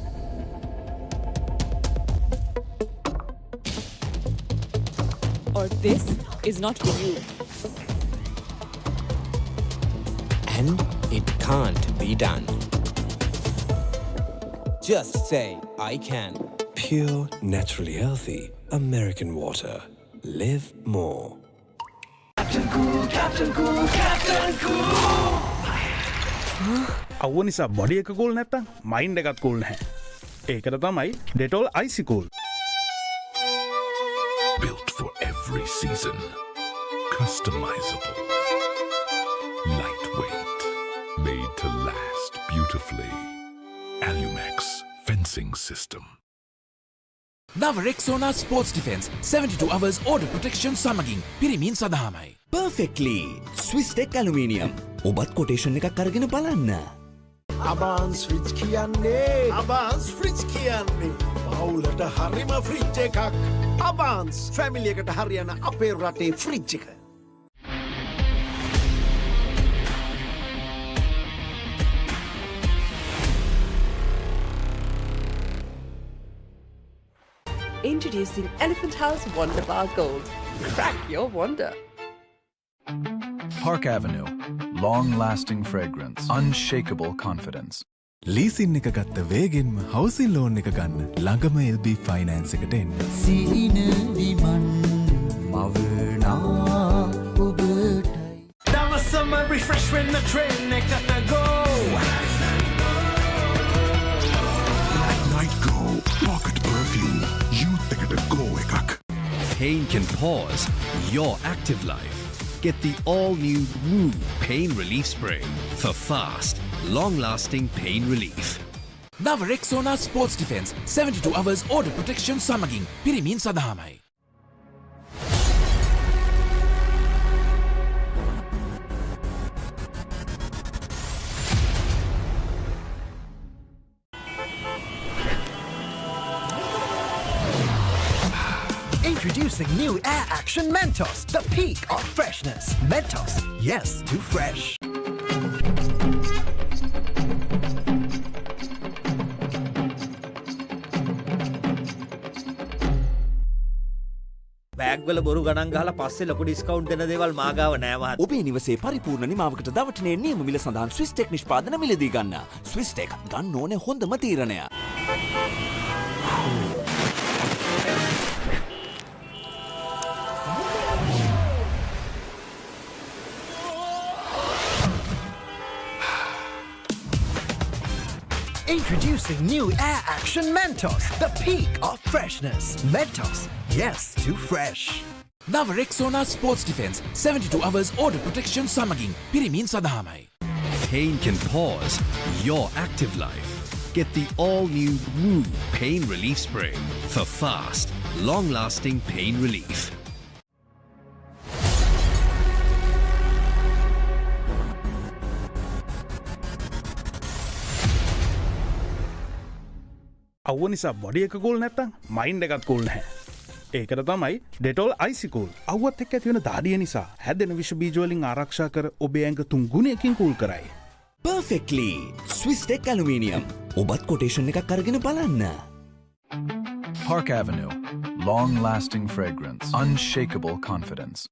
Or this is not for you. And it can't be done. Just say, I can. Pure, naturally healthy American water. Live more. Captain Cool, Captain Cool, Captain Cool. අවුව නිසා body එක cool නැත්තම් mind එකත් cool නැහැ. ඒකට තමයි Dettol අයිසිකූල්. Built for every season. Customizable. Lightweight. Made to last beautifully. Alumex fencing system. නව Rexona sports defence 72 hours order protection සමගින් පිරිමින් සඳහාමයි. Perfectly Swiss Tech Aluminium. ඔබත් කොටේෂන් එකක් අරගෙන බලන්න. අබාන්ස් ෆ්‍රිජ් කියන්නේ අබාන්ස් ෆ්‍රිජ් කියන්නේ පවුලට හරිම ෆ්‍රිජ් එකක්. අබාන්ස් ෆැමිලි එකට හරියන අපේ රටේ ෆ්‍රිජ් එක. Introducing Elephant House Wonder Bar Gold. Crack your wonder. Park Avenue. Long-lasting fragrance. Unshakable confidence. Leasing එක ගත්ත වේගෙන්ම හවසින් ලෝන් එක ගන්න ළඟම LB ෆයිනෑන්ස් එකට එන්න. සීන විමන් මවනා ඔබටයි. දවසම refresh වෙන්න train එකට go. At night go. Pocket perfume. Youth ekata go ekak. Pain can pause your active life. Get the all-new Woo Pain Relief Spray for fast, long-lasting pain relief. නව Rexona sports defence 72 hours order protection සමගින් පිරිමින් සඳහාමයි. Introducing new Air Action Mentos, the peak of freshness. Mentos, yes to fresh. බෑග්වල බොරු ගණන් ගහලා පස්සේ ලොකු discount දෙන දේවල් මාගාව නෑ මහත්තයා. ඔබේ නිවසේ පරිපූර්ණ නිමාවකට දවටනේ නියම මිල සඳහන් Swiss Tech නිෂ්පාදන මිලදී ගන්න. Swiss Tech ගන්න ඕනේ හොඳම තීරණය. Introducing new Air Action Mentos, the peak of freshness. Mentos, yes to fresh. නව Rexona sports defence 72 hours order protection සමගින් පිරිමින් සඳහාමයි. Pain can pause your active life. Get the all-new Woo Pain Relief Spray for fast, long-lasting pain relief. අව්ව නිසා body එක cool නැත්තම් mind එකත් cool නැහැ. ඒකට තමයි ඩෙටෝල් අයිසි කූල්. අව්වත් එක්ක ඇති වෙන දාඩිය නිසා හැදෙන විෂ බීජ වලින් ආරක්ෂා කර ඔබේ ඇඟ 3 ගුණයකින් කූල් කරයි. Perfectly Swiss Tech Aluminium. ඔබත් කොටේෂන් එකක් අරගෙන බලන්න. Park Avenue. Long-lasting fragrance. Unshakable confidence.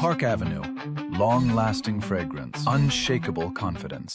Park Avenue. Long-lasting fragrance. Unshakable confidence.